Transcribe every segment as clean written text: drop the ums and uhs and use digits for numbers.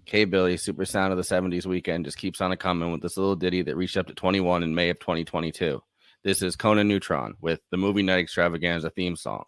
K Billy, super sound of the 70s weekend, just keeps on a coming with this little ditty that reached up to 21 in May of 2022. This is Conan Neutron with the Movie Night Extravaganza theme song.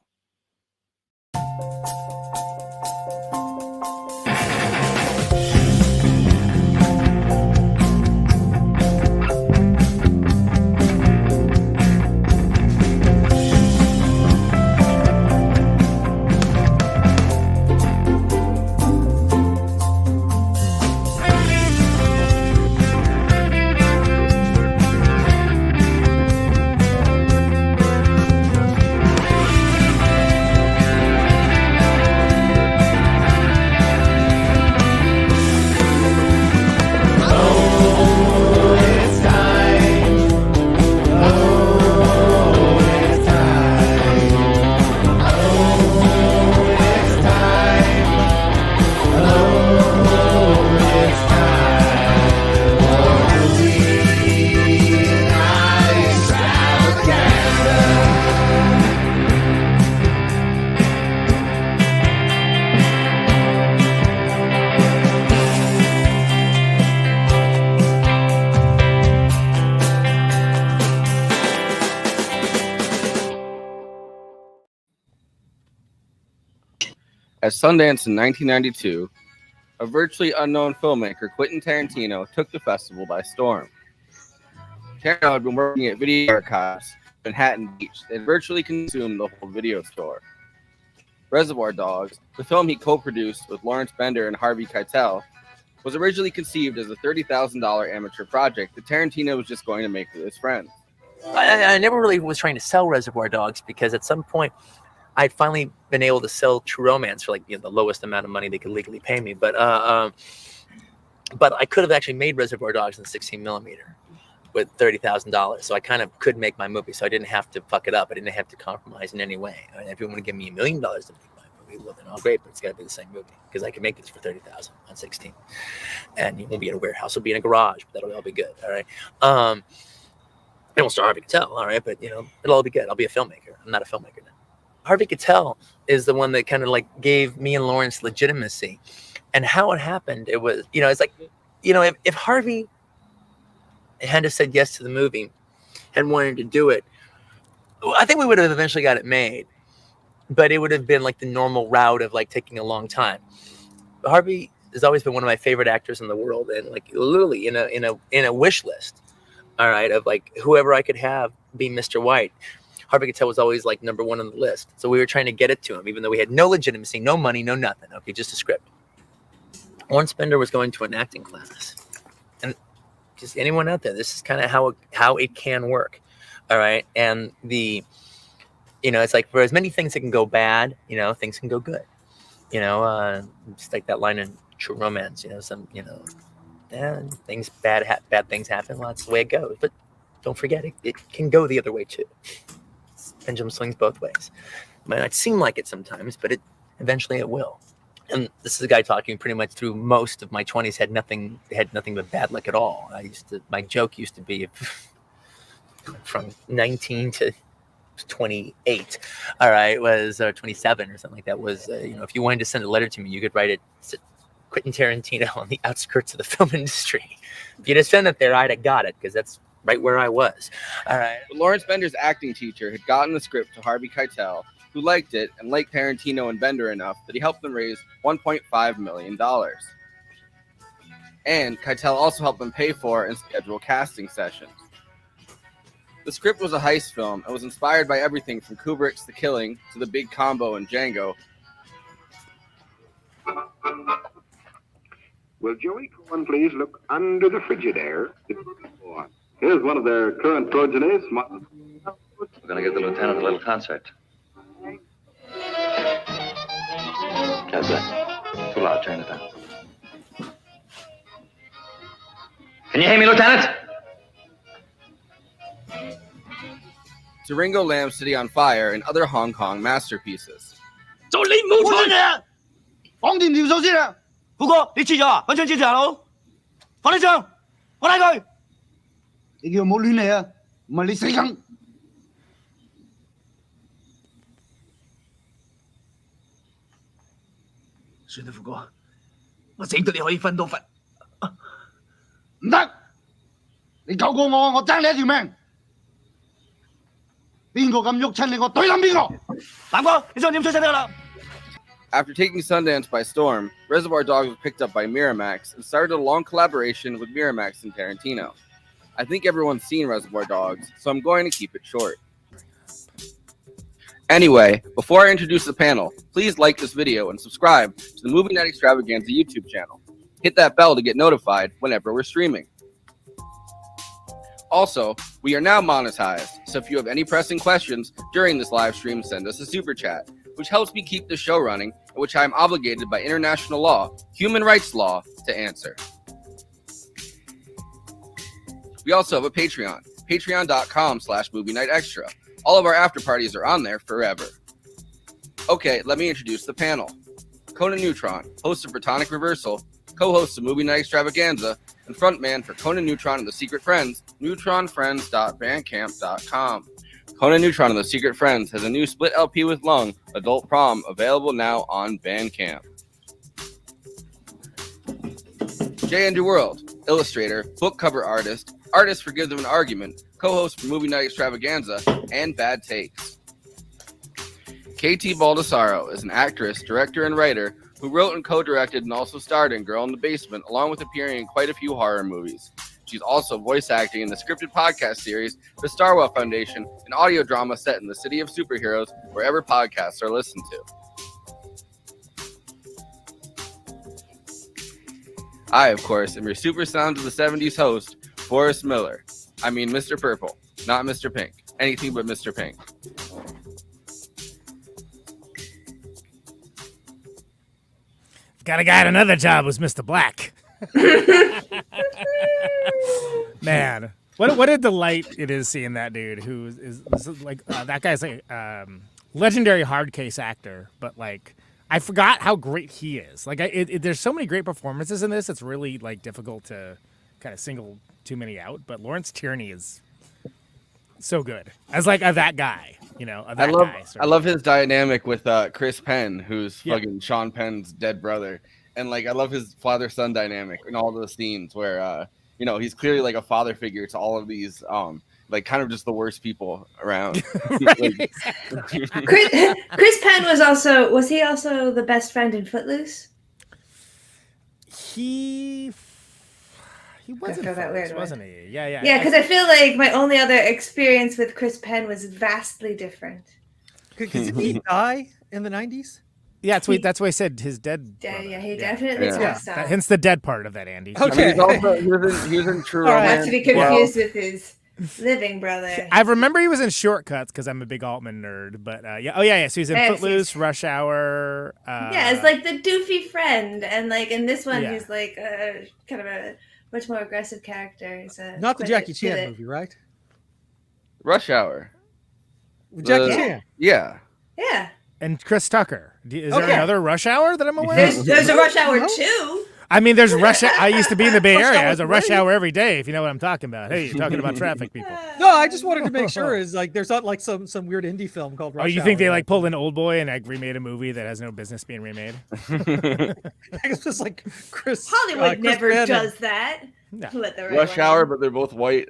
At Sundance in 1992, a virtually unknown filmmaker, Quentin Tarantino, took the festival by storm. Tarantino had been working at Video Archives, Manhattan Beach, and virtually consumed the whole video store. Reservoir Dogs, the film he co-produced with Lawrence Bender and Harvey Keitel, was originally conceived as a $30,000 amateur project that Tarantino was just going to make with his friends. I never really was trying to sell Reservoir Dogs because at some point I'd finally been able to sell True Romance for like the lowest amount of money they could legally pay me. But I could have actually made Reservoir Dogs in 16 millimeter with $30,000. So I kind of could make my movie. So I didn't have to fuck it up. I didn't have to compromise in any way. I mean, if you want to give me $1 million to make my movie, well then all great, but it's got to be the same movie because I can make this for $30,000 on 16. And it won't be in a warehouse. It'll be in a garage, but that'll all be good. All right. It won't star Harvey Keitel. All right. But it'll all be good. I'll be a filmmaker. I'm not a filmmaker now. Harvey Keitel is the one that kind of like gave me and Lawrence legitimacy. And how it happened, it was, it's like, if Harvey had said yes to the movie and wanted to do it, I think we would have eventually got it made, but it would have been like the normal route of like taking a long time. Harvey has always been one of my favorite actors in the world, and like literally in a wish list, all right, of like whoever I could have be Mr. White. Harvey Keitel was always like number one on the list. So we were trying to get it to him, even though we had no legitimacy, no money, no nothing. Okay, just a script. Lawrence Bender was going to an acting class. And just anyone out there, this is kind of how it can work. All right. And it's like for as many things that can go bad, things can go good. Just like that line in True Romance, things bad things happen. Well, that's the way it goes. But don't forget, it can go the other way too. Pendulum swings both ways. It might not seem like it sometimes, but eventually it will. And this is a guy talking pretty much through most of my 20s, had nothing but bad luck at all. My joke used to be from 19 to 28, all right, was 27 or something like that, was, if you wanted to send a letter to me, you could write it, Quentin Tarantino on the outskirts of the film industry. If you'd have sent it there, I'd have got it, because that's right where I was. All right. But Lawrence Bender's acting teacher had gotten the script to Harvey Keitel, who liked it and liked Tarantino and Bender enough that he helped them raise $1.5 million. And Keitel also helped them pay for and schedule casting sessions. The script was a heist film and was inspired by everything from Kubrick's The Killing to The Big Combo and Django. Will Joey Cohen please look under the Frigidaire? Here's one of their current progenies. We're going to give the lieutenant a little concert. How's that? Too loud. Turn it down. Can you hear me, Lieutenant? To Ringo Lam's City on Fire and other Hong Kong masterpieces. 就你唔好出嚟啊！講掂條數先啊！虎哥，你切咗啊？揾槍照住大佬，放低槍，放低佢！你叫佢唔好亂嚟啊！唔係你死梗。是的，虎哥，我死到你可以瞓到瞓。唔得，你救過我，我爭你一條命。邊個咁喐親你，我懟冧邊個。南哥，你想點出聲得啦？ After taking Sundance by storm, Reservoir Dogs was picked up by Miramax and started a long collaboration with Miramax and Tarantino. I think everyone's seen Reservoir Dogs, so I'm going to keep it short. Anyway, before I introduce the panel, please like this video and subscribe to the Movie Night Extravaganza YouTube channel. Hit that bell to get notified whenever we're streaming. Also, we are now monetized, so if you have any pressing questions during this live stream, send us a super chat, which helps me keep the show running, and which I am obligated by international law, human rights law, to answer. We also have a Patreon, patreon.com/Movie Night Extra. All of our after parties are on there forever. Okay, let me introduce the panel. Conan Neutron, host of Protonic Reversal, co-host of Movie Night Extravaganza, and frontman for Conan Neutron and the Secret Friends, neutronfriends.bandcamp.com. Conan Neutron and the Secret Friends has a new split LP with Lung, Adult Prom, available now on Bandcamp. Jay Underworld, illustrator, book cover artist, artist for Give Them an Argument, co-host for Movie Night Extravaganza, and Bad Takes. KT Baldassaro is an actress, director, and writer who wrote and co-directed and also starred in Girl in the Basement, along with appearing in quite a few horror movies. She's also voice acting in the scripted podcast series, The Starwell Foundation, an audio drama set in the city of superheroes, wherever podcasts are listened to. I, of course, am your Super Sounds of the 70s host, Forrest Miller. I mean Mr. Purple, not Mr. Pink. Anything but Mr. Pink. Got a guy at another job was Mr. Black. Man, what a delight it is seeing that dude who is like that guy's like legendary hard case actor, but like I forgot how great he is. Like there's so many great performances in this. It's really like difficult to kind of single too many out. But Lawrence Tierney is so good as like that guy. You know, I love his dynamic with Chris Penn, who's fucking Sean Penn's dead brother, and like I love his father-son dynamic in all those scenes where you know, he's clearly like a father figure to all of these like kind of just the worst people around. Chris Penn was he also the best friend in Footloose? He wasn't that weird, wasn't he? Yeah. Yeah, because I feel like my only other experience with Chris Penn was vastly different. Did he die in the 90s? Yeah, that's why I said his dead. Yeah, he definitely passed out. Hence the dead part of that, Andy. Okay. I mean, he was in True Romance. Not to be confused with his living brother. I remember he was in Shortcuts because I'm a big Altman nerd. But yeah. So he's in Footloose, Rush Hour. It's like the doofy friend, and like in this one, he's like kind of a much more aggressive character. He's not the Jackie Chan movie, right? Rush Hour. Jackie Chan. Yeah. Yeah. And Chris Tucker. Is there another Rush Hour that I'm aware of? There's a Rush Hour 2. I mean, there's Rush. I used to be in the Bay Area. There's a Rush Hour every day, if you know what I'm talking about. Hey, you're talking about traffic, people. No, I just wanted to make sure is like there's not like some weird indie film called Rush Hour. Oh, you think they like pulled an Old Boy and like remade a movie that has no business being remade? It's just like Hollywood never does that. No. Rush Hour, but they're both white.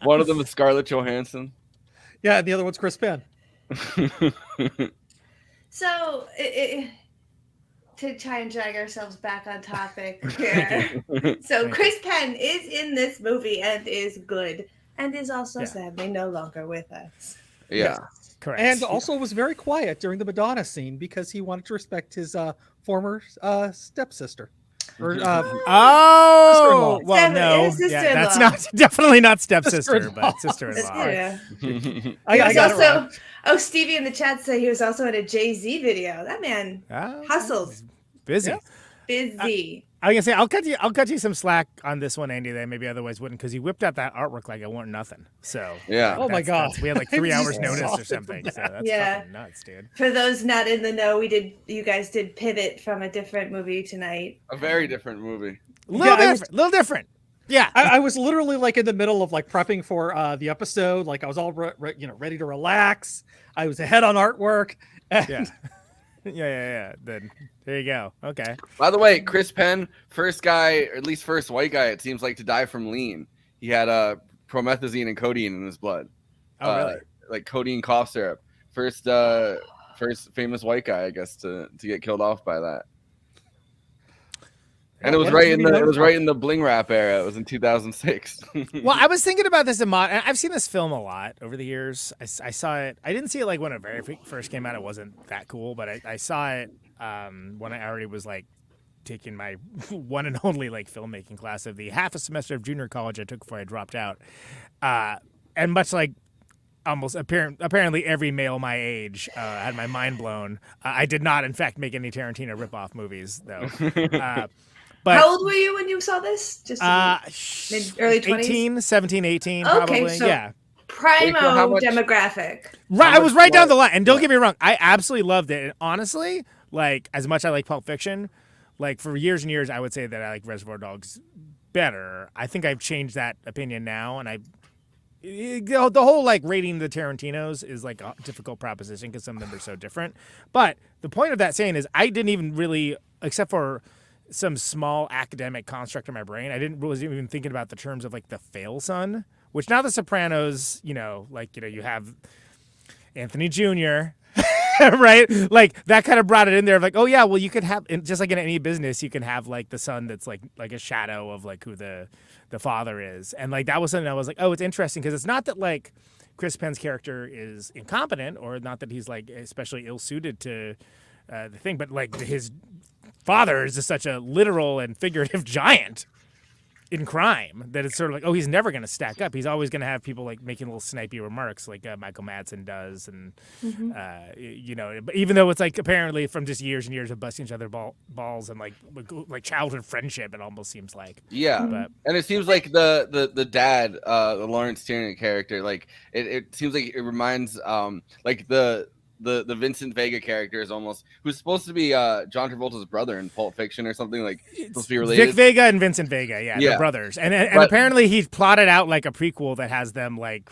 One of them is Scarlett Johansson. Yeah, and the other one's Chris Penn. So, to try and drag ourselves back on topic here. So, Chris Penn is in this movie and is good, and is also sadly no longer with us. Yeah. Yes. Correct. And also was very quiet during the Madonna scene because he wanted to respect his former stepsister. Or, well, no. Sister-in-law. That's definitely not stepsister, but sister-in-law. Yeah. I got also, Stevie in the chat said he was also in a Jay-Z video. That man hustled. Busy. Yeah. Busy. I was gonna say I'll cut you some slack on this one, Andy, that I maybe otherwise wouldn't, because he whipped out that artwork like it weren't nothing. So yeah. Oh my God. We had like 3 hours notice or something. So that's fucking nuts, dude. For those not in the know, you guys did pivot from a different movie tonight. A very different movie. Little different. Yeah. I was literally like in the middle of like prepping for the episode. Like I was all ready to relax. I was ahead on artwork. And Yeah. Then there you go. Okay. By the way, Chris Penn, first guy, or at least first white guy, it seems like, to die from lean. He had promethazine and codeine in his blood. Oh, really? Like codeine cough syrup. First famous white guy, I guess, to get killed off by that. And it was right in the bling rap era. It was in 2006. Well, I was thinking about this a lot. I've seen this film a lot over the years. I saw it. I didn't see it like when it very first came out. It wasn't that cool, but I saw it when I already was like taking my one and only like filmmaking class of the half a semester of junior college I took before I dropped out. And much like almost apparently every male my age had my mind blown. I did not, in fact, make any Tarantino ripoff movies though. But, how old were you when you saw this? Just early 20s? 17, 18, okay, probably. So yeah. Primo demographic. Right, I was right down the line. And don't get me wrong, I absolutely loved it. And honestly, like, as much as I like Pulp Fiction, like, for years and years, I would say that I like Reservoir Dogs better. I think I've changed that opinion now. And the whole, like, rating the Tarantinos is, like, a difficult proposition because some of them are so different. But the point of that saying is I didn't even really, except for some small academic construct in my brain, I wasn't even thinking about the terms of like the fail son, which now the Sopranos, you have Anthony Jr., right? Like that kind of brought it in there of like, oh yeah, well you could have, just like in any business, you can have like the son that's like a shadow of like who the father is. And like that was something I was like, oh, it's interesting because it's not that like Chris Penn's character is incompetent or not that he's like especially ill-suited to the thing, but like his father is just such a literal and figurative giant in crime that it's sort of like, oh, he's never going to stack up. He's always going to have people like making little snipey remarks like Michael Madsen does. And, but even though it's like apparently from just years and years of busting each other balls and like childhood friendship, it almost seems like. Yeah. And it seems like the dad, the Lawrence Tierney character, like it seems like it reminds like the Vincent Vega character is almost who's supposed to be John Travolta's brother in Pulp Fiction or something, like supposed to be related. Vic Vega and Vincent Vega, they're brothers, and apparently he's plotted out like a prequel that has them like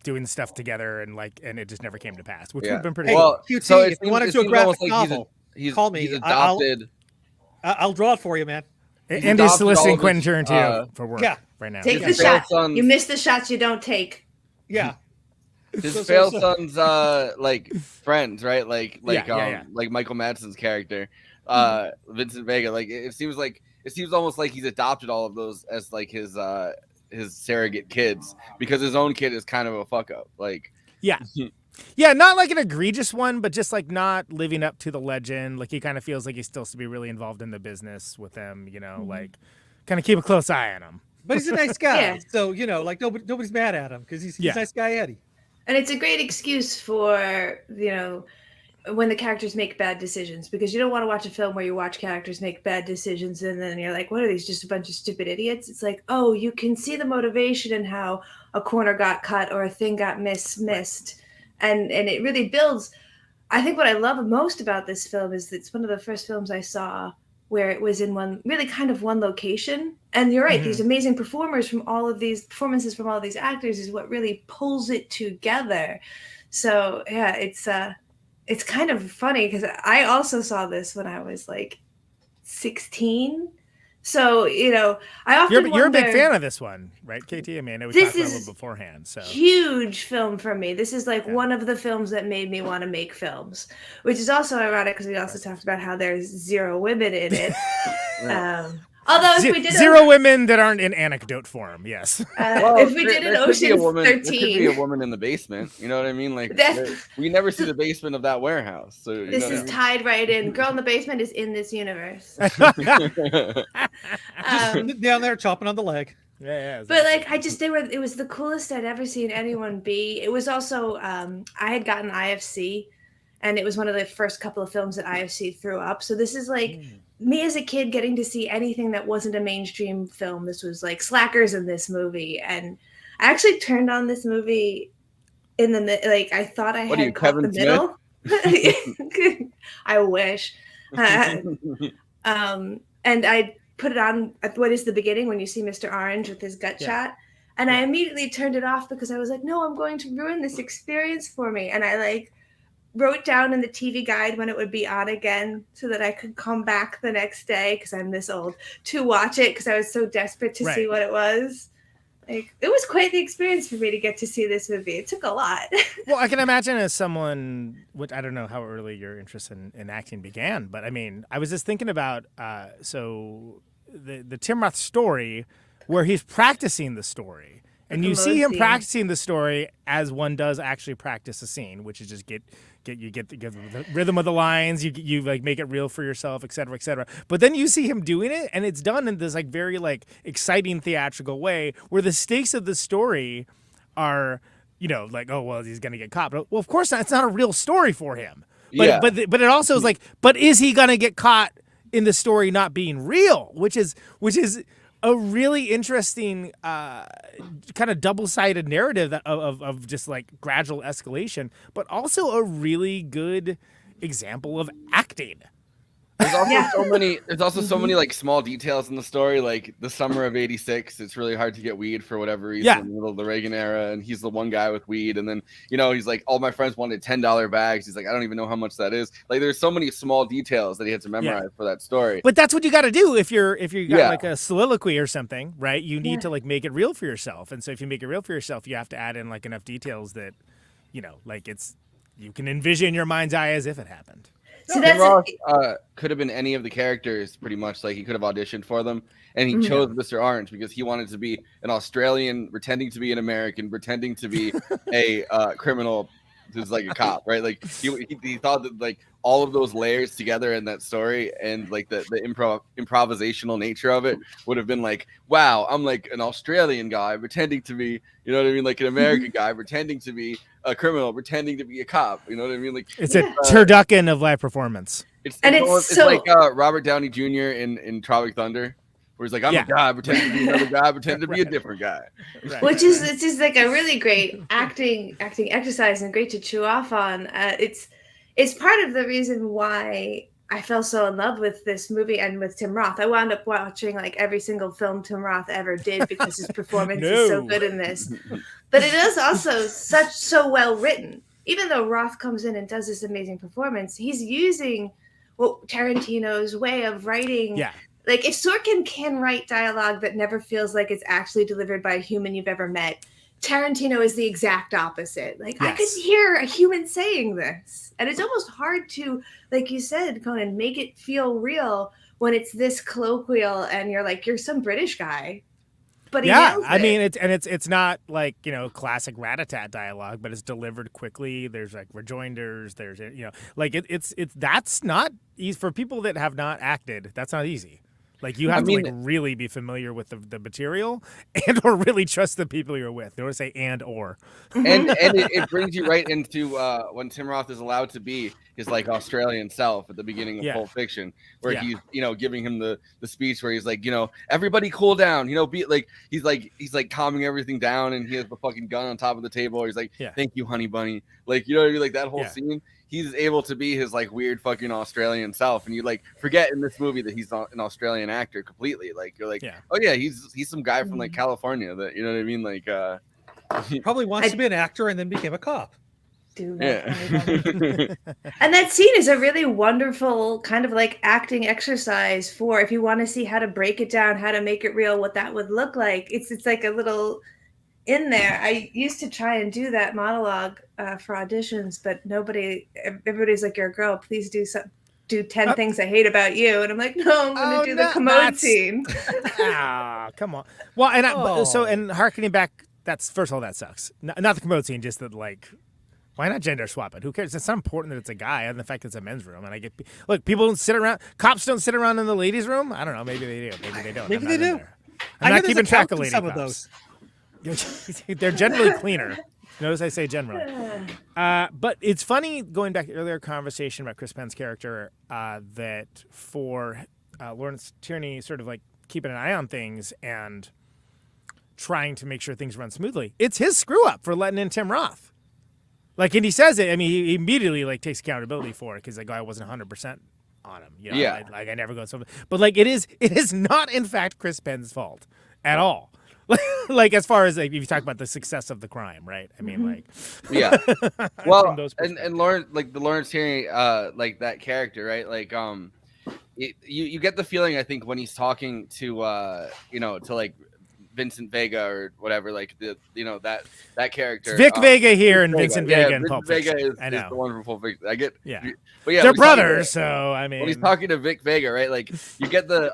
doing stuff together, and it just never came to pass, which would have been pretty. Well, QT, so if you wanted to a graphic novel, call me. He's adopted. I'll draw it for you, man. And he's soliciting Quentin Tarantino for work right now. Take the shot. You miss the shots you don't take. Yeah. His failed son's like friends, right? Like Michael Madsen's character, Vincent Vega. Like it seems almost like he's adopted all of those as like his surrogate kids because his own kid is kind of a fuck up. Like not like an egregious one, but just like not living up to the legend. Like he kind of feels like he's still to be really involved in the business with them. Like kind of keep a close eye on him. But he's a nice guy, so like nobody's mad at him because he's a nice guy, Eddie. And it's a great excuse for, when the characters make bad decisions, because you don't want to watch a film where you watch characters make bad decisions and then you're like, what are these, just a bunch of stupid idiots? It's like, oh, you can see the motivation in how a corner got cut or a thing got missed. And it really builds. I think what I love most about this film is that it's one of the first films I saw where it was in one location. And you're right, these amazing performances from all of these actors is what really pulls it together. So yeah, it's kind of funny because I also saw this when I was like 16. So, I often You're a big fan of this one, right, KT? I mean, we talked about it a little beforehand. So huge film for me. This is like one of the films that made me want to make films, which is also ironic because we also talked about how there's 0 women in it. Although if we did zero women that aren't in anecdote form, yes. If we did an Ocean's 13, there could be a woman in the basement. You know what I mean? Like we never see the basement of that warehouse. So this is tied right in. Girl in the Basement is in this universe. Just down there chopping on the leg. Yeah. But like, it was the coolest I'd ever seen anyone be. It was also, I had gotten IFC, and it was one of the first couple of films that IFC threw up. So this is like me as a kid getting to see anything that wasn't a mainstream film. This was like Slackers in this movie. And I actually turned on this movie in I thought I had caught the middle. I wish. And I put it on at what is the beginning when you see Mr. Orange with his gut shot. And I immediately turned it off because I was like, no, I'm going to ruin this experience for me. And I wrote down in the TV guide when it would be on again so that I could come back the next day, because I'm this old, to watch it because I was so desperate to see what it was. Like, it was quite the experience for me to get to see this movie. It took a lot. Well, I can imagine as someone, which I don't know how early your interest in acting began, but I mean, I was just thinking about so the Tim Roth story where he's practicing the story. And you see him practicing the story as one does actually practice a scene, which is just get the rhythm of the lines, you like make it real for yourself, et cetera, et cetera. But then you see him doing it, and it's done in this like very like exciting theatrical way, where the stakes of the story are, you know, like, oh well, he's gonna get caught. But, well, of course not. It's not a real story for him. But but it also is like, but is he gonna get caught in the story not being real? Which is a really interesting kind of double-sided narrative of just like gradual escalation, but also a really good example of acting. There's also so many like small details in the story, like the summer of '86. It's really hard to get weed for whatever reason in the middle of the Reagan era, and he's the one guy with weed. And then, you know, he's like, all my friends wanted $10 bags. He's like, I don't even know how much that is. Like, there's so many small details that he had to memorize for that story. But that's what you got to do if you got like a soliloquy or something, right? You need to like make it real for yourself. And so if you make it real for yourself, you have to add in like enough details that, you know, like you can envision in your mind's eye as if it happened. So Tim Roth could have been any of the characters, pretty much. Like, he could have auditioned for them, and he chose Mr. Orange because he wanted to be an Australian pretending to be an American, pretending to be a criminal who's like a cop, right? Like, he thought that like all of those layers together in that story, and like the improvisational nature of it would have been like, wow, I'm like an Australian guy pretending to be, you know what I mean, like an American guy pretending to be a criminal, pretending to be a cop. You know what I mean? Like, it's a turducken of live performance. It's like Robert Downey Jr. in Tropic Thunder, where he's like, I'm a guy pretending to be another guy, pretending to be a different guy. Which is it's just like a really great acting exercise and great to chew off on. It's part of the reason why I fell so in love with this movie and with Tim Roth. I wound up watching like every single film Tim Roth ever did because his performance is so good in this. But it is also so well written. Even though Roth comes in and does this amazing performance, he's using Tarantino's way of writing. Yeah. Like, if Sorkin can write dialogue that never feels like it's actually delivered by a human you've ever met, Tarantino is the exact opposite. Like, I could hear a human saying this. And it's almost hard to, like you said, Conan, make it feel real when it's this colloquial and you're like, you're some British guy. But he nails it. I mean, it's not like, you know, classic rat-a-tat dialogue, but it's delivered quickly. There's like rejoinders. There's, you know, like that's not easy for people that have not acted. That's not easy. Like, you have to like really be familiar with the material and or really trust the people you're with. They always say and it brings you right into when Tim Roth is allowed to be his like Australian self at the beginning of Pulp Fiction, where he's, you know, giving him the speech where he's like, you know, everybody cool down, you know, be like, he's like calming everything down, and he has the fucking gun on top of the table. He's like, thank you, honey bunny. Like, you know what I mean? Like, that whole scene. He's able to be his like weird fucking Australian self, and you like forget in this movie that he's not an Australian actor completely. Like, you're like, oh yeah, he's some guy from like California that, you know what I mean? Like, he probably wants to be an actor and then became a cop. And that scene is a really wonderful kind of like acting exercise for if you want to see how to break it down, how to make it real, what that would look like. It's like a little in there. I used to try and do that monologue for auditions, but everybody's like, you're a girl, please do 10 things I hate about you. And I'm like, no, I'm going to do the commode scene. Come on. Well, and harkening back, first of all, that sucks. Not the commode scene, just that, like, why not gender swap it? Who cares? It's not important that it's a guy and the fact that it's a men's room. And people don't sit around, cops don't sit around in the ladies' room. I don't know. Maybe they do. Maybe they don't. Maybe they do. I'm not keeping track of lady cops. Of those. They're generally cleaner. Notice I say generally. But it's funny, going back to the earlier conversation about Chris Penn's character, that for Lawrence Tierney sort of like keeping an eye on things and trying to make sure things run smoothly, it's his screw up for letting in Tim Roth. Like, and he says it. I mean, he immediately like takes accountability for it because like, I wasn't 100% on him. You know? I never go something. But like, it is not in fact Chris Penn's fault at all. like as far as like if you talk about the success of the crime, right? I mean, like, Yeah. Well, from those and Lawrence, like the Lawrence Tierney, like that character, right? Like, you get the feeling, I think, when he's talking to to like Vincent Vega or whatever, like that character. It's Vic Vega here Vic and Vega. Vincent Vega in Vincent Pulp Vega Fiction. is I know. the one from Pulp Fiction. I get. Yeah. But yeah, They're when he's talking brothers, to- so I mean, when he's talking to Vic Vega, right? Like you get the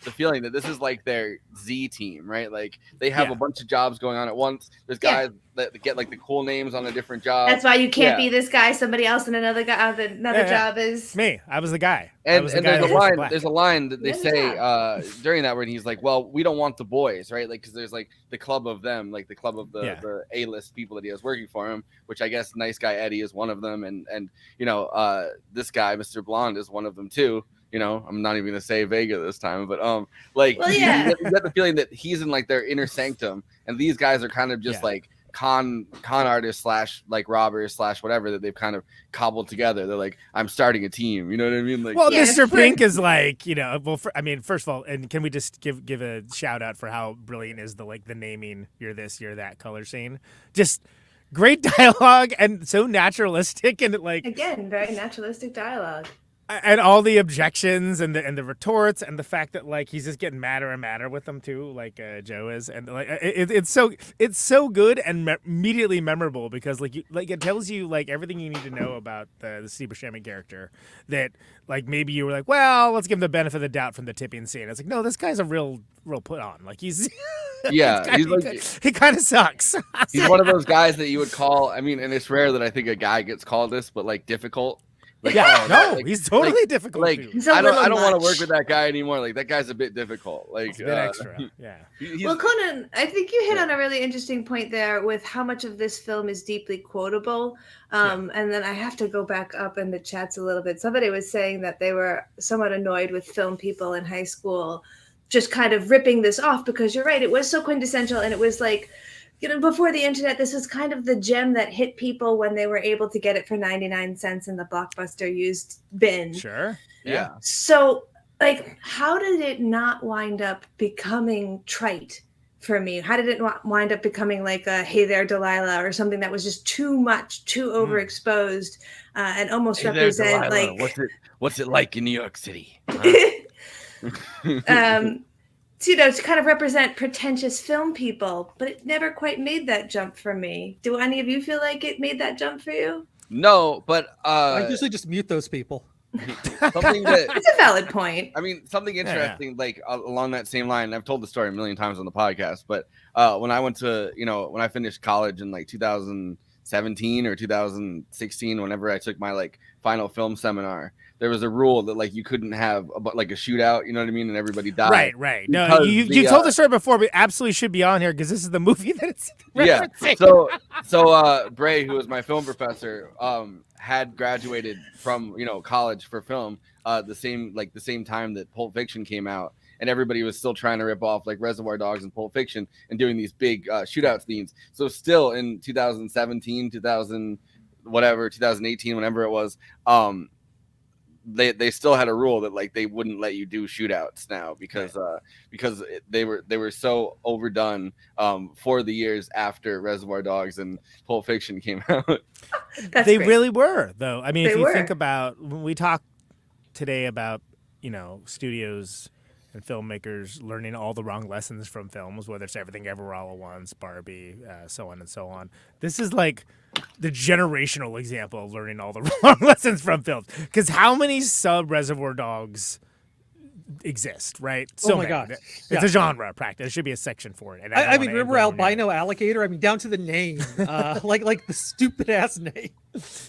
feeling that this is like their Z team, right? Like they have a bunch of jobs going on at once. There's guys that get like the cool names on a different job. That's why you can't be this guy, somebody else, and another guy. Another job is me. I was the guy. And there's a line that they Another say during that where he's like, "Well, we don't want the boys, right? Like, because there's like the club of them, like the club of the A-list people that he has working for him, which I guess Nice Guy Eddie is one of them, and this guy, Mr. Blonde, is one of them too." I'm not even gonna say Vega this time, but you get the feeling that he's in like their inner sanctum, and these guys are kind of just like con artists / like robbers / whatever that they've kind of cobbled together. They're like, I'm starting a team. You know what I mean? Like, well, Mr. Pink is like, first of all, and can we just give a shout out for how brilliant is the naming, you're this, you're that color scene? Just great dialogue and so naturalistic and like again very naturalistic dialogue. And all the objections and the retorts and the fact that like he's just getting madder and madder with them too, like Joe is, and like it's so good and immediately memorable because it tells you like everything you need to know about the Steve Buscemi character that like maybe you were like, well, let's give him the benefit of the doubt from the tipping scene. It's like, no, this guy's a real put on. Like he's he kind of sucks. He's one of those guys that you would call. I mean, and it's rare that I think a guy gets called this, but like difficult. Like, he's totally difficult. Like I don't want to work with that guy anymore. Like that guy's a bit difficult. Like it's a bit extra. Yeah. Well, Conan, I think you hit on a really interesting point there with how much of this film is deeply quotable. And then I have to go back up in the chats a little bit. Somebody was saying that they were somewhat annoyed with film people in high school, just kind of ripping this off because you're right. It was so quintessential, and it was like, before the internet, this was kind of the gem that hit people when they were able to get it for 99 cents in the Blockbuster used bin. Sure. Yeah. So, like, how did it not wind up becoming trite for me? How did it wind up becoming like a Hey There, Delilah, or something that was just too much, too overexposed, and almost Hey represent there, like what's it like in New York City? Huh? To kind of represent pretentious film people, but it never quite made that jump for me. Do any of you feel like it made that jump for you? No, but I usually just mute those people. Something that It's a valid point. I mean, something interesting, like along that same line. I've told the story a million times on the podcast, but when I went to, when I finished college in like 2017 or 2016, whenever I took my like final film seminar, there was a rule that like you couldn't have like a shootout, you know what I mean, and everybody died. Right. No, you told the story before, but absolutely should be on here because this is the movie that it's referencing. So Bray, who was my film professor, had graduated from college for film the same time that Pulp Fiction came out, and everybody was still trying to rip off like Reservoir Dogs and Pulp Fiction and doing these big shootout scenes. So still in 2017, 2018, whenever it was, they still had a rule that like they wouldn't let you do shootouts now because they were so overdone for the years after Reservoir Dogs and Pulp Fiction came out. They really were, though. I mean, if you think about when we talk today about studios and filmmakers learning all the wrong lessons from films, whether it's Everything Everywhere All at Once, Barbie, so on and so on. This is like the generational example of learning all the wrong lessons from films. Because how many sub-Reservoir Dogs exist, right? So my God. It's a genre practice. There should be a section for it. And I mean, remember Albino Alligator? I mean, down to the name, like the stupid ass name.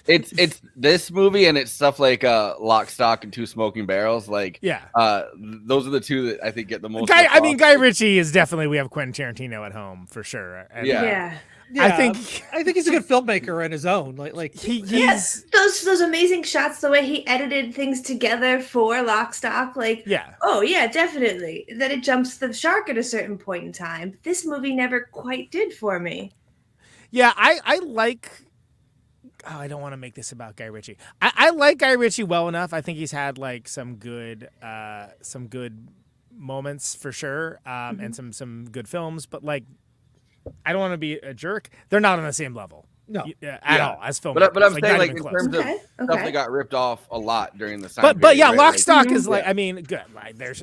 It's this movie and it's stuff like Lock, Stock, and Two Smoking Barrels. Like, those are the two that I think get the most. Guy Ritchie is definitely. We have Quentin Tarantino at home for sure. And yeah. I think he's a good filmmaker on his own. Like he's those amazing shots, the way he edited things together for Lock, Stock, oh yeah, definitely. That it jumps the shark at a certain point in time. This movie never quite did for me. Yeah, I like. Oh, I don't want to make this about Guy Ritchie. I like Guy Ritchie well enough. I think he's had like some good moments for sure, and some good films. But like, I don't want to be a jerk. They're not on the same level. No. At all as films. But I'm saying not like even in close. terms of Okay, stuff okay. that got ripped off a lot during the time But period, yeah, right? Lock, Like, Stock is like, yeah. I mean, good. Like there's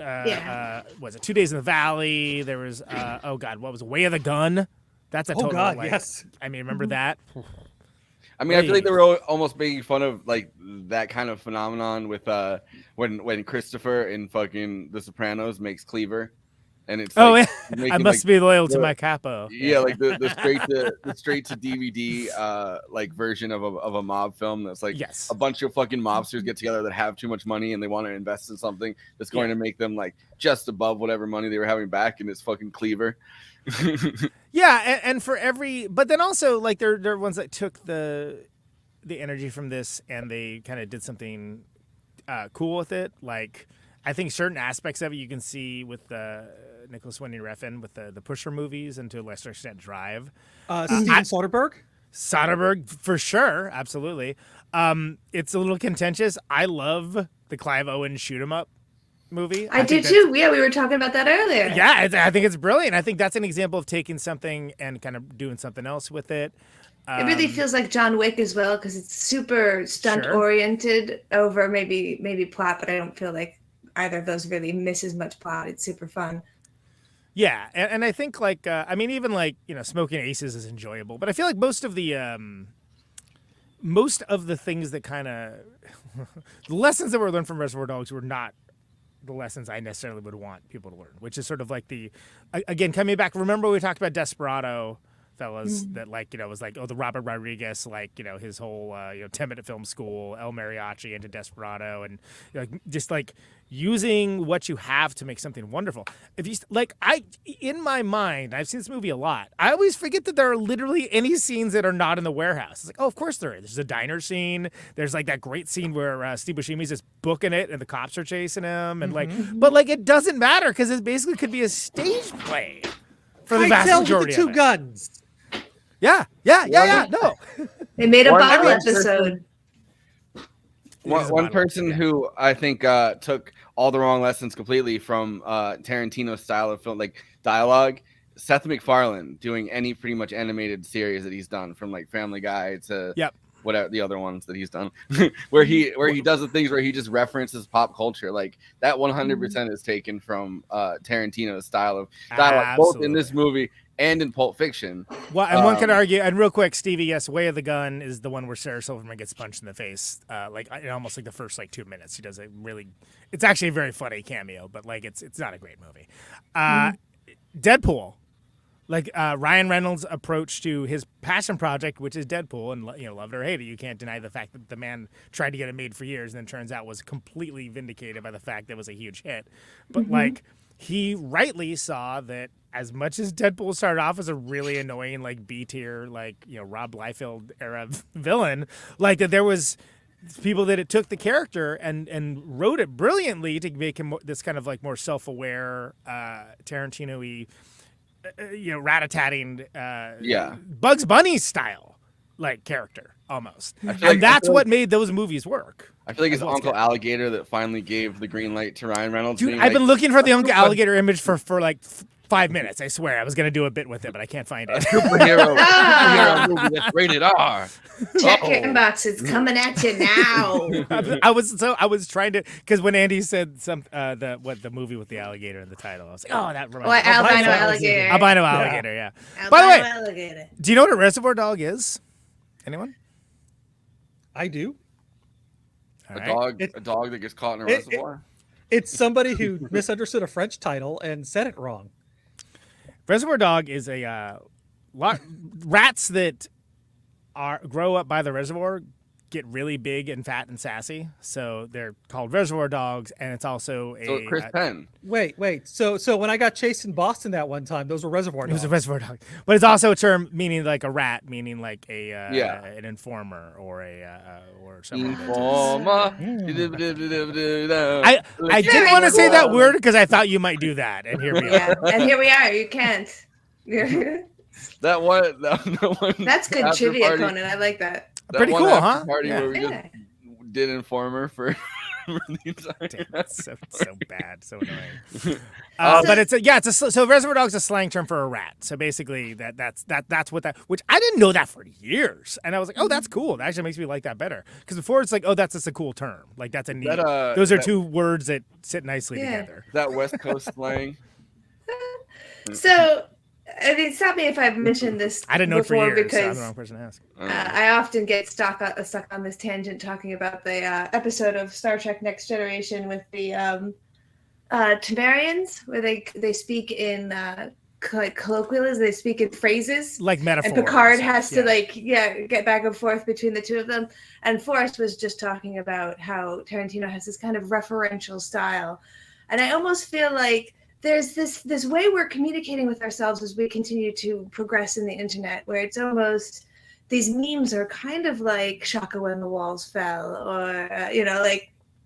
was it 2 Days in the Valley? There was oh god, what was it? Way of the Gun? That's a total. Oh God, like, yes. I mean, remember that? I mean, I feel like they were almost making fun of like that kind of phenomenon with when Christopher in fucking The Sopranos makes Cleaver, and it's Oh like, yeah, making, I must like, be loyal to the- my capo. Yeah, like the straight to DVD like version of a mob film that's like Yes. a bunch of fucking mobsters get together that have too much money and they want to invest in something that's going to make them like just above whatever money they were having back, and it's fucking Cleaver. Yeah, and for every, but then also like there are ones that took the energy from this and they kind of did something cool with it. Like I think certain aspects of it you can see with Nicholas Winding Refn with the Pusher movies and to a lesser extent Drive. Steven Soderbergh. Soderbergh for sure, absolutely. It's a little contentious. I love the Clive Owen shoot 'em up movie. I think did too. Yeah, we were talking about that earlier. Yeah, I think it's brilliant. I think that's an example of taking something and kind of doing something else with it. It really feels like John Wick as well because it's super stunt oriented over maybe plot, but I don't feel like either of those really misses much plot. It's super fun. Yeah, and I think like I mean even like Smoking Aces is enjoyable, but I feel like most of the things that kind of the lessons that were learned from Reservoir Dogs were not the lessons I necessarily would want people to learn, which is sort of like again coming back. Remember we talked about Desperado, fellas, that like was like the Robert Rodriguez his whole 10-minute film school, El Mariachi into Desperado, and just like using what you have to make something wonderful. If you in my mind, I've seen this movie a lot. I always forget that there are literally any scenes that are not in the warehouse. It's like, oh, of course there is. There's a diner scene. There's like that great scene where Steve Buscemi's just booking it and the cops are chasing him, and but like it doesn't matter because it basically could be a stage play for the vast majority with the of two it. guns. Yeah. No. They made a One bottle person- episode. One person who I think took all the wrong lessons completely from Tarantino's style of film, like dialogue. Seth MacFarlane doing any pretty much animated series that he's done, from like Family Guy to whatever the other ones that he's done, where he does the things where he just references pop culture. Like that 100% is taken from Tarantino's style of dialogue, both in this movie and in Pulp Fiction. Well, and one could argue, and real quick, Stevie, yes, Way of the Gun is the one where Sarah Silverman gets punched in the face, in almost like the first 2 minutes. He does a really, it's actually a very funny cameo, but like it's not a great movie. Deadpool, like Ryan Reynolds' approach to his passion project, which is Deadpool, and love it or hate it, you can't deny the fact that the man tried to get it made for years, and then turns out was completely vindicated by the fact that it was a huge hit. But like he rightly saw that as much as Deadpool started off as a really annoying like B tier Rob Liefeld era villain, like that there was people that it took the character and wrote it brilliantly to make him this kind of like more self-aware Tarantino-y rat-a-tatting Bugs Bunny style like character almost, and that's what made those movies work. I feel like it's Uncle Alligator that finally gave the green light to Ryan Reynolds. Dude, I've been looking for the Uncle Alligator image for like 5 minutes. I swear I was gonna do a bit with it, but I can't find it. Superhero movie that's rated R. Check your inbox; it's coming at you now. I was trying to, because when Andy said the movie with the alligator in the title, I was like, oh, that reminds me. Albino alligator. Albino alligator, yeah. Albino By the way, alligator. do you know what a Reservoir Dog is? Anyone? I do. A dog that gets caught in a reservoir. It's somebody who misunderstood a French title and said it wrong. Reservoir Dog is a rats that grow up by the reservoir get really big and fat and sassy, so they're called Reservoir Dogs, and it's also a Chris Penn. Wait. So when I got chased in Boston that one time, those were Reservoir Dogs. It was a Reservoir Dog, but it's also a term meaning like a rat, meaning like an informer or or someone. Informer. I didn't want to say that word because I thought you might do that, and here we are. And here we are. You can't. That one. That's good trivia, Conan. I like that. Pretty cool, huh? Party where we just did Informer for remember the entire. Damn, it's so bad, so annoying. But so Reservoir Dogs is a slang term for a rat. So basically, that's what that. Which I didn't know that for years, and I was like, oh, that's cool. That actually makes me like that better. Because before it's like, oh, that's just a cool term. Like that's a neat. Those are two words that sit nicely together. That West Coast slang. So, I mean, stop me if I've mentioned this. I didn't know it for years. Because so I'm the wrong person to ask. I often get stuck on this tangent talking about the episode of Star Trek Next Generation with the Temerians, where they speak in colloquialisms, they speak in phrases. Like metaphors. And Picard has to get back and forth between the two of them. And Forrest was just talking about how Tarantino has this kind of referential style. And I almost feel like there's this way we're communicating with ourselves as we continue to progress in the internet, where it's almost these memes are kind of like Shaka when the walls fell, or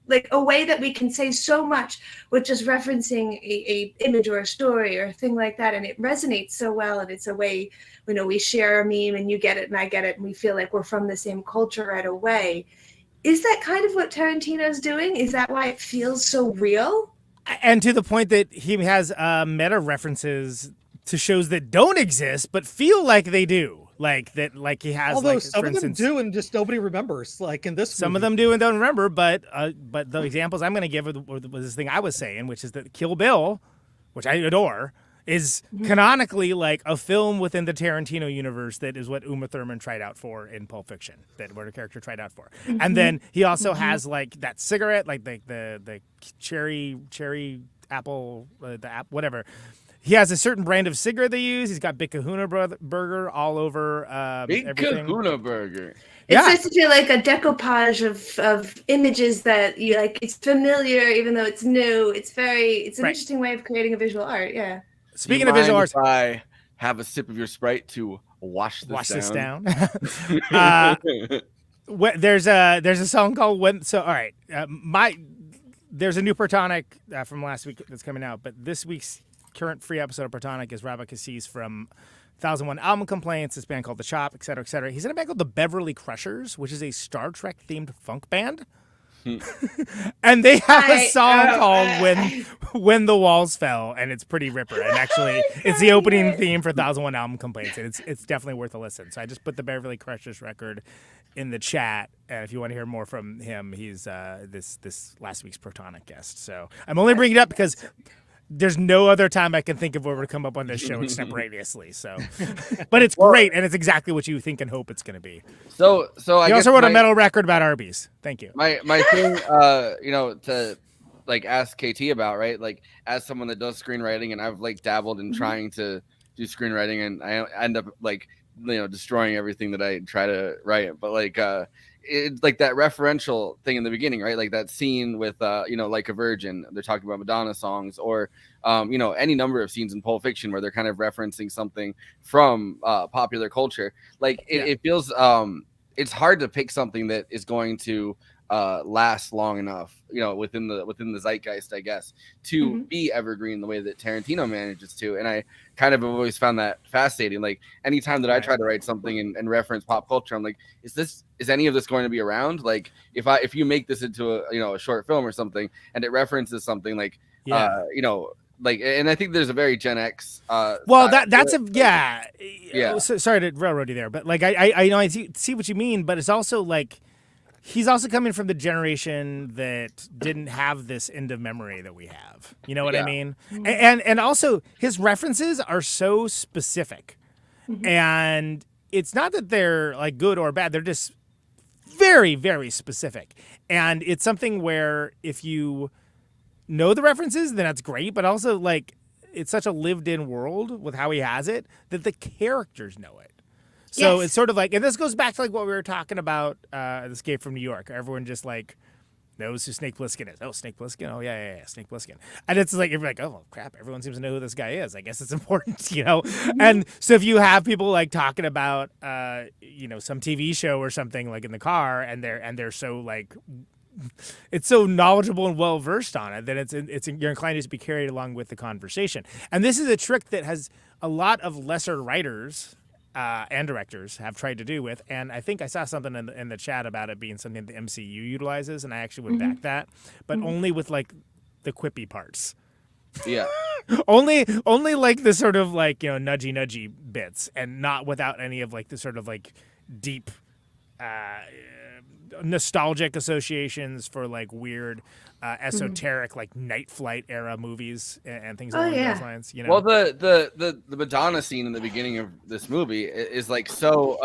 like a way that we can say so much with just referencing a image or a story or a thing like that, and it resonates so well. And it's a way, we share a meme and you get it and I get it, and we feel like we're from the same culture right away. Is that kind of what Tarantino's doing? Is that why it feels so real? And to the point that he has meta references to shows that don't exist but feel like they do, like he has. Although some of them do and just nobody remembers. Like in this, some of them do and don't remember. But the examples I'm going to give was this thing I was saying, which is that Kill Bill, which I adore, is canonically like a film within the Tarantino universe that is what Uma Thurman tried out for in Pulp Fiction, that what her character tried out for. And then he also has like that cigarette, like the cherry apple, whatever. He has a certain brand of cigarette they use. He's got Big Kahuna Burger all over Big everything. Kahuna Burger. It's supposed to be like a decoupage of images that you like. It's familiar, even though it's new. It's an interesting way of creating a visual art. Yeah. Speaking of visual arts, I have a sip of your Sprite to wash this down. There's a song called "When." So all right, there's a new Protonic from last week that's coming out, but this week's current free episode of Protonic is Rabbi Cassis from 1001 Album Complaints, this band called The Chop, et cetera, et cetera. He's in a band called the Beverly Crushers, which is a Star Trek themed funk band. And they have a song called When the Walls Fell, and it's pretty ripper. And actually, it's the opening theme for 1001 Album Complaints, and it's definitely worth a listen. So I just put the Beverly Crushers record in the chat, and if you want to hear more from him, he's this last week's Protonic guest. So I'm only bringing it up because there's no other time I can think of where we're come up on this show extemporaneously. So, but it's great, and it's exactly what you think and hope it's going to be. So I also wrote a metal record about Arby's. Thank you. My thing, to like ask KT about, right? Like as someone that does screenwriting, and I've like dabbled in trying to do screenwriting, and I end up like destroying everything that I try to write. But like it's like that referential thing in the beginning, right? Like that scene with Like a Virgin, they're talking about Madonna songs, or any number of scenes in Pulp Fiction where they're kind of referencing something from popular culture. Like it feels it's hard to pick something that is going to last long enough, within the zeitgeist, I guess, to be evergreen the way that Tarantino manages to. And I kind of have always found that fascinating. Like anytime that I try to write something and reference pop culture, I'm like, is any of this going to be around? Like if you make this into a short film or something and it references something like like, and I think there's a very Gen X. Well, that's So, sorry to railroad you there, but like I see what you mean, but it's also like he's also coming from the generation that didn't have this end of memory that we have. You know what I mean? And also his references are so specific, and it's not that they're like good or bad; they're just very, very specific, and it's something where if you know the references, then that's great. But also, like, it's such a lived-in world with how he has it that the characters know it. So it's sort of like, and this goes back to like what we were talking about, Escape from New York. Everyone just like knows who Snake Plissken is. Oh, Snake Plissken. Oh yeah, Snake Plissken. And it's like you're like, oh crap, everyone seems to know who this guy is. I guess it's important, And so if you have people like talking about, some TV show or something like in the car, and they're so like, it's so knowledgeable and well versed on it that it's you're inclined to be carried along with the conversation. And this is a trick that has a lot of lesser writers and directors have tried to do with, and I think I saw something in the chat about it being something the MCU utilizes, and I actually would back that, but only with like the quippy parts. Yeah. only like the sort of like, you know, nudgy bits, and not without any of like the sort of like deep nostalgic associations for like weird esoteric like Night Flight era movies and things along those lines, you know. Well, the Madonna scene in the beginning of this movie is like so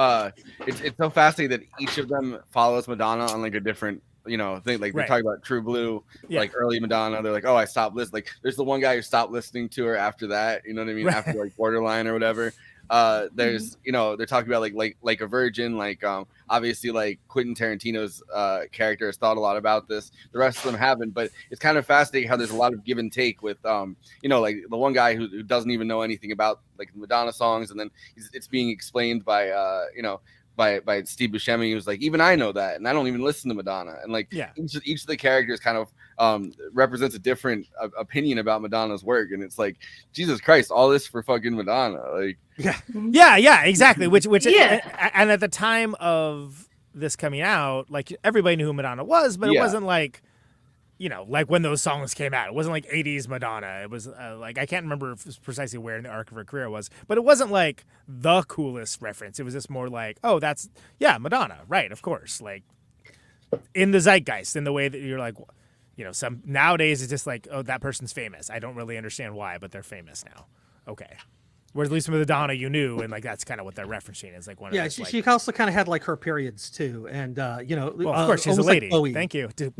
it's so fascinating that each of them follows Madonna on like a different, you know, thing. Like they're talking about True Blue, like early Madonna. They're like, oh, I stopped listening. Like there's the one guy who stopped listening to her after that. You know what I mean? After like Borderline or whatever. There's, you know, they're talking about like a virgin, like obviously like Quentin Tarantino's character has thought a lot about this. The rest of them haven't, but it's kind of fascinating how there's a lot of give and take with you know, like the one guy who doesn't even know anything about like Madonna songs, and then it's being explained by you know, by Steve Buscemi, who's like, even I know that, and I don't even listen to Madonna. And like each of the characters kind of represents a different opinion about Madonna's work, and it's like, Jesus Christ, all this for fucking Madonna. Like yeah, exactly. Which and at the time of this coming out, like everybody knew who Madonna was, but it wasn't like, you know, like when those songs came out, it wasn't like 80s Madonna. It was like, I can't remember precisely where in the arc of her career was, but it wasn't like the coolest reference. It was just more like, oh, that's, Madonna. Right. Of course. Like in the zeitgeist, in the way that you're like, you know, some nowadays it's just like, oh, that person's famous. I don't really understand why, but they're famous now. Okay. Whereas at least with Madonna, you knew, and like that's kind of what they're refereing. Is like one of those, she also kind of had like her periods too, and you know, well, of course she's a lady. Like Thank you. But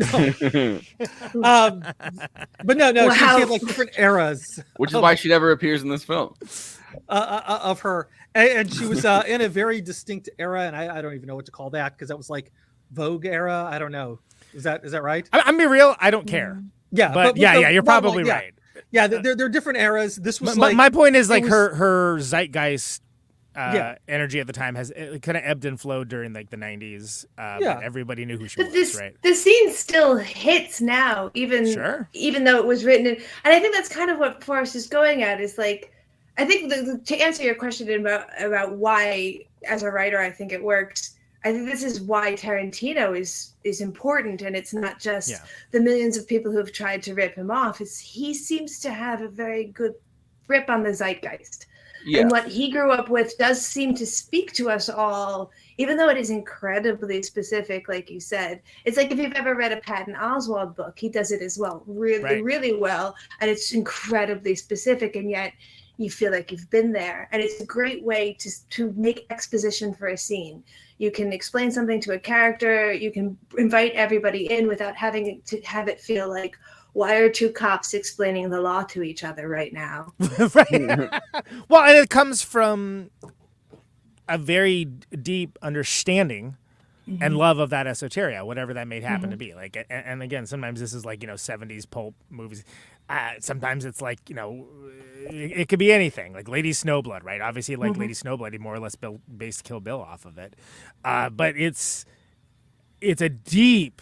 no, she had like different eras, which is why she never appears in this film of her, and she was in a very distinct era, and I don't even know what to call that because that was like Vogue era. I don't know. Is that right? I'm be real. I don't care. Yeah, but you're probably right. Yeah, they're different eras. This was my point is like her zeitgeist energy at the time has kind of ebbed and flowed during like the 90s. But everybody knew who she was, right? The scene still hits now, even though it was written in, and I think that's kind of what Forrest is going at. Is like, I think to answer your question about why, as a writer, I think it works. I think this is why Tarantino is important, and it's not just the millions of people who have tried to rip him off. He seems to have a very good grip on the zeitgeist. And what he grew up with does seem to speak to us all, even though it is incredibly specific, like you said. It's like if you've ever read a Patton Oswalt book, he does it as well, really well, and it's incredibly specific, and yet you feel like you've been there. And it's a great way to make exposition for a scene. You can explain something to a character. You can invite everybody in without having to have it feel like, why are two cops explaining the law to each other right now? Right. Well, and it comes from a very deep understanding and love of that esoteria, whatever that may happen to be. Like, and again, sometimes this is like, you know, 70s pulp movies. Sometimes it's like, you know, it could be anything, like Lady Snowblood, right? Obviously, like Lady Snowblood, he more or less based Kill Bill off of it. But it's a deep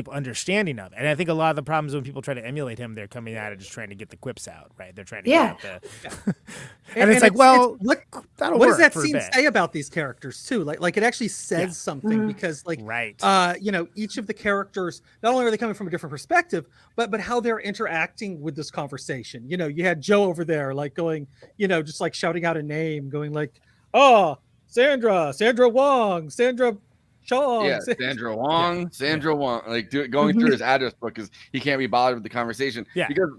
understanding of it. And I think a lot of the problems when people try to emulate him, they're coming at it just trying to get the quips out, right? They're trying to get the... and it's like, well, what does that scene say about these characters too? Like it actually says something because like, you know, each of the characters, not only are they coming from a different perspective, but how they're interacting with this conversation. You know, you had Joe over there, like going, you know, just like shouting out a name, going like, oh, Sandra Wong, Sandra Chong. Yeah, Sandra Wong, like going through his address book because he can't be bothered with the conversation. Yeah, because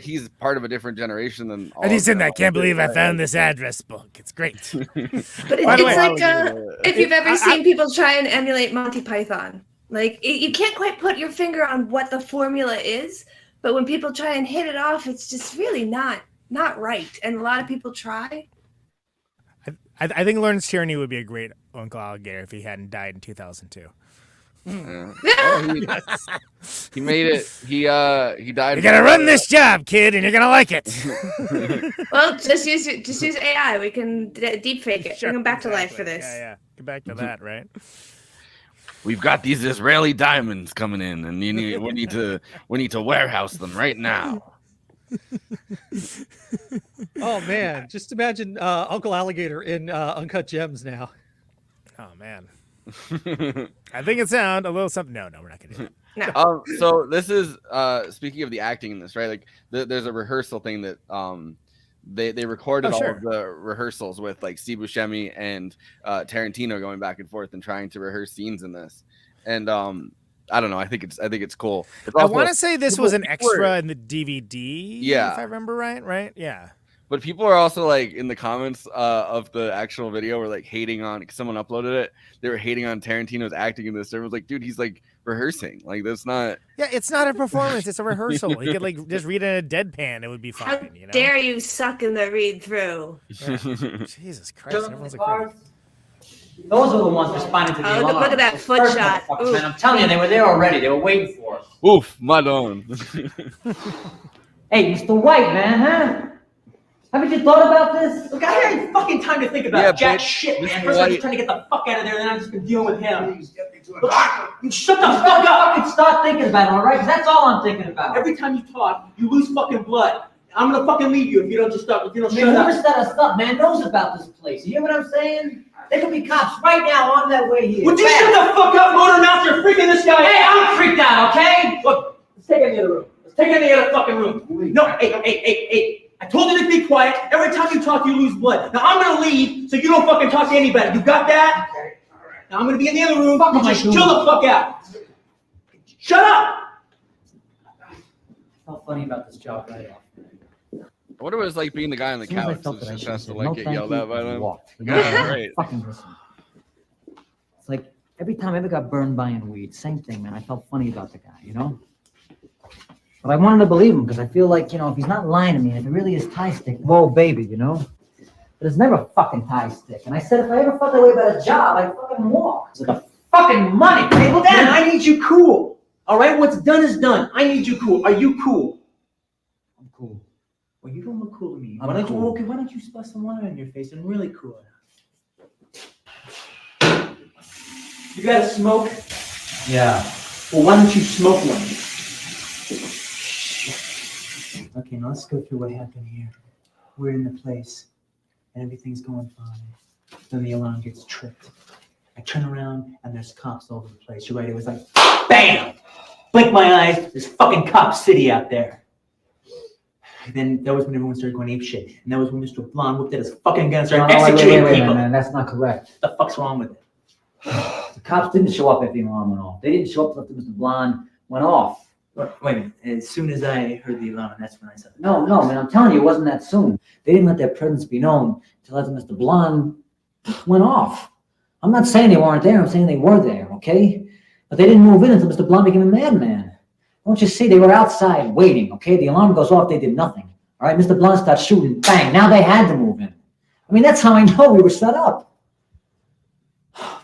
he's part of a different generation than. And he's in that. Can't believe I found this address book. It's great. But it's like if you've ever seen people try and emulate Monty Python, like you can't quite put your finger on what the formula is, but when people try and hit it off, it's just really not right. And a lot of people try. I think Lawrence Tierney would be a great Uncle Alligator if he hadn't died in 2002. He made it. He died. You gotta run this job, kid, and you're gonna like it. Well, just use AI. We can deep fake it. Bring him back to life for this. Yeah. Get back to that, right? We've got these Israeli diamonds coming in, and we need to warehouse them right now. Oh man, just imagine Uncle Alligator in Uncut Gems now. Oh man. I think it sounds a little something. No, we're not gonna do that. No. So this is speaking of the acting in this, right? Like there's a rehearsal thing that they recorded all of the rehearsals with like Steve Buscemi and Tarantino going back and forth and trying to rehearse scenes in this. And I don't know. I think it's cool. I want to say this was an extra in the DVD. Yeah, if I remember right. Right? Yeah. But people are also like in the comments of the actual video were like hating on, someone uploaded it. They were hating on Tarantino's acting in this. Everyone's like, dude, he's like rehearsing. Like that's not. Yeah, it's not a performance. It's a rehearsal. You could like just read it in a deadpan. It would be fine. How dare you suck in the read through? Yeah. Jesus Christ! Everyone's like. Those are the ones responding to the alarm. Look at that foot shot. Man, I'm telling you, they were there already. They were waiting for us. Oof, Madon. Hey, Mr. White, man, huh? Haven't you thought about this? Look, I had fucking time to think about jack shit, man. First I'm just trying to get the fuck out of there, and then I've just been dealing with him. Look, you shut the fuck up! Fucking start thinking about it, alright? Because that's all I'm thinking about. Every time you talk, you lose fucking blood. I'm gonna fucking leave you if you don't just stop. If you don't shut up. Whoever set us up, man, knows about this place. You hear what I'm saying? There could be cops right now on their way here. Would you shut the fuck up, Motor Mouth? You're freaking this guy out. Hey, I'm freaked out, okay? Look, let's take it in the other room. Let's take it in the other fucking room. No, hey. I told you to be quiet. Every time you talk, you lose blood. Now I'm gonna leave so you don't fucking talk to anybody. You got that? Okay. Alright. Now I'm gonna be in the other room. Just chill the fuck out. Shut up! I felt funny about this job right off. I wonder what it's like being the guy on the couch. Just has to like get yelled at by them. Yeah, right. Fucking listen. It's like every time I ever got burned buying weed, same thing, man. I felt funny about the guy, you know? But I wanted to believe him because I feel like, you know, if he's not lying to me, if it really is tie stick, whoa, baby, you know? But it's never fucking tie stick. And I said, if I ever felt that way about a job, I'd fucking walk. It's like the fucking money. Hey, well, Dan, I need you cool. All right? What's done is done. I need you cool. Are you cool? I'm cool. Well, you don't look cool to me. Why don't you splash some water on your face and really cool it? You got a smoke? Yeah. Well, why don't you smoke one? Okay, now let's go through what happened here. We're in the place, and everything's going fine. Then the alarm gets tripped. I turn around, and there's cops all over the place. You're right, it was like, BAM! Blink my eyes, there's fucking Cop City out there. And then that was when everyone started going ape shit. And that was when Mr. Blonde whipped out his fucking gun and started executing people. Man, that's not correct. What the fuck's wrong with it? The cops didn't show up after the alarm went off. They didn't show up after Mr. Blonde went off. Wait a minute. As soon as I heard the alarm, that's when I said, No, man, I'm telling you, it wasn't that soon. They didn't let their presence be known until after Mr. Blonde went off. I'm not saying they weren't there, I'm saying they were there, okay? But they didn't move in until Mr. Blonde became a madman. Don't you see? They were outside waiting, okay? The alarm goes off, they did nothing. All right, Mr. Blonde starts shooting, bang, now they had to move in. I mean, that's how I know we were set up.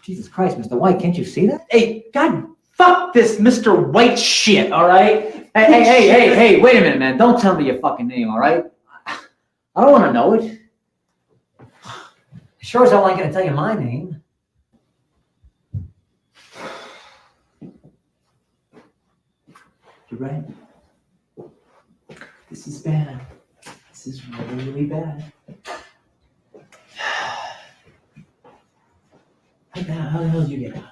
Jesus Christ, Mr. White, can't you see that? Hey, God, fuck this Mr. White shit, all right? Hey, wait a minute, man. Don't tell me your fucking name, all right? I don't want to know it. Sure as hell I ain't gonna tell you my name. You're right. This is bad. This is really, really bad. How the hell did you get out?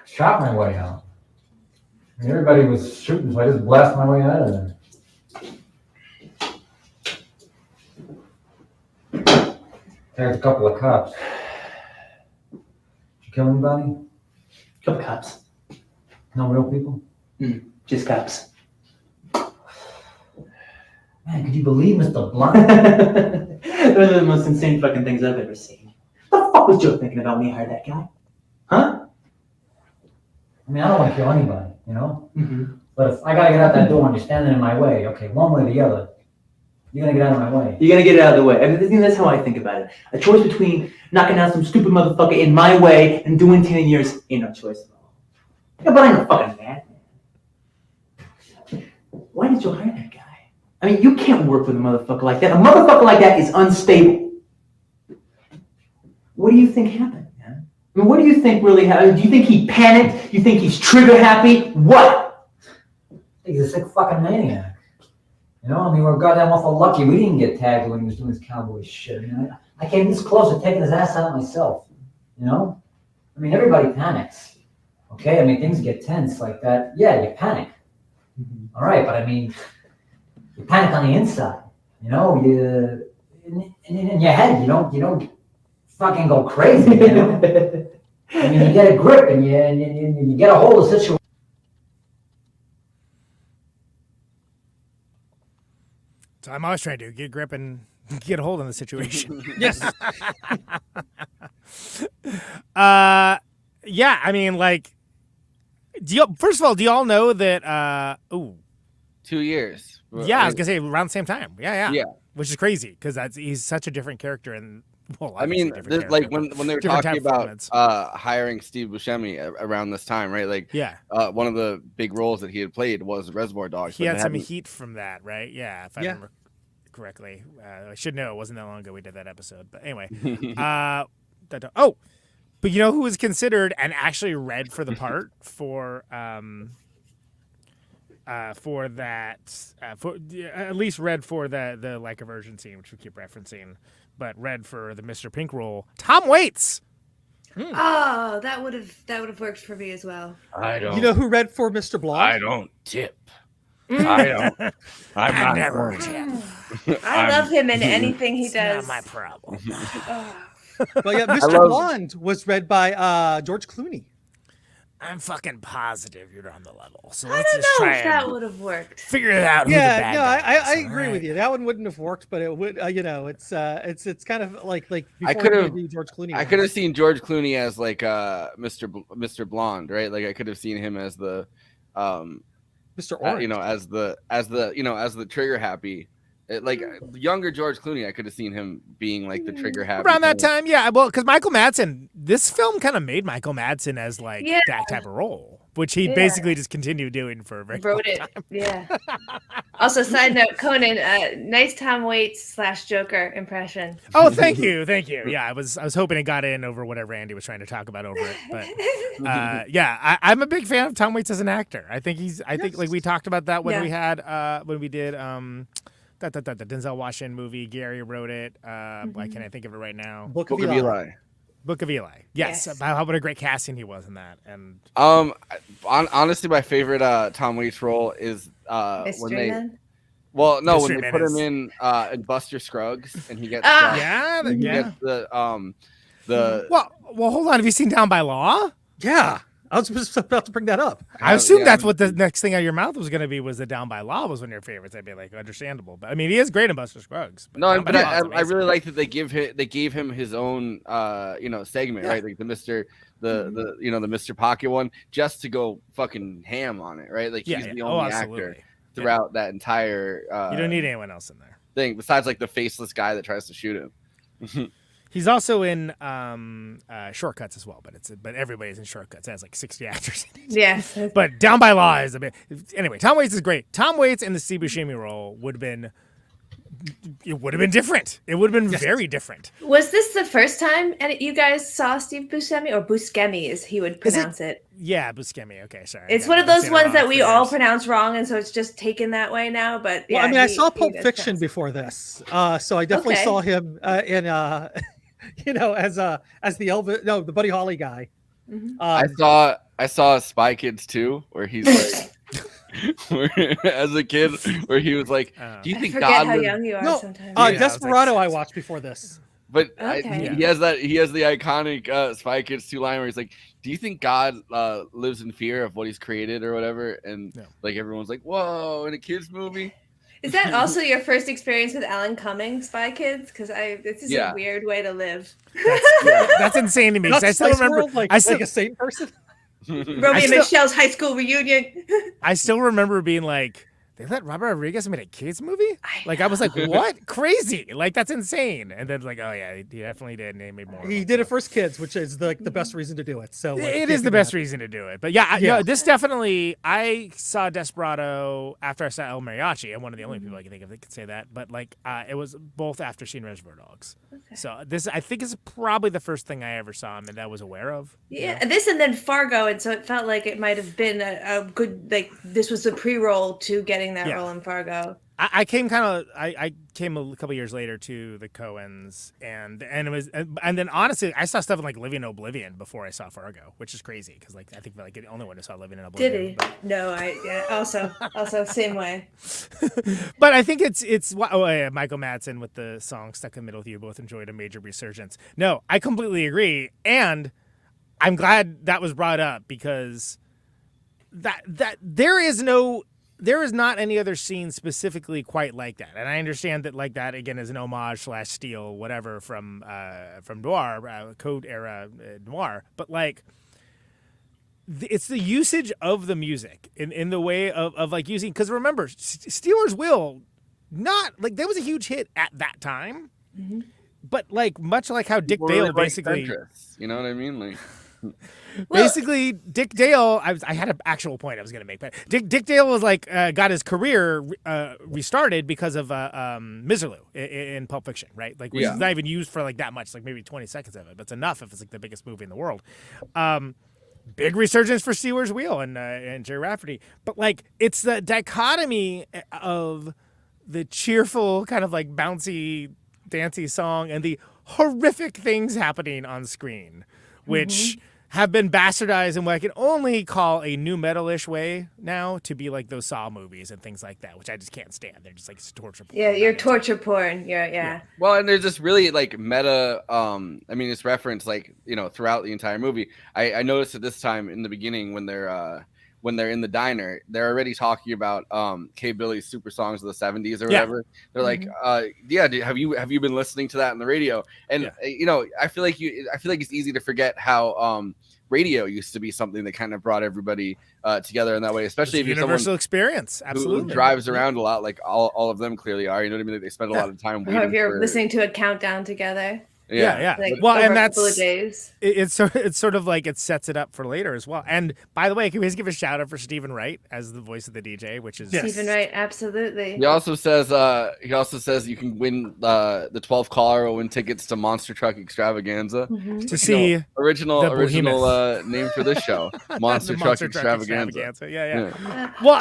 Shot my way out. Everybody was shooting, so I just blasted my way out of there. There's a couple of cops. Did you kill anybody? Couple cops. No real people? Just cops. Man, could you believe Mr. Blunt? Those are the most insane fucking things I've ever seen. What the fuck was Joe thinking about when he hired that guy? Huh? I mean, I don't want to kill anybody, you know? Mm-hmm. But if I gotta get out that door and you're standing in my way, okay, one way or the other, you're gonna get out of my way. You're gonna get it out of the way. I mean, that's how I think about it. A choice between knocking out some stupid motherfucker in my way and doing 10 years ain't no choice at all. Yeah, but I'm a fucking madman. Why did you hire that guy? I mean, you can't work with a motherfucker like that. A motherfucker like that is unstable. What do you think happened, man? I mean, what do you think really happened? Do you think he panicked? Do you think he's trigger happy? What? He's a sick fucking maniac. You know, I mean, we're goddamn awful lucky we didn't get tagged when he was doing his cowboy shit. I mean, I came this close to taking his ass out myself. You know, I mean, everybody panics. Okay, I mean, things get tense like that. Yeah, you panic. All right, but I mean, you panic on the inside. You know, you in your head, you don't fucking go crazy. You know, I mean, you get a grip and you get a hold of the situation. So I'm always trying to get a grip and get a hold of the situation. Yes. Yeah, I mean, like, first of all, do y'all know that? 2 years. Yeah, I was gonna say around the same time. Yeah. Yeah. Which is crazy because he's such a different character, and well, I mean, like when they were talking about hiring Steve Buscemi around this time, right? Like, yeah, one of the big roles that he had played was Reservoir Dogs. He had some heat from that, right? Yeah, if I remember correctly. I should know. It wasn't that long ago we did that episode, but anyway. But you know who was considered and actually read for the part for at least read for the like aversion scene, which we keep referencing, but read for the Mr. Pink role, Tom Waits. Oh, that would have worked for me as well. I don't. You know who read for Mr. Blonde? I don't tip. I don't. I never tip. I love him in anything he does. Not my problem. Well, yeah, Mr. Blonde was read by George Clooney. I'm fucking positive you're on the level. So I let's don't just know try if that would have worked. Figure it out. Yeah, no, I agree with you. That one wouldn't have worked, but it would. You know, it's kind of like I could have George Clooney. I could have seen George Clooney as like Mr. Blonde, right? Like I could have seen him as the Mr. Orange. you know, as the trigger happy. Like younger George Clooney, I could have seen him being like the trigger happy around that time. Yeah, well, because Michael Madsen, this film kind of made Michael Madsen as like that type of role, which he basically just continued doing for a very long time. Yeah. Also, side note, Conan, nice Tom Waits / Joker impression. Oh, thank you. Yeah, I was hoping it got in over whatever Andy was trying to talk about over it, but yeah, I'm a big fan of Tom Waits as an actor. I think like we talked about that when we had when we did the Denzel Washington movie. Gary wrote it. Why can't I think of it right now? Book of Eli. Book of Eli. Yes. How what a great casting he was in that. And honestly, my favorite Tom Waits role is when they. Man? Well, no, Mystery when they Man put him in Buster Scruggs and he gets he gets the well, hold on. Have you seen Down by Law? Yeah. I was just about to bring that up. I assumed that's what the next thing out of your mouth was going to be, was the Down by Law was one of your favorites. I'd be like, understandable. But I mean, he is great in Buster Scruggs. No, but I really like that they gave him his own segment, right? Like the Mr. Pocket one, just to go fucking ham on it, right? Like he's the only actor throughout that entire you don't need anyone else in there. Thing besides like the faceless guy that tries to shoot him. He's also in Shortcuts as well, but everybody's in Shortcuts. It has like 60 actors in it. Yes. But Down by Law is a bit. Anyway, Tom Waits is great. Tom Waits in the Steve Buscemi role would have been different. It would have been very different. Was this the first time you guys saw Steve Buscemi, or Buscemi as he would pronounce it? Yeah, Buscemi. Okay, sorry. It's one of those ones that we all pronounce wrong, and so it's just taken that way now. But well, I mean, I saw Pulp Fiction before this, so I definitely saw him in as the Elvis, the Buddy Holly guy. Mm-hmm. I saw Spy Kids 2, where he's like, as a kid, where he was like, "Do you think God?" How young you are sometimes. Desperado, I watched before this. But he has the iconic Spy Kids 2 line where he's like, "Do you think God lives in fear of what He's created or whatever?" And like everyone's like, "Whoa!" in a kids movie. Is that also your first experience with Alan Cumming, Spy Kids? Because this is a weird way to live. That's insane to me. I still remember, like a sane person. Romeo and Michelle's high school reunion. I still remember being like, they let Robert Rodriguez make a kids movie? I was like, what? Crazy. Like, that's insane. And then like, oh yeah, he definitely did, and he made more. He did it for his kids, which is the best reason to do it. So it is the best reason to do it. But this definitely, I saw Desperado after I saw El Mariachi. I'm one of the only people I can think of that could say that. But like, it was both after seeing Reservoir Dogs. Okay. So this, I think, is probably the first thing I ever saw him and that I was aware of. Yeah, this and then Fargo, and so it felt like it might have been a good, like, this was the pre-roll to getting that role in Fargo. I came I came a couple years later to the Coens, and it was, and then honestly, I saw stuff in like Living in Oblivion before I saw Fargo, which is crazy because like I think like the only one who saw Living in Oblivion. Did he? But... No, also same way. But I think it's Michael Madsen with the song "Stuck in the Middle with You" both enjoyed a major resurgence. No, I completely agree, and I'm glad that was brought up because that there is not any other scene specifically quite like that. And I understand that like that again is an homage / steal whatever from noir, code era noir, but like it's the usage of the music in the way of like using, because remember Steelers Will not like that was a huge hit at that time, but like much like how Dick Dale basically, you know what I mean, like. Basically, Dick Dale. I had an actual point I was going to make, but Dick Dale was like got his career restarted because of Miserlou in Pulp Fiction, right? Like, it's not even used for like that much, like maybe 20 seconds of it, but it's enough if it's like the biggest movie in the world. Big resurgence for Steelers Wheel and Jerry Rafferty, but like it's the dichotomy of the cheerful kind of like bouncy, dancey song and the horrific things happening on screen, which have been bastardized in what I can only call a new metal-ish way now to be like those Saw movies and things like that, which I just can't stand. They're just like torture porn. Yeah, you're torture porn. Yeah. Well, and there's this really like meta, I mean, it's referenced like, you know, throughout the entire movie. I noticed at this time in the beginning when they're in the diner, they're already talking about K Billy's super songs of the 70s or whatever. They're like, have you been listening to that on the radio? And you know, I feel like it's easy to forget how radio used to be something that kind of brought everybody together in that way, especially if you're universal experience. Absolutely. Who drives around a lot, like all of them clearly are. You know what I mean? Like, they spend a lot of time waiting. Or if you're listening to a countdown together. Yeah. Like, well, over and a that's couple of days. It's sort of like it sets it up for later as well. And by the way, can we just give a shout out for Stephen Wright as the voice of the DJ, which is Stephen Wright, absolutely. He also says you can win the 12th caller will win tickets to Monster Truck Extravaganza to see original name for this show, Monster Truck Extravaganza. Yeah. Well,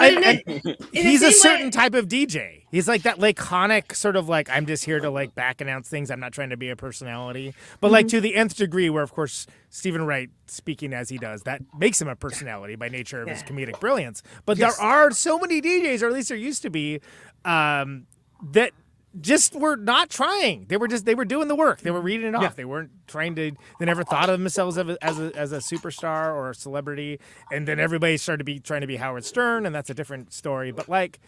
he's a certain type of DJ. He's like that laconic sort of like, I'm just here to like back announce things. I'm not trying to be a personality, but like to the nth degree, where of course Stephen Wright speaking as he does, that makes him a personality by nature of his comedic brilliance. But there are so many DJs, or at least there used to be, that just were not trying. They were doing the work. They were reading it off. They weren't trying to. They never thought of themselves as a superstar or a celebrity. And then everybody started trying to be Howard Stern, and that's a different story. But like,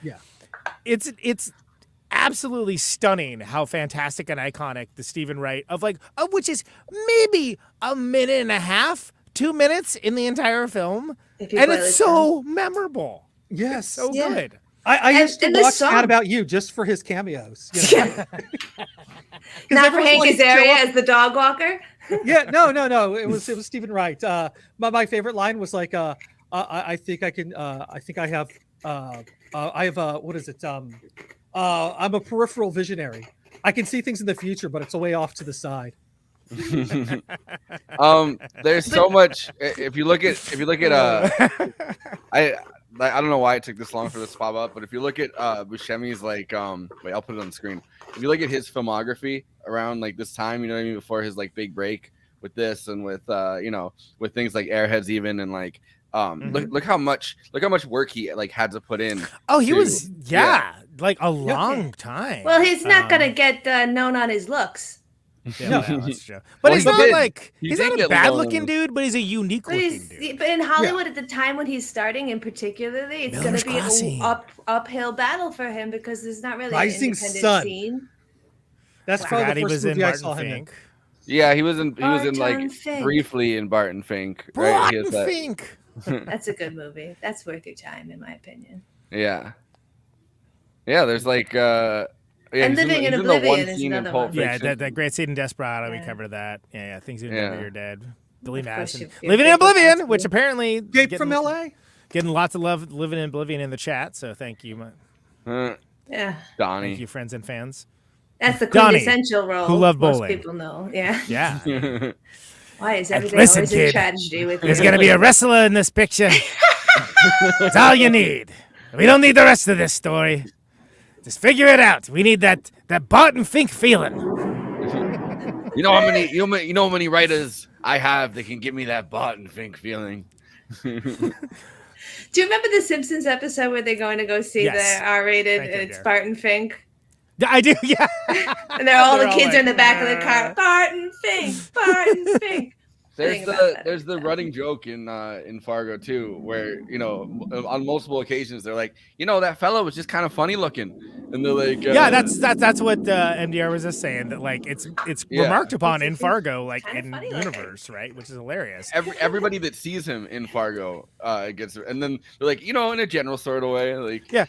it's absolutely stunning how fantastic and iconic the Stephen Wright of which is maybe a minute and a half, 2 minutes in the entire film, and it's so memorable. Yes, it's so good. I used to watch Mad About You just for his cameos. You know? Not for Hank Azaria as the dog walker. No. It was Stephen Wright. My favorite line was like, I think I have what is it? I'm a peripheral visionary. I can see things in the future, but it's a way off to the side. There's so much. If you look at I don't know why it took this long for this to pop up, but if you look at Buscemi's wait, I'll put it on the screen. If you look at his filmography around like this time, you know what I mean, before his like big break with this and with with things like Airheads even, and like look how much work he like had to put in. Oh, he was like a long time. Well, he's not gonna get known on his looks. Yeah, that's true. But he's not he's not a bad looking dude, but he's a unique looking dude. But in Hollywood at the time when he's starting, in particularly, it's going to be an uphill battle for him because there's not really Rising an independent Sun. Scene. That's probably the first movie I saw him in. Yeah, he was in like Fink. Briefly in Barton Fink. Right? Barton Fink. That's a good movie. That's worth your time, in my opinion. Yeah. Yeah, there's like and Living in Oblivion is another one. Yeah, that great scene in Desperado, we covered that. Yeah, Things You Didn't Know You're Dead. Billy Madison. Living in Oblivion, which apparently Escape from LA. Getting lots of love, Living in Oblivion in the chat, so thank you. Donnie. Thank you, friends and fans. That's the quintessential role. Who love most bowling. people know. Yeah. Yeah. Why is everything always a tragedy with you? There's going to be a wrestler in this picture. That's all you need. We don't need the rest of this story. Just figure it out. We need that Bart and Fink feeling. You know how many writers I have that can give me that Bart and Fink feeling. Do you remember the Simpsons episode where they're going to go see the R-rated? It's Bart and Fink. I do, yeah. And the kids are in the back of the car. Bart and Fink, Bart and Fink. There's the running joke in Fargo too, where on multiple occasions they're like, that fellow was just kind of funny looking, and they're like, that's what MDR was just saying, that like it's remarked upon in Fargo, like in universe, right, which is hilarious. Everybody that sees him in Fargo gets, and then they're like, in a general sort of way, like in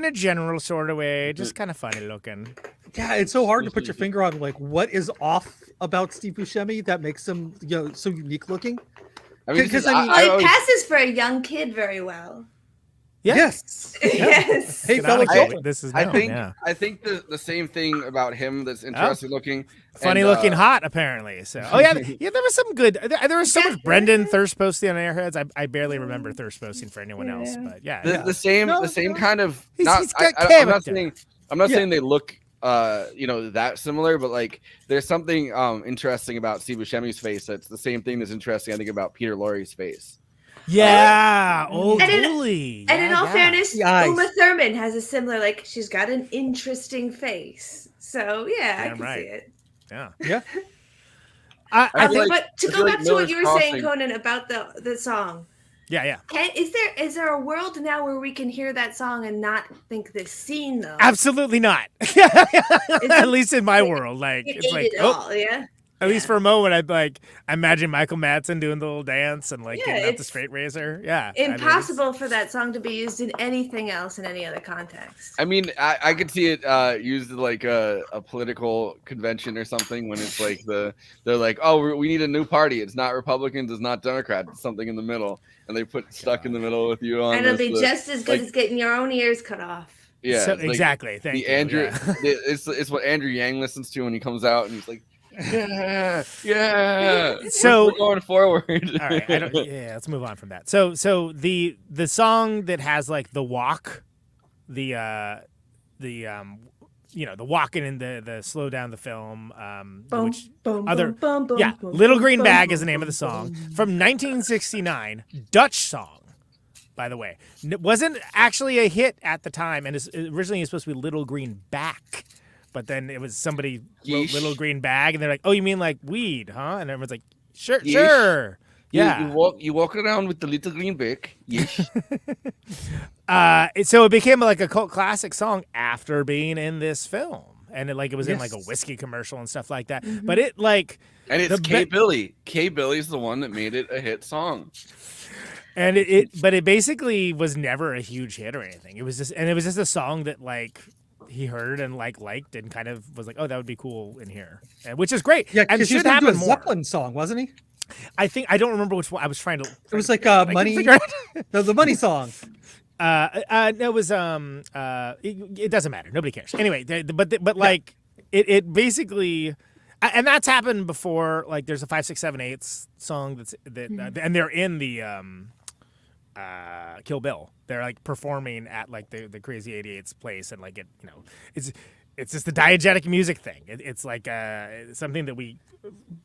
a general sort of way, just kind of funny looking. Yeah, it's so hard to put your finger on like what is off about Steve Buscemi that makes him so unique looking. I mean, he passes for a young kid very well. Yes. Yes. Hey, fellow children. This is I think the same thing about him that's interesting looking, funny looking, hot apparently. So there was some good. There was so much Brendan thirst posting on Airheads. I barely remember thirst posting for anyone else, but the same kind of. I'm not saying they look that similar, but like there's something interesting about Steve Buscemi's face that's the same thing that's interesting I think about Peter Lorre's face. Yeah. Totally. And in all fairness, Uma Thurman has a similar, like, she's got an interesting face. So I can see it. Yeah. Yeah. But to go back to what you were saying, Conan, about the song. Yeah. Is there a world now where we can hear that song and not think this scene though? Absolutely not. At least in my world, like it's like At least for a moment, I imagine Michael Madsen doing the little dance and getting out the straight razor. Yeah, impossible for that song to be used in anything else in any other context. I mean, I could see it used like a political convention or something when it's like they're like, oh, we need a new party. It's not Republicans, it's not Democrats, it's something in the middle, and they put stuck in the middle with you on. And it'll be just as good as getting your own ears cut off. Yeah, so, exactly. Thank you. Andrew, it's what Andrew Yang listens to when he comes out, and he's like. Yeah. So we're going forward. All right. Let's move on from that. So the song that has like the walk, the walking in the slow down the film, Little Green Bag is the name of the song from 1969, Dutch song. By the way, it wasn't actually a hit at the time, and originally it was supposed to be Little Green Back. But then it was somebody wrote Little Green Bag, and they're like, "Oh, you mean like weed, huh?" And everyone's like, "Sure, sure, yeah." You walk around with the little green bag, yes. So it became like a cult classic song after being in this film, and it was in like a whiskey commercial and stuff like that. Mm-hmm. But and it's K Billy. K Billy's the one that made it a hit song. And it basically was never a huge hit or anything. It was just a song that he heard and liked and kind of was like, oh, that would be cool in here, which is great. Yeah, and should happen more. Zeppelin song, wasn't he? I don't remember which one. I was trying to. It was like Money. The Money song. It was it doesn't matter. Nobody cares anyway. It basically, and that's happened before. Like there's a 5, 6, 7, 8 song and they're in the Kill Bill. They're like performing at like the Crazy 88's place, and it's just the diegetic music thing. It's like something that we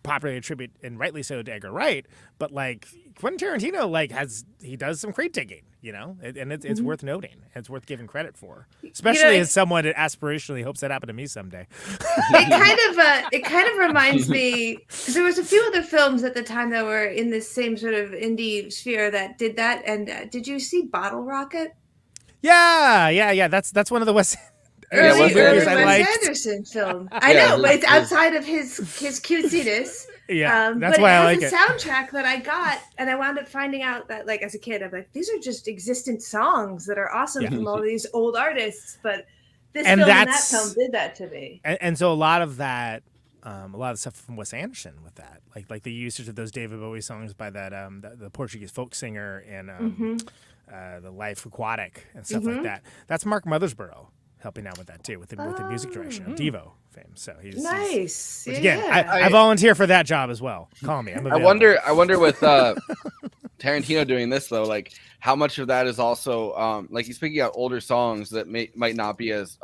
popularly attribute, and rightly so, to Edgar Wright. But like Quentin Tarantino, he does some crate digging, and it's worth noting. It's worth giving credit for, especially as someone that aspirationally hopes that happened to me someday. It kind of reminds me, because there was a few other films at the time that were in this same sort of indie sphere that did that. And did you see Bottle Rocket? Yeah. That's one of the West. Early Wes Anderson film. I know, but it's outside of his cutesiness. Yeah, that's why I like it. But it has a soundtrack that I got, and I wound up finding out that, like, as a kid, I'm like, these are just existent songs that are awesome from all these old artists. But this film and that film did that to me. And so a lot of that, a lot of stuff from Wes Anderson with that, like the usage of those David Bowie songs by that the Portuguese folk singer in the Life Aquatic and stuff like that. That's Mark Mothersbaugh helping out with that too, with the music direction of Devo fame. So he's nice. Which again, I volunteer for that job as well. Call me. I wonder with Tarantino doing this though, like how much of that is also like he's picking out older songs that might not be as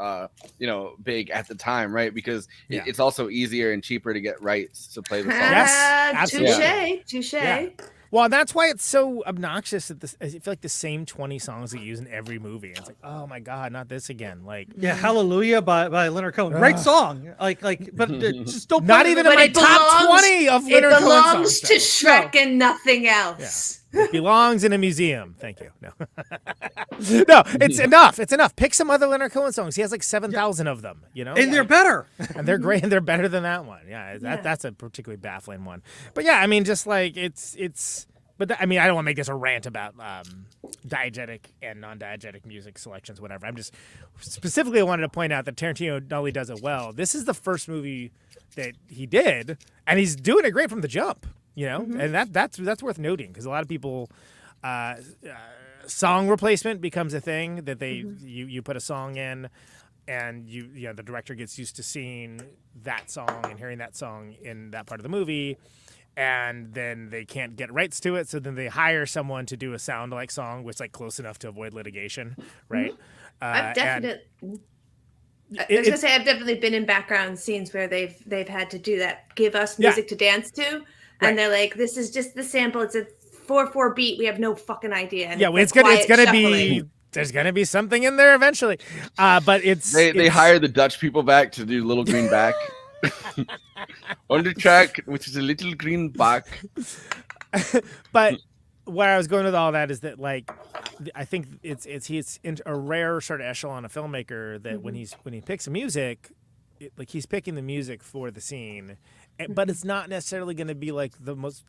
big at the time, right? Because it's also easier and cheaper to get rights to play the song. Yes, absolutely. Touche. Yeah. Well, that's why it's so obnoxious that I feel like the same 20 songs they use in every movie. It's like, oh my god, not this again. Like, Hallelujah by Leonard Cohen, great song. Like, but just don't. Not even in my top 20 of Leonard Cohen songs. It belongs to Shrek and nothing else. Yeah. It belongs in a museum. Thank you. No, no, it's enough. It's enough. Pick some other Leonard Cohen songs. He has like 7,000 of them. And they're better. And they're great. And they're better than that one. Yeah, that's a particularly baffling one. But yeah, I mean, just like it's. But I mean, I don't want to make this a rant about diegetic and non-diegetic music selections, whatever. I'm just specifically wanted to point out that Tarantino not only does it well. This is the first movie that he did, and he's doing it great from the jump. And that's worth noting because a lot of people, song replacement becomes a thing that they you put a song in, and the director gets used to seeing that song and hearing that song in that part of the movie. And then they can't get rights to it, so then they hire someone to do a sound-alike song, which is like close enough to avoid litigation, right? I've definitely been in background scenes where they've had to do that, give us music to dance to, and they're like, "This is just the sample. It's a 4/4 beat. We have no fucking idea." And it's gonna be. There's gonna be something in there eventually, but they hire the Dutch people back to do Little Green Back. On the track, which is a little green back. But where I was going with all that is that, like, I think he's a rare sort of echelon of filmmaker that when he picks music, he's picking the music for the scene, but it's not necessarily going to be like the most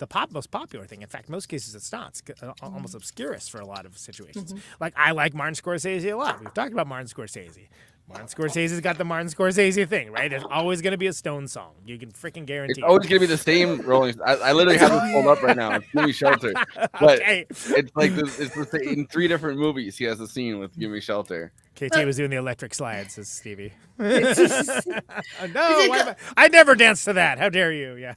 popular thing. In fact, most cases it's not. It's almost obscurest for a lot of situations. Like, I like Martin Scorsese a lot. We've talked about Martin Scorsese. Martin Scorsese's got the Martin Scorsese thing, right? It's always going to be a Stone song. You can freaking guarantee. It's always going to be the same Rolling. I literally have it pulled up right now. It's Gimme Shelter, but it's like in 3 different movies. He has a scene with Gimme Shelter. KT was doing the electric slide, says Stevie. No, I never danced to that. How dare you? Yeah.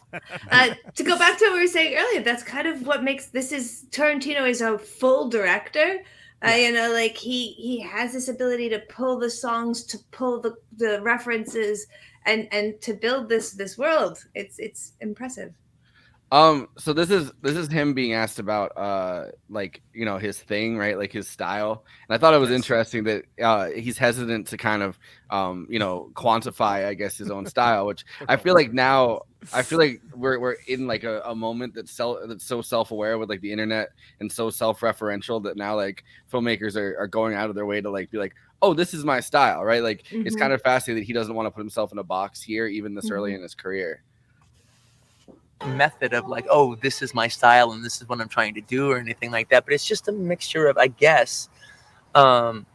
To go back to what we were saying earlier, that's kind of what makes Tarantino is a full director. Like he has this ability to pull the songs, to pull the references, and to build this world. It's impressive. So this is him being asked about his thing, right? Like his style. And I thought it was interesting that he's hesitant to kind of quantify, I guess, his own style, which I feel like now we're in like a moment that's so self-aware with like the internet and so self-referential that now like filmmakers are going out of their way to like be like, oh, this is my style, right? Like it's kind of fascinating that he doesn't want to put himself in a box here, even this early in his career. Method of like, oh, this is my style and this is what I'm trying to do or anything like that, but it's just a mixture of, I guess, I'm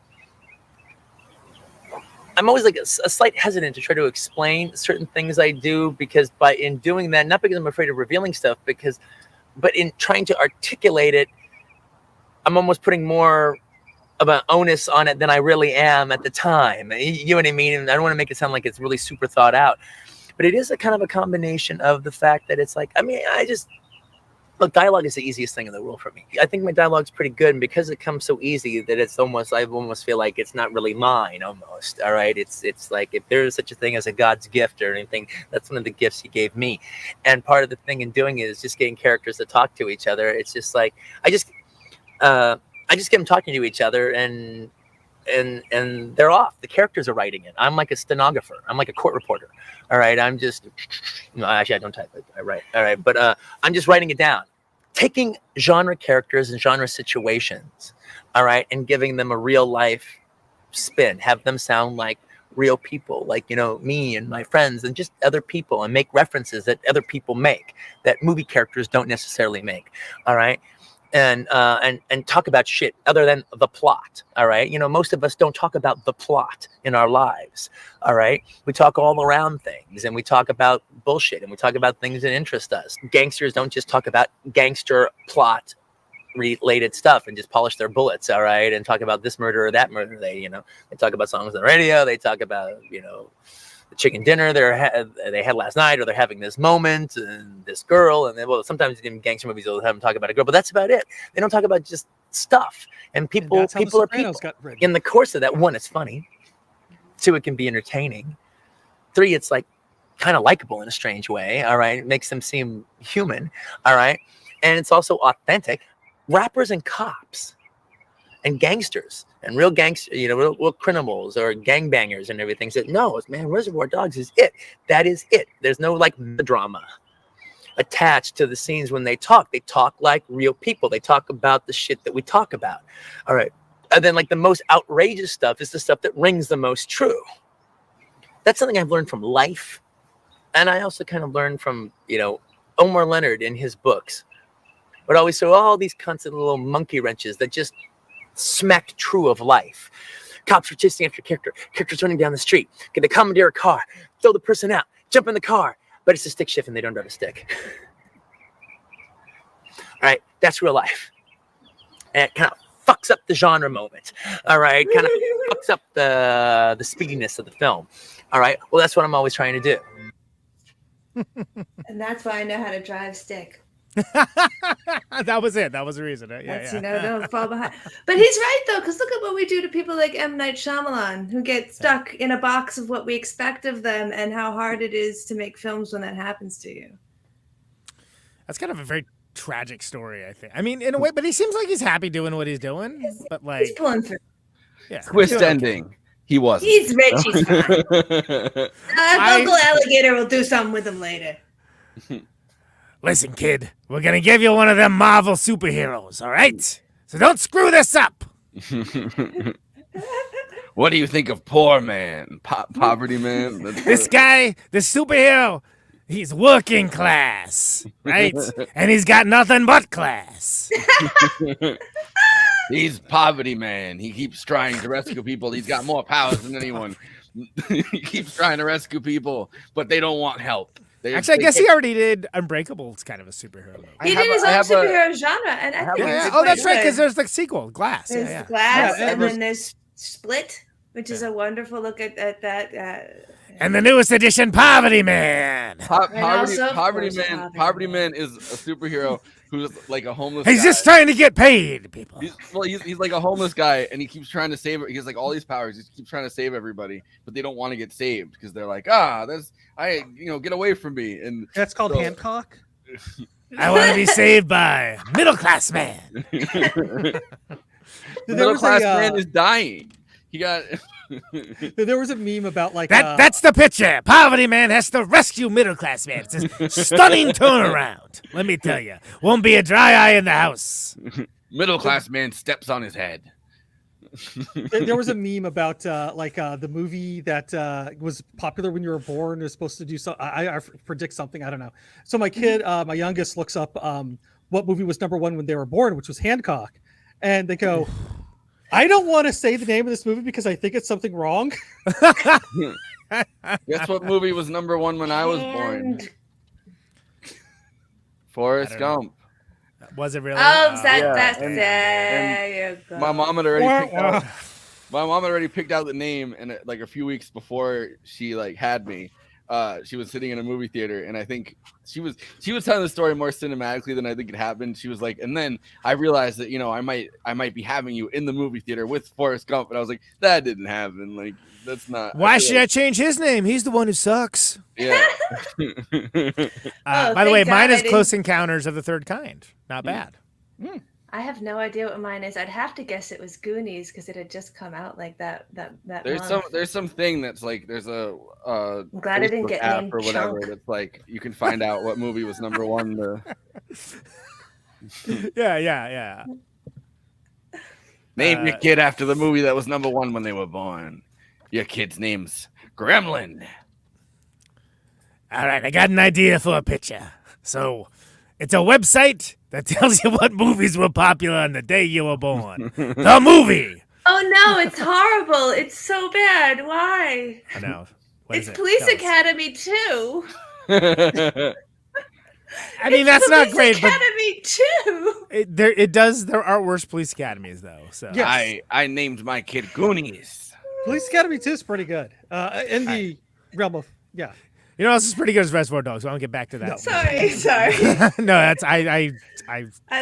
always like a slight hesitant to try to explain certain things I do, because in doing that, not because I'm afraid of revealing stuff, but in trying to articulate it, I'm almost putting more of an onus on it than I really am at the time. You know what I mean? And I don't want to make it sound like it's really super thought out. But it is a kind of a combination of the fact that it's like, I mean, look, dialogue is the easiest thing in the world for me. I think my dialogue's pretty good, and because it comes so easy that I almost feel like it's not really mine almost, all right? It's like, if there is such a thing as a God's gift or anything, that's one of the gifts he gave me. And part of the thing in doing it is just getting characters to talk to each other. It's just like, I just get them talking to each other, and they're off. The characters are writing it. I'm like a stenographer. I'm like a court reporter. All right. I'm just, actually, I don't type it. I write. All right. But I'm just writing it down, taking genre characters and genre situations. All right. And giving them a real life spin, have them sound like real people, like, me and my friends and just other people, and make references that other people make that movie characters don't necessarily make. All right. And talk about shit other than the plot. All right. Most of us don't talk about the plot in our lives. All right. We talk all around things, and we talk about bullshit, and we talk about things that interest us. Gangsters don't just talk about gangster plot related stuff and just polish their bullets. All right. And talk about this murder or that murder. They talk about songs on the radio. They talk about, the chicken dinner they had last night, or they're having this moment and this girl, and then, well, sometimes in gangster movies they'll have them talk about a girl, but that's about it. They don't talk about just stuff. And people are people. In the course of that, one, it's funny. Two, it can be entertaining. Three, it's like kind of likable in a strange way. All right, it makes them seem human. All right, and it's also authentic. Rappers and cops and gangsters and real gangsters, real criminals or gangbangers and everything said, no, man, Reservoir Dogs is it. That is it. There's no like drama attached to the scenes when they talk. They talk like real people. They talk about the shit that we talk about. All right. And then like the most outrageous stuff is the stuff that rings the most true. That's something I've learned from life. And I also kind of learned from, Omar Leonard in his books. But always so all these constant little monkey wrenches that just smacked true of life. Cops were chasing after characters running down the street. They commandeer a car, throw the person out, jump in the car, but it's a stick shift and they don't drive a stick. All right, that's real life. And it kind of fucks up the genre moment. All right, kind of fucks up the speediness of the film. All right, well, that's what I'm always trying to do. And that's why I know how to drive stick. That was it. That was the reason. Don't fall behind. But he's right though, because look at what we do to people like M. Night Shyamalan, who get stuck in a box of what we expect of them, and how hard it is to make films when that happens to you. That's kind of a very tragic story, I think. I mean, in a way, but he seems like he's happy doing what he's doing. But like, he's pulling through. Yeah, twist ending. Okay. He wasn't. He's rich. He's fine. Uncle Alligator will do something with him later. Listen, kid, we're going to give you one of them Marvel superheroes, all right? So don't screw this up. What do you think of Poor Man? Poverty Man? This guy, this superhero, he's working class, right? And he's got nothing but class. He's Poverty Man. He keeps trying to rescue people. He's got more powers than anyone. He keeps trying to rescue people, but they don't want help. Actually, I guess he already did Unbreakable. It's kind of a superhero movie. He did his own superhero genre, and I think oh, that's right, because there's the sequel, Glass. There's Glass, and then there's Split, which is a wonderful look at that. And the newest edition, Poverty Man. Poverty Man is a superhero who's like a homeless guy. He's just trying to get paid, people. He's like a homeless guy, and he keeps trying to save. He has like all these powers. He keeps trying to save everybody, but they don't want to get saved because they're like, get away from me. And that's called Hancock. I want to be saved by middle class man. The middle class man is dying. He got. There was a meme about like that. That's the picture. Poverty Man has to rescue middle class man. It's a stunning turnaround. Let me tell you, won't be a dry eye in the house. Middle class man steps on his head. There was a meme about the movie that was popular when you were born. Is supposed to do so. I predict something. I don't know. So my kid, my youngest, looks up what movie was number one when they were born, which was Hancock, and they go. I don't want to say the name of this movie because I think it's something wrong. Guess what movie was number one when I was born? Forrest Gump. Was it really? Oh, there you go. My mom had already picked out. My mom had already picked out the name, and like a few weeks before she like had me, she was sitting in a movie theater, and I think she was telling the story more cinematically than I think it happened. She was like, and then I realized that I might be having you in the movie theater with Forrest Gump, and I was like, that didn't happen. Like that's not. Why should I change his name? He's the one who sucks. Yeah. By the way, mine is Close Encounters of the Third Kind. Not bad. I have no idea what mine is. I'd have to guess it was Goonies because it had just come out like that. There's something that's like there's a I'm glad I didn't get app named or whatever Chunk. that's like you can find out what movie was number one. Yeah. Name your kid after the movie that was number one when they were born. Your kid's name's Gremlin. All right, I got an idea for a picture. So it's a website that tells you what movies were popular on the day you were born. The movie. Oh no, it's horrible. It's so bad. Why? I know. It's Police Academy 2. I mean, that's not great. Academy 2. There are worse police academies though. So yes. I named my kid Goonies. Police Academy 2 is pretty good. realm of yeah. You know, this is pretty good as Reservoir Dogs. So I'll get back to that. No. Sorry. No, that's I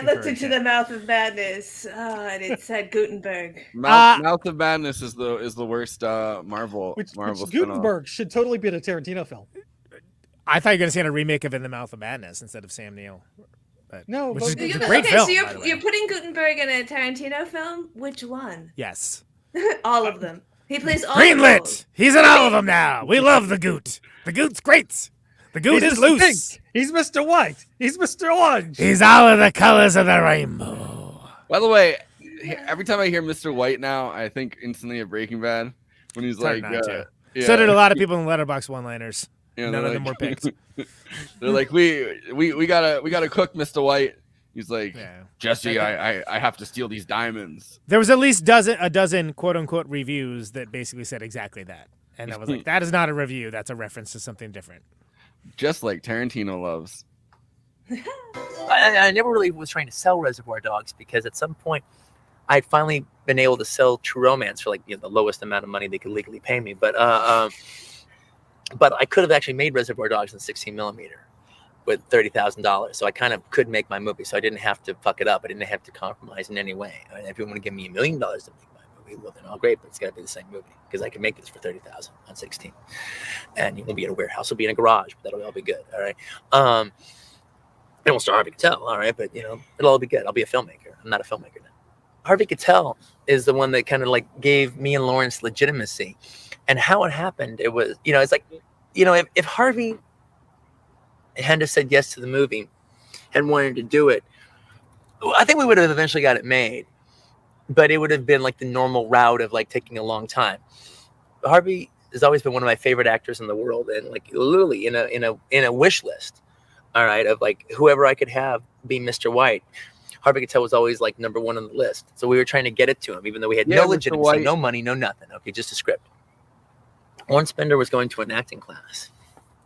looked into the Mouth of Madness, and it said Gutenberg. Mouth of Madness is the worst Marvel. Which spin-off. Gutenberg should totally be in a Tarantino film. I thought you were going to see a remake of In the Mouth of Madness instead of Sam Neill. But, no, which is but, a great film. So you're putting Gutenberg in a Tarantino film? Which one? Yes. All of them. He plays all Greenlit. of them. He's in all of them now. We love the Goot. The Goot's great. The Goot is loose. Pink. He's Mr. White. He's Mr. Orange. He's all of the colors of the rainbow. By the way, every time I hear Mr. White now, I think instantly of Breaking Bad when he's like. Yeah. So did a lot of people in Letterboxd one-liners. Yeah, none of them were picked. They're like, we gotta cook Mr. White. He's like, Jesse, I have to steal these diamonds. There was at least a dozen quote unquote reviews that basically said exactly that, and I was like, that is not a review. That's a reference to something different. Just like Tarantino loves. I never really was trying to sell Reservoir Dogs because at some point I'd finally been able to sell True Romance for the lowest amount of money they could legally pay me. But I could have actually made Reservoir Dogs in 16 millimeter with $30,000. So I kind of could make my movie. So I didn't have to fuck it up. I didn't have to compromise in any way. I mean, if you want to give me $1 million to make my movie, well then all great, but it's got to be the same movie because I can make this for $30,000 on 16. And you won't be in a warehouse. It'll be in a garage, but that'll all be good. All right. And we'll star Harvey Keitel. All right. But it'll all be good. I'll be a filmmaker. I'm not a filmmaker now. Harvey Keitel is the one that kind of gave me and Lawrence legitimacy. And how it happened, it was, it's like, if Harvey had to said yes to the movie and wanted to do it, I think we would have eventually got it made, but it would have been like the normal route of taking a long time. Harvey has always been one of my favorite actors in the world, and literally in a wish list, all right, of whoever I could have be Mr. White. Harvey Keitel was always number one on the list, so we were trying to get it to him, even though we had no legitimacy, no money, no nothing. Okay, just a script. Lawrence Bender was going to an acting class,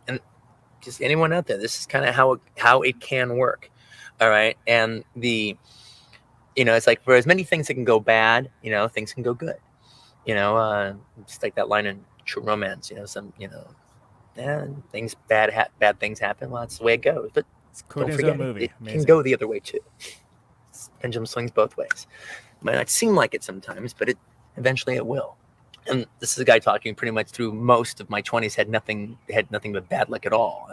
and just anyone out there, this is kind of how it can work, all right. And it's like for as many things that can go bad, things can go good, just like that line in True Romance, things bad things happen. Well, that's the way it goes, but don't forget it can go the other way too. Pendulum swings both ways. It might not seem like it sometimes, but eventually it will. And this is a guy talking pretty much through most of my 20s, had nothing but bad luck at all.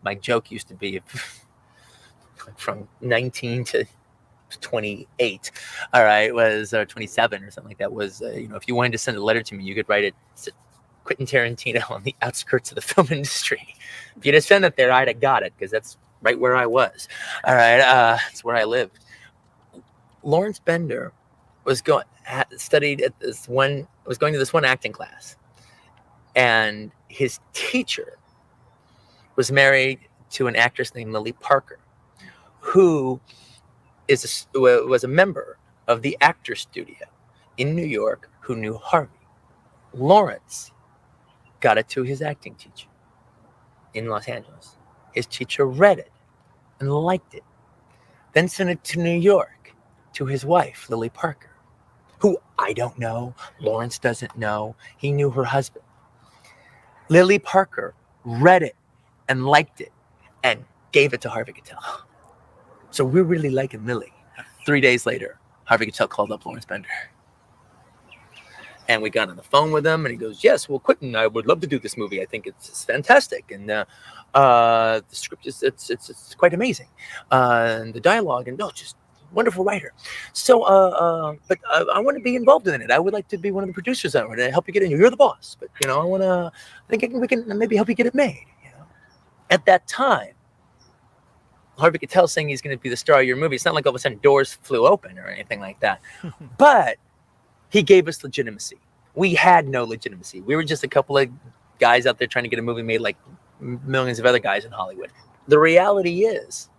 My joke used to be from 19 to 28, all right, was 27 or something like that, was, if you wanted to send a letter to me, you could write it to Quentin Tarantino on the outskirts of the film industry. If you'd have sent it there, I'd have got it, because that's right where I was, all right, that's where I lived. Lawrence Bender was going to this one acting class, and his teacher was married to an actress named Lily Parker, who was a member of the Actors Studio in New York, who knew Harvey. Lawrence got it to his acting teacher in Los Angeles. His teacher read it and liked it, then sent it to New York to his wife, Lily Parker, who I don't know, Lawrence doesn't know. He knew her husband. Lily Parker read it and liked it and gave it to Harvey Keitel. So we're really liking Lily. 3 days later, Harvey Keitel called up Lawrence Bender. And we got on the phone with him, and he goes, yes, well, Quentin, I would love to do this movie. I think it's fantastic. And the script it's quite amazing. And the dialogue, and just wonderful writer. So, but I want to be involved in it. I would like to be one of the producers on it and help you get in. You're the boss, but I think we can maybe help you get it made. At that time, Harvey Keitel saying he's going to be the star of your movie. It's not like all of a sudden doors flew open or anything like that. But he gave us legitimacy. We had no legitimacy. We were just a couple of guys out there trying to get a movie made like millions of other guys in Hollywood. The reality is,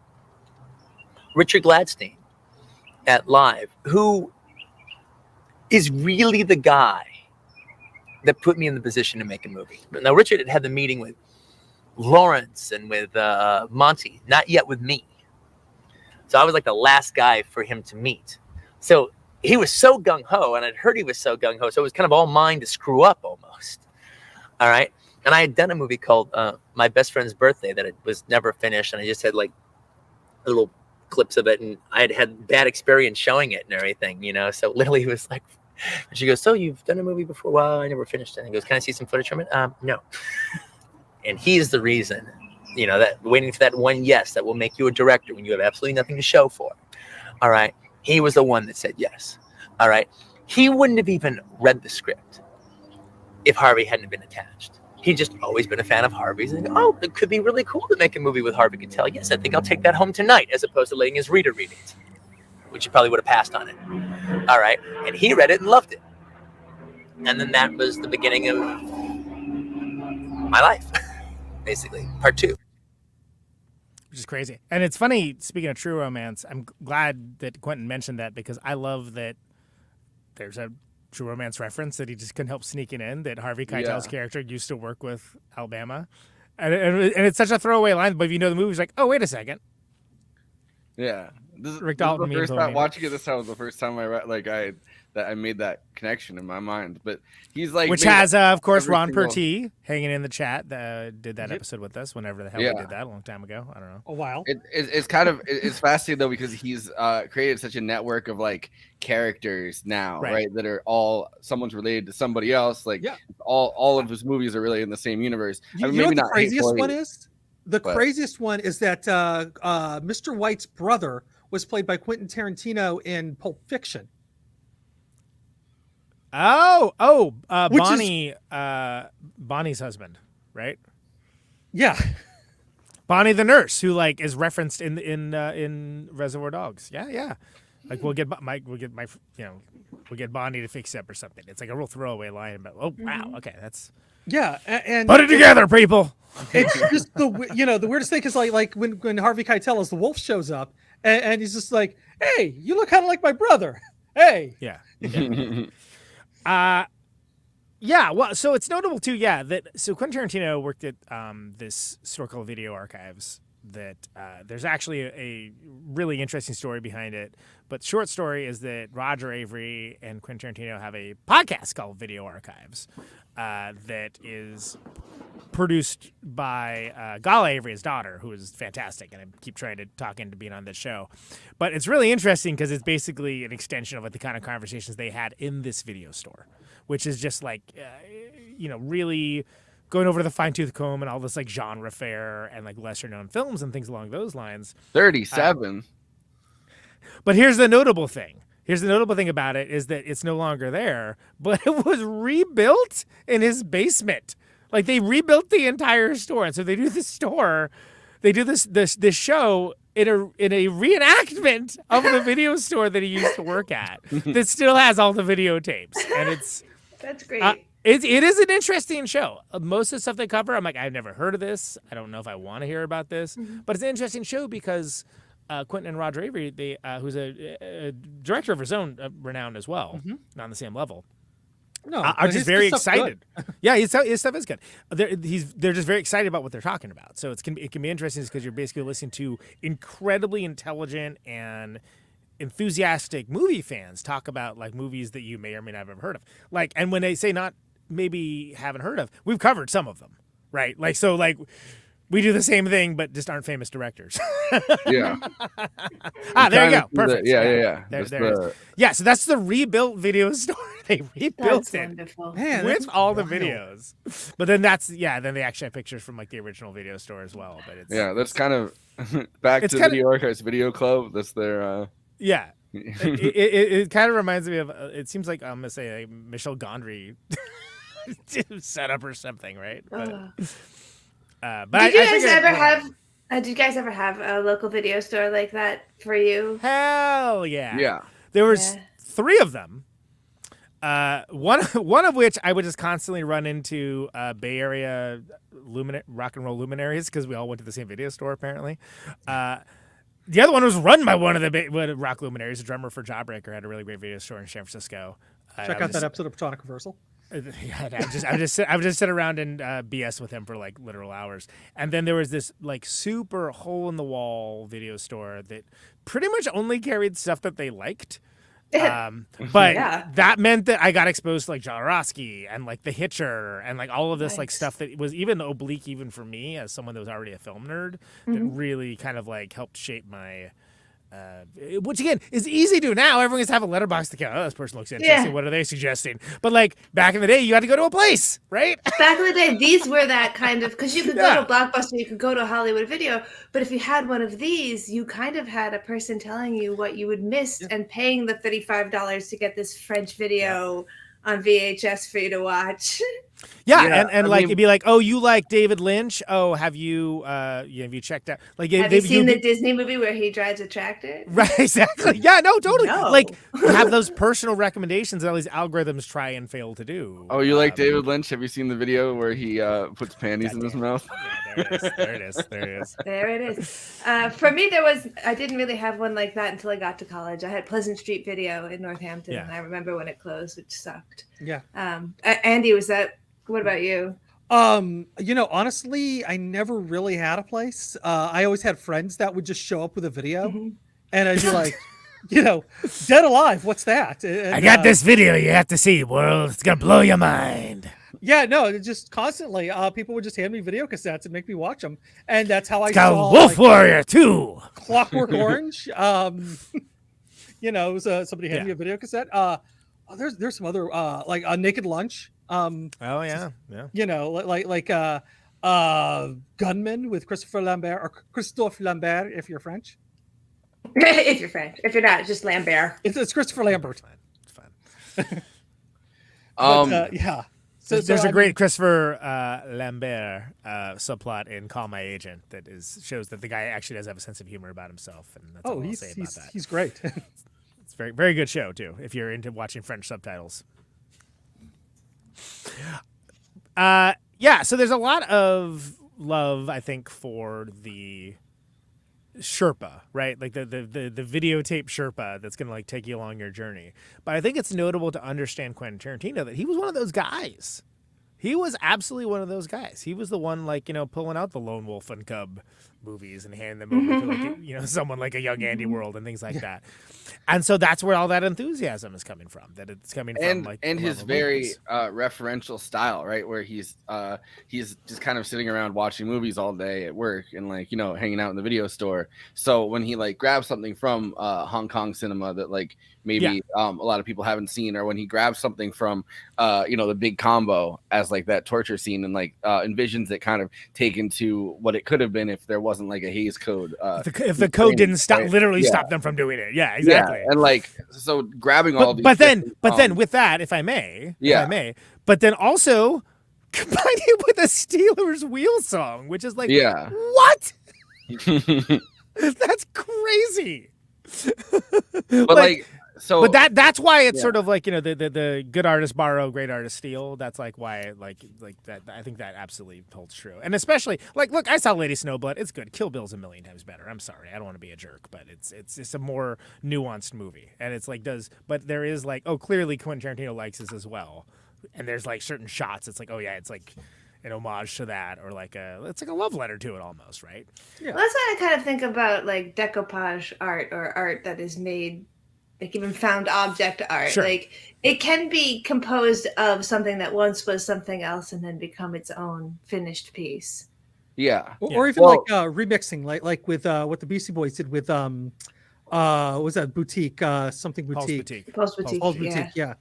Richard Gladstein at Live, who is really the guy that put me in the position to make a movie. Now, Richard had the meeting with Lawrence and with Monty, not yet with me. So I was like the last guy for him to meet. So he was so gung-ho, and I'd heard he was so gung-ho, so it was kind of all mine to screw up almost. All right? And I had done a movie called My Best Friend's Birthday that it was never finished, and I just had like little clips of it, and I had bad experience showing it and everything, you know. So literally, it was like, she goes, "So you've done a movie before?" "Well, I never finished it." And he goes, "Can I see some footage from it?" No. And he's the reason, you know, that waiting for that one yes that will make you a director when you have absolutely nothing to show for. All right. He was the one that said yes. All right. He wouldn't have even read the script if Harvey hadn't been attached. He'd just always been a fan of Harvey's and go, "Oh, it could be really cool to make a movie with Harvey Keitel. Yes, I think I'll take that home tonight," as opposed to letting his reader read it, which he probably would have passed on it. All right. And he read it and loved it. And then that was the beginning of my life, basically, part 2. Which is crazy. And it's funny, speaking of true romance, I'm glad that Quentin mentioned that, because I love that there's a true romance reference that he just couldn't help sneaking in, that Harvey Keitel's character used to work with Alabama. And it's such a throwaway line, but if you know the movie, it's like, oh, wait a second. Yeah. Rick Dalton the first time watching it, this was the first time I made that connection in my mind. But he's like, which has of course Ron Pertee hanging in the chat, did that episode with us whenever the hell we did that a long time ago. I don't know. A while. It's kind of it's fascinating though, because he's created such a network of like characters now, right? That are all someone's related to somebody else. Like all of his movies are really in the same universe. You know what the craziest one is? The craziest one is that Mr. White's brother was played by Quentin Tarantino in Pulp Fiction. Bonnie's husband, right? Yeah, Bonnie the nurse, who like is referenced in Reservoir Dogs. Yeah. Like we'll get Bonnie to fix up or something. It's like a real throwaway line, but wow, okay, that's and put it together, people. It's just the weirdest thing is like when Harvey Keitel as the wolf shows up and he's just like, "Hey, you look kind of like my brother." Hey, yeah. Well, so it's notable too, so Quentin Tarantino worked at this store called Video Archives. That there's actually a really interesting story behind it. But short story is that Roger Avery and Quentin Tarantino have a podcast called Video Archives that is produced by Gala Avery, his daughter, who is fantastic, and I keep trying to talk into being on this show. But it's really interesting because it's basically an extension of like the kind of conversations they had in this video store, which is just like, really going over the fine-tooth comb and all this like genre fare and like lesser-known films and things along those lines. 37. But here's the notable thing. Here's the notable thing about it is that it's no longer there, but it was rebuilt in his basement. Like they rebuilt the entire store, and so they do this show in a reenactment of the video store that he used to work at. That still has all the videotapes, and that's great. It is an interesting show. Most of the stuff they cover, I'm like, I've never heard of this. I don't know if I want to hear about this, but it's an interesting show because Quentin and Roger Avery, who's a director of his own renown as well, not on the same level. No, are just very excited. Yeah, his stuff is good. They're just very excited about what they're talking about. So it can be interesting because you're basically listening to incredibly intelligent and enthusiastic movie fans talk about like movies that you may or may not have ever heard of. Like, and when they say not maybe haven't heard of, we've covered some of them, right? Like, so like we do the same thing, but just aren't famous directors. Yeah. There you go. Perfect. Yeah. There yeah. So that's the rebuilt video store. They rebuilt it Man, with all the videos. But then then they actually have pictures from like the original video store as well. But it's that's kind of back to Video Archives Video Club. That's their yeah. It kind of reminds me of. It seems like I'm gonna say like Michel Gondry setup or something, right? But did you guys ever have a local video store like that for you? Hell yeah! Yeah, there was 3 of them. One of which I would just constantly run into Bay Area rock and roll luminaries because we all went to the same video store apparently. The other one was run by one of the rock luminaries, a drummer for Jawbreaker, had a really great video store in San Francisco. Check out that episode of Platonic Reversal. Yeah, I would just sit around and BS with him for like literal hours. And then there was this like super hole in the wall video store that pretty much only carried stuff that they liked. But that meant that I got exposed to like Jodorowsky and like The Hitcher and like all of this like stuff that was even oblique even for me as someone that was already a film nerd that really kind of like helped shape my which again is easy to do now. Everyone has to have a letterbox account. Oh, this person looks interesting. What are they suggesting? But like back in the day, you had to go to a place, right? Back in the day, these were that kind of, because you could go to Blockbuster, you could go to Hollywood Video, but if you had one of these, you kind of had a person telling you what you would miss and paying the $35 to get this French video on VHS for you to watch. And like it'd be like, oh, you like David Lynch? Oh, have you checked out? Like, have you seen the Disney movie where he drives a tractor? Right, exactly. Yeah, no, totally. No. Like, have those personal recommendations that all these algorithms try and fail to do. Oh, you like David Lynch? Have you seen the video where he puts panties in his mouth? Yeah, there it is. There it is. For me, I didn't really have one like that until I got to college. I had Pleasant Street Video in Northampton, and I remember when it closed, which sucked. Yeah. Andy, what about you? Honestly, I never really had a place. I always had friends that would just show up with a video, and I'd be like, Dead Alive, what's that? And, I got this video you have to see, world. It's gonna blow your mind. Yeah, no, just constantly. People would just hand me video cassettes and make me watch them, and that's how I saw Wolf Warrior 2, Clockwork Orange. Somebody handed me a video cassette. There's some other like Naked Lunch. Gunman with Christopher Lambert or Christophe Lambert if you're French. If you're French, if you're not, just Lambert. It's Christopher Lambert. It's fine. So there's a great Christopher Lambert subplot in Call My Agent that shows that the guy actually does have a sense of humor about himself, and that's all I'll say about that. He's great. It's very, very good show too if you're into watching French subtitles. So there's a lot of love, I think, for the Sherpa, right? Like the videotape Sherpa that's gonna like take you along your journey. But I think it's notable to understand Quentin Tarantino that he was one of those guys. He was absolutely one of those guys. He was the one, like, pulling out the Lone Wolf and Cub movies and handing them over to, like, someone like a young Andy World and things like that. And so that's where all that enthusiasm is coming from. That it's coming from, like, and his very referential style, right, where he's just kind of sitting around watching movies all day at work and, like, hanging out in the video store. So when he like grabs something from Hong Kong cinema that like maybe a lot of people haven't seen, or when he grabs something from the Big Combo as like that torture scene and like envisions it kind of taken to what it could have been if there wasn't like a Hays Code. If the code didn't stop, right? Literally stop them from doing it. Yeah, exactly. Yeah. And like, so grabbing all these. But then with that, if I may, but then also combine it with a Steelers Wheel song, which is like, what? That's crazy. But but that's why it's sort of like, the good artists borrow, great artists steal. That's like why like that. I think that absolutely holds true. And especially like, look, I saw Lady Snowblood. It's good. Kill Bill's a million times better. I'm sorry, I don't want to be a jerk, but it's a more nuanced movie. And it's like but there is like, clearly Quentin Tarantino likes this as well. And there's like certain shots. It's like, it's like an homage to that, or like it's like a love letter to it almost, right? Yeah. Well, that's why I kind of think about like decoupage art, or art that is made, like even found object art. Sure. Like it can be composed of something that once was something else and then become its own finished piece. Yeah. Or even like remixing, like with what the Beastie Boys did with what was that boutique? Something boutique. Paul's Boutique. Yeah.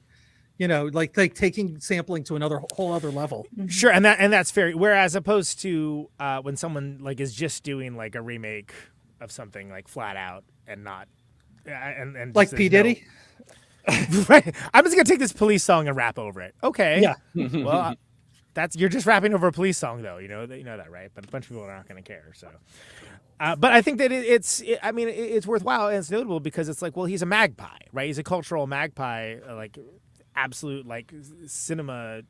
Like taking sampling to another whole other level. Sure, and that's fair. Whereas opposed to when someone like is just doing like a remake of something like flat out and not and like P. Diddy. Right. I'm just gonna take this Police song and rap over it. Okay. Yeah. Well, you're just rapping over a Police song though. You know that, right? But a bunch of people are not gonna care. So. But I think that it's worthwhile and it's notable because it's like, well, he's a magpie, right? He's a cultural magpie, like absolute like cinema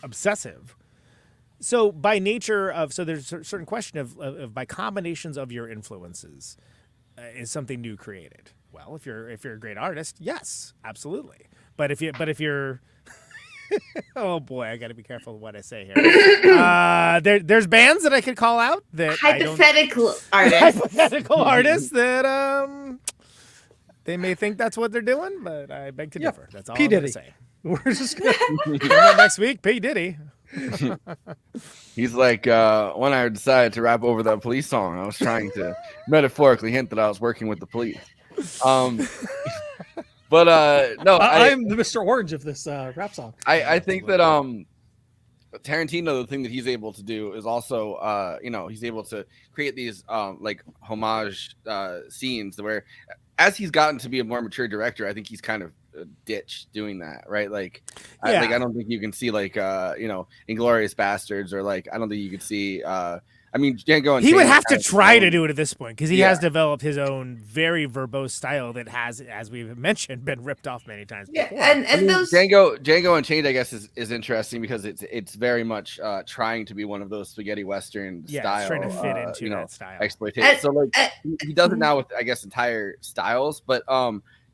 obsessive. So by nature of, there's a certain question of by combinations of your influences, is something new created? Well, if you're a great artist, yes, absolutely. But if you're oh boy, I got to be careful what I say here. There's bands that I could call out that hypothetical artists that They may think that's what they're doing, but I beg to differ. That's all P. I'm going to Diddy. say. We're just gonna Next week, P. Diddy. He's like, when I decided to rap over that police song, I was trying to metaphorically hint that I was working with the police. But no, I'm the Mr. Orange of this rap song. I think that Tarantino, the thing that he's able to do is also he's able to create these like homage scenes where, as he's gotten to be a more mature director, I think he's kind of ditched doing that, right? Like, I don't think you can see like Inglourious Bastards, or like I don't think you could see Django and he would Chain have to has try his to own- do it at this point because he has developed his own very verbose style that has, as we've mentioned, been ripped off many times before. And those Django Unchained, I guess, is interesting because it's very much trying to be one of those spaghetti western style. It's trying to fit into that style. Exploitation. So like he does it now with, I guess, entire styles, but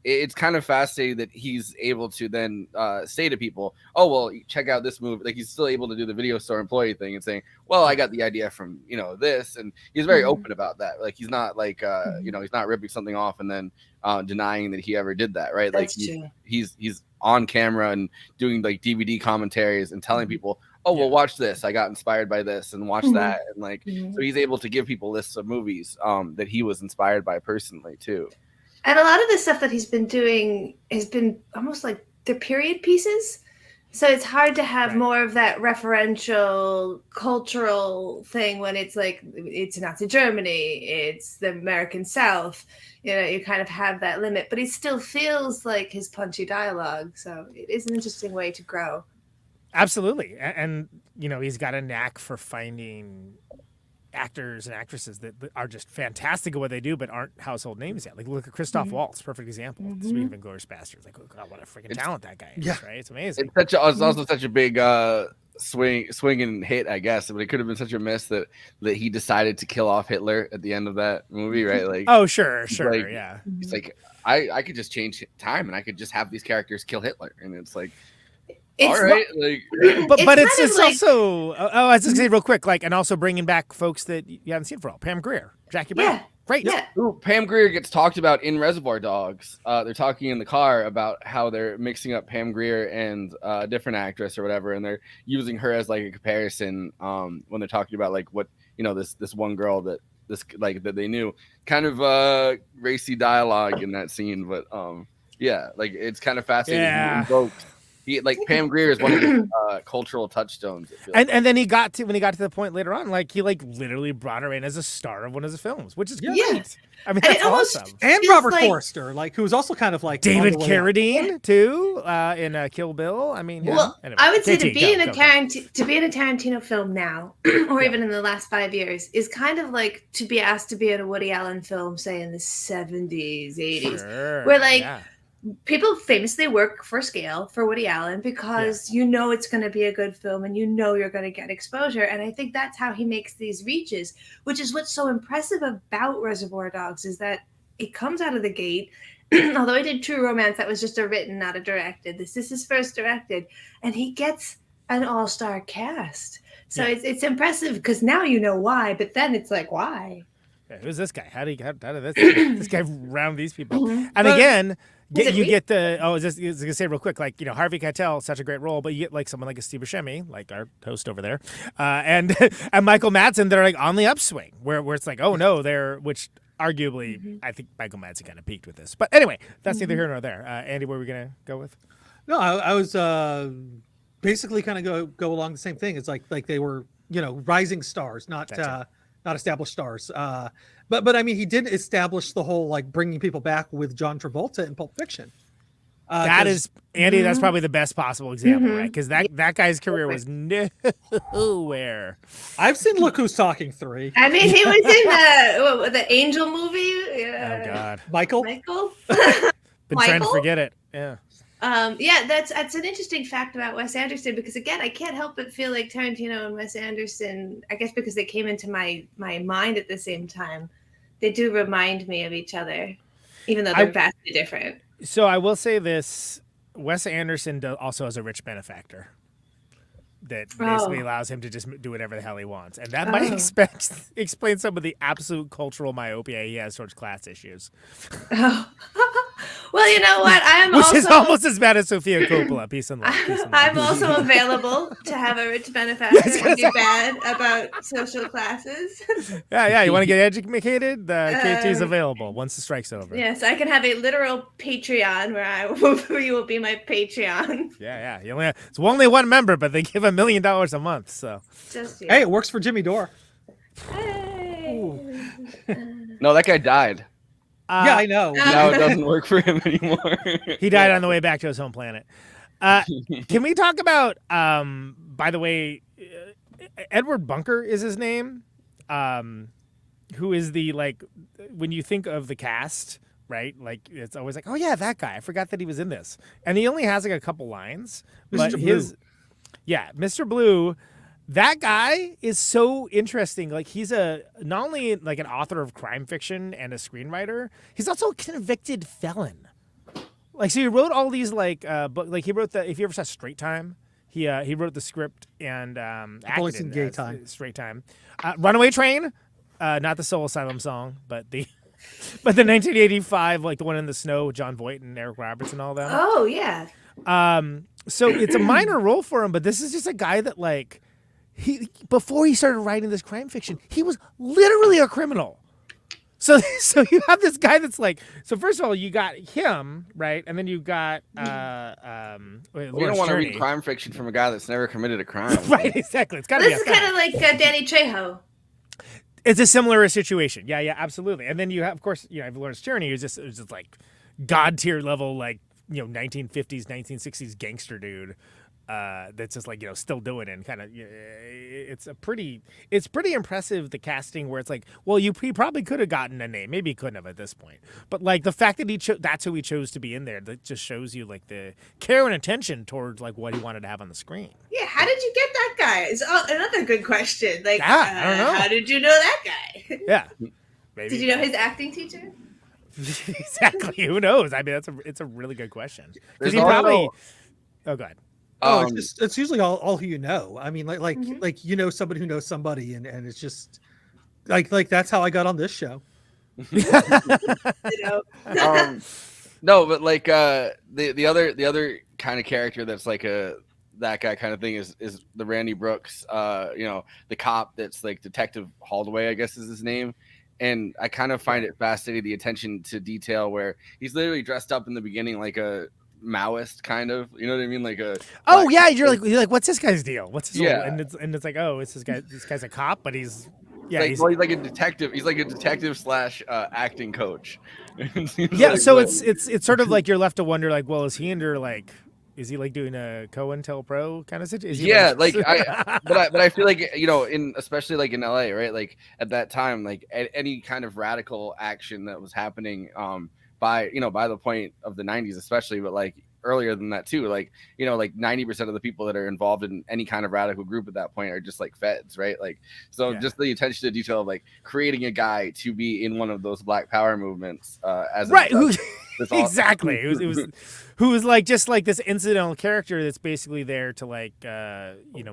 it's kind of fascinating that he's able to then say to people, "Oh, well, check out this movie." Like he's still able to do the video store employee thing and saying, "Well, I got the idea from this," and he's very open about that. Like he's not like he's not ripping something off and then denying that he ever did that, right? That's Like true. he's on camera and doing like DVD commentaries and telling people, "Oh, well, watch this. I got inspired by this, and watch that," and like so he's able to give people lists of movies that he was inspired by personally too. And a lot of the stuff that he's been doing has been almost like they're period pieces. So it's hard to have more of that referential cultural thing when it's like it's Nazi Germany, it's the American South. You kind of have that limit, but it still feels like his punchy dialogue. So it is an interesting way to grow. Absolutely. And he's got a knack for finding actors and actresses that are just fantastic at what they do, but aren't household names yet. Like look at Christoph Waltz, perfect example. Speaking of Inglourious Bastards, like oh God, what a freaking talent that guy is, right? It's amazing. It's also such a big swing and hit, I guess, but it could have been such a miss that he decided to kill off Hitler at the end of that movie, right? Like, oh sure, like, yeah. It's like I could just change time and I could just have these characters kill Hitler, and it's like. All right, like, but it's also I was just gonna say real quick, like, and also bringing back folks that you haven't seen for a while. Pam Grier, Jackie Brown, great. Yeah. Ooh, Pam Grier gets talked about in Reservoir Dogs. They're talking in the car about how they're mixing up Pam Grier and a different actress or whatever, and they're using her as like a comparison when they're talking about like what this one girl that they knew, kind of racy dialogue in that scene, but like it's kind of fascinating. Yeah. He invoked. Pam Grier is one of the cultural touchstones. And then when he got to the point later on, like he literally brought her in as a star of one of his films, which is great. I mean, that's awesome. And Robert Forrester, who's also kind of like David Carradine too in Kill Bill. I mean, anyway, I would say to be in a Tarantino film now, or even in the last 5 years, is kind of like to be asked to be in a Woody Allen film, say in the 70s, 80s, where people famously work for scale for Woody Allen because it's going to be a good film and you're going to get exposure. And I think that's how he makes these reaches, which is what's so impressive about Reservoir Dogs, is that it comes out of the gate. Although he did True Romance, that was just a written, not a directed. This is his first directed, and he gets an all-star cast. So it's impressive because now you know why, but then it's like, why? Yeah, who's this guy? How did this guy round these people? And again, you get the I was gonna say real quick, like Harvey Keitel, such a great role, but you get like someone like a Steve Buscemi, like our host over there, and Michael Madsen that are like on the upswing, where it's like, oh no, which arguably I think Michael Madsen kind of peaked with this, but anyway, that's neither here nor there. Andy, where are we gonna go with? No, I was basically kind of go along the same thing. It's like they were rising stars, not established stars. But I mean, he did establish the whole like bringing people back with John Travolta in Pulp Fiction. That is, Andy, that's probably the best possible example, right? Because that guy's career was nowhere. I've seen Look Who's Talking 3. I mean, he was in the Angel movie. Oh God, Michael. Been trying to forget it. Yeah. That's an interesting fact about Wes Anderson, because again, I can't help but feel like Tarantino and Wes Anderson, I guess because they came into my mind at the same time, they do remind me of each other, even though they're vastly different. So I will say this: Wes Anderson also has a rich benefactor that basically allows him to just do whatever the hell he wants, and that might explain some of the absolute cultural myopia he has towards class issues. Well, you know what? I am Which also is almost as bad as Sofia Coppola. Peace and love. I'm also available to have a rich benefactor and be bad about social classes. Yeah. You want to get educated? KT is available once the strike's over. Yes, I can have a literal Patreon where you will be my Patreon. Yeah. It's only one member, but they give $1 million a month. So. Just you. Hey, it works for Jimmy Dore. Hey. No, that guy died. Yeah, I know. Now it doesn't work for him anymore. He died on the way back to his home planet. Can we talk about, by the way, Edward Bunker is his name, who is the, like, when you think of the cast, right? Like, it's always like, oh, yeah, that guy. I forgot that he was in this. And he only has, like, a couple lines. But Mr. Blue, that guy is so interesting. Like, he's not only like an author of crime fiction and a screenwriter, he's also a convicted felon. Like, so he wrote all these like he wrote if you ever saw Straight Time, he wrote the script and acted in Gay Time. Straight Time, Runaway Train, not the Soul Asylum song, but the 1985, like the one in the snow with John Voight and Eric Roberts and all that. Oh yeah. So it's a minor role for him, but this is just a guy that, like, before he started writing this crime fiction, he was literally a criminal. So you have this guy that's like, so first of all, you got him, right? And then you got We don't want to read crime fiction from a guy that's never committed a crime. Right, exactly. It's got to be. This is kind of like Danny Trejo. It's a similar situation. Yeah, absolutely. And then you have, of course, you have Lawrence Tierney, who's just like god tier level, like, 1950s, 1960s gangster dude. That's just like, still doing it, and kind of, it's pretty impressive, the casting, where it's like, well, he probably could have gotten a name, maybe he couldn't have at this point, but like the fact that that's who he chose to be in there, that just shows you like the care and attention towards like what he wanted to have on the screen. Yeah, how did you get that guy? Is another good question. Like, I don't know. How did you know that guy? Yeah, maybe. Did you know his acting teacher? Exactly. Who knows? I mean, it's a really good question, because he There's probably. also- Oh, go ahead. Oh, it's usually all who you know. I mean, like somebody who knows somebody, and it's just like that's how I got on this show. No, but like the other kind of character that's like that guy kind of thing is the Randy Brooks, the cop that's like Detective Holdaway, I guess is his name. And I kind of find it fascinating, the attention to detail, where he's literally dressed up in the beginning like a Maoist kind of, you know what I mean, like a. Oh yeah, you're like, what's this guy's deal? What's his yeah? And it's like, oh, it's this guy. This guy's a cop, but he's he's like a detective. He's like a detective / acting coach. Yeah, like, so it's sort of like you're left to wonder, like, well, is he is he like doing a COINTELPRO kind of situation? Yeah, but I feel like, especially like in LA, right? Like at that time, like any kind of radical action that was happening, by the point of the 90s especially, but like earlier than that too, like 90% of the people that are involved in any kind of radical group at that point are just like feds, right? Like, so just the attention to detail of like creating a guy to be in one of those Black Power movements, as right, exactly, who was like just like this incidental character that's basically there to like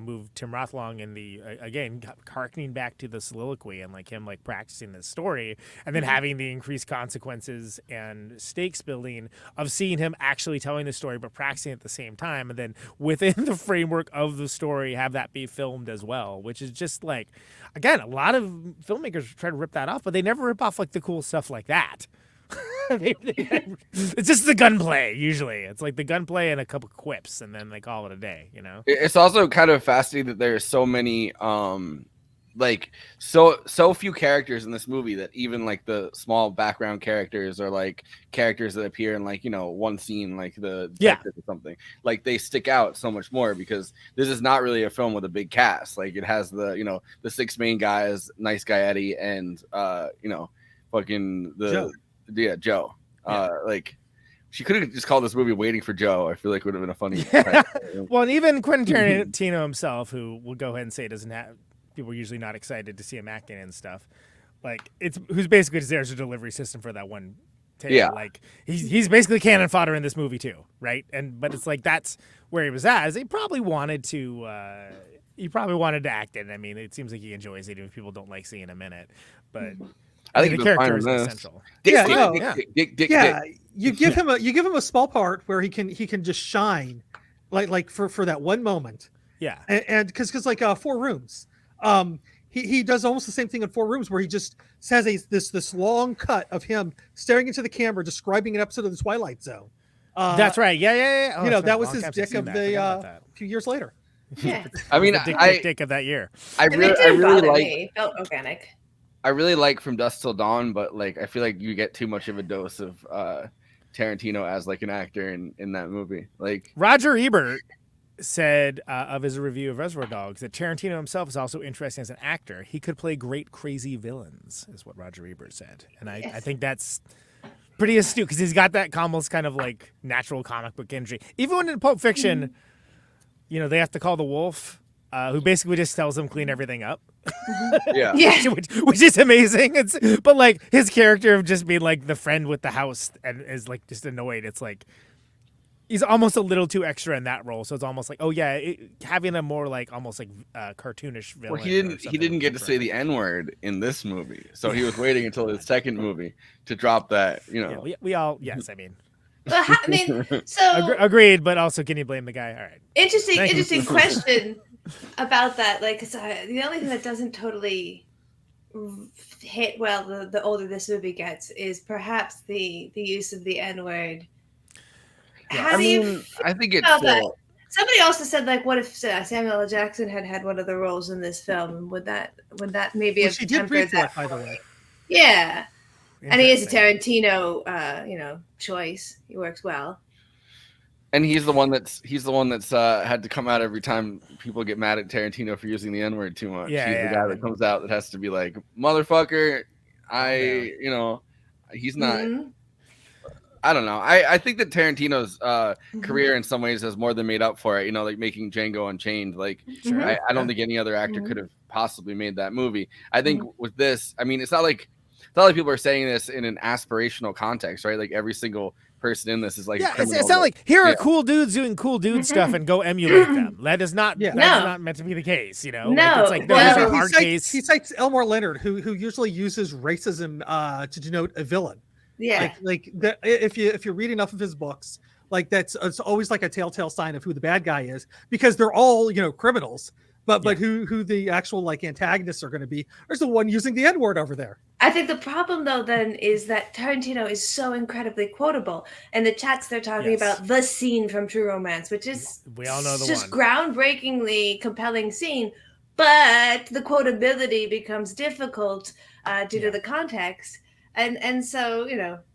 move Tim Roth along in the again harkening back to the soliloquy and like him like practicing this story, and then having the increased consequences and stakes building of seeing him actually telling the story but practicing at the same time, and then within the framework of the story have that be filmed as well, which is just like, again, a lot of filmmakers try to rip that off, but they never rip off like the cool stuff like that. It's just the gunplay. Usually it's like the gunplay and a couple quips, and then they call it a day. It's also kind of fascinating that there's so many like so few characters in this movie, that even like the small background characters or like characters that appear in like one scene, like the detective or something, like they stick out so much more, because this is not really a film with a big cast. Like it has the the 6 main guys, Nice Guy Eddie, and fucking Joe. Joe. Like she could have just called this movie Waiting for Joe. I feel like it would have been a funny Well, and even Quentin Tarantino himself, who will go ahead and say doesn't have, people are usually not excited to see him acting and stuff, like who's basically just there as a delivery system for that one take. Yeah, like he's basically cannon fodder in this movie too, right? But it's like that's where he was at, is he probably wanted to act in. I mean, it seems like he enjoys it, even if people don't like seeing him in it. But I think the he was fine character in is this. essential. You give him a small part where he can just shine, like for that one moment. Yeah, and because like 4 Rooms, he does almost the same thing in 4 Rooms where he just says this long cut of him staring into the camera describing an episode of the Twilight Zone. That's right. Yeah. Oh, that was his dick of the few years later. Yeah. I mean, the dick of that year. I really like. It felt organic. I really like From Dusk Till Dawn, but like I feel like you get too much of a dose of Tarantino as like an actor in that movie. Like Roger Ebert said of his review of Reservoir Dogs that Tarantino himself is also interesting as an actor. He could play great crazy villains, is what Roger Ebert said, and I think that's pretty astute because he's got that almost kind of like natural comic book energy. Even when in Pulp Fiction, they have to call the wolf, who basically just tells them clean everything up. which is amazing. But like his character of just being like the friend with the house and is like just annoyed. It's like he's almost a little too extra in that role. So it's almost like, having a more like almost like cartoonish villain. Well, he didn't get to say the N-word in this movie, so he was waiting until his second movie to drop that. Yeah, we all I mean. Well, I mean, so agreed, but also can you blame the guy? All right. Interesting question about that. Like, the only thing that doesn't totally hit well the older this movie gets is perhaps the use of the N-word. I think it's still... Somebody also said, like, what if Samuel L. Jackson had one of the roles in this film? Would that maybe have she did brief that, by the way. Yeah. And he is a Tarantino, choice. He works well. And he's the one that's had to come out every time people get mad at Tarantino for using the N-word too much. He's the guy that comes out that has to be like, motherfucker, he's not. Mm-hmm. I don't know. I think that Tarantino's career in some ways has more than made up for it. Like making Django Unchained. Like, I don't think any other actor could have possibly made that movie. I think with this, I mean, it's not like people are saying this in an aspirational context, right? Like every single person in this is like, it's not like here are cool dudes doing cool dude stuff and go emulate them. That is not not meant to be the case, No, it's like there's a hard case. He cites Elmore Leonard, who usually uses racism to denote a villain. Yeah, if you read enough of his books, like it's always like a telltale sign of who the bad guy is, because they're all criminals. But who the actual like antagonists are going to be? There's the one using the N-word over there. I think the problem though then is that Tarantino is so incredibly quotable, and the chats they're talking about the scene from True Romance, which is we all know the just one. Groundbreakingly compelling scene, but the quotability becomes difficult due to the context, and so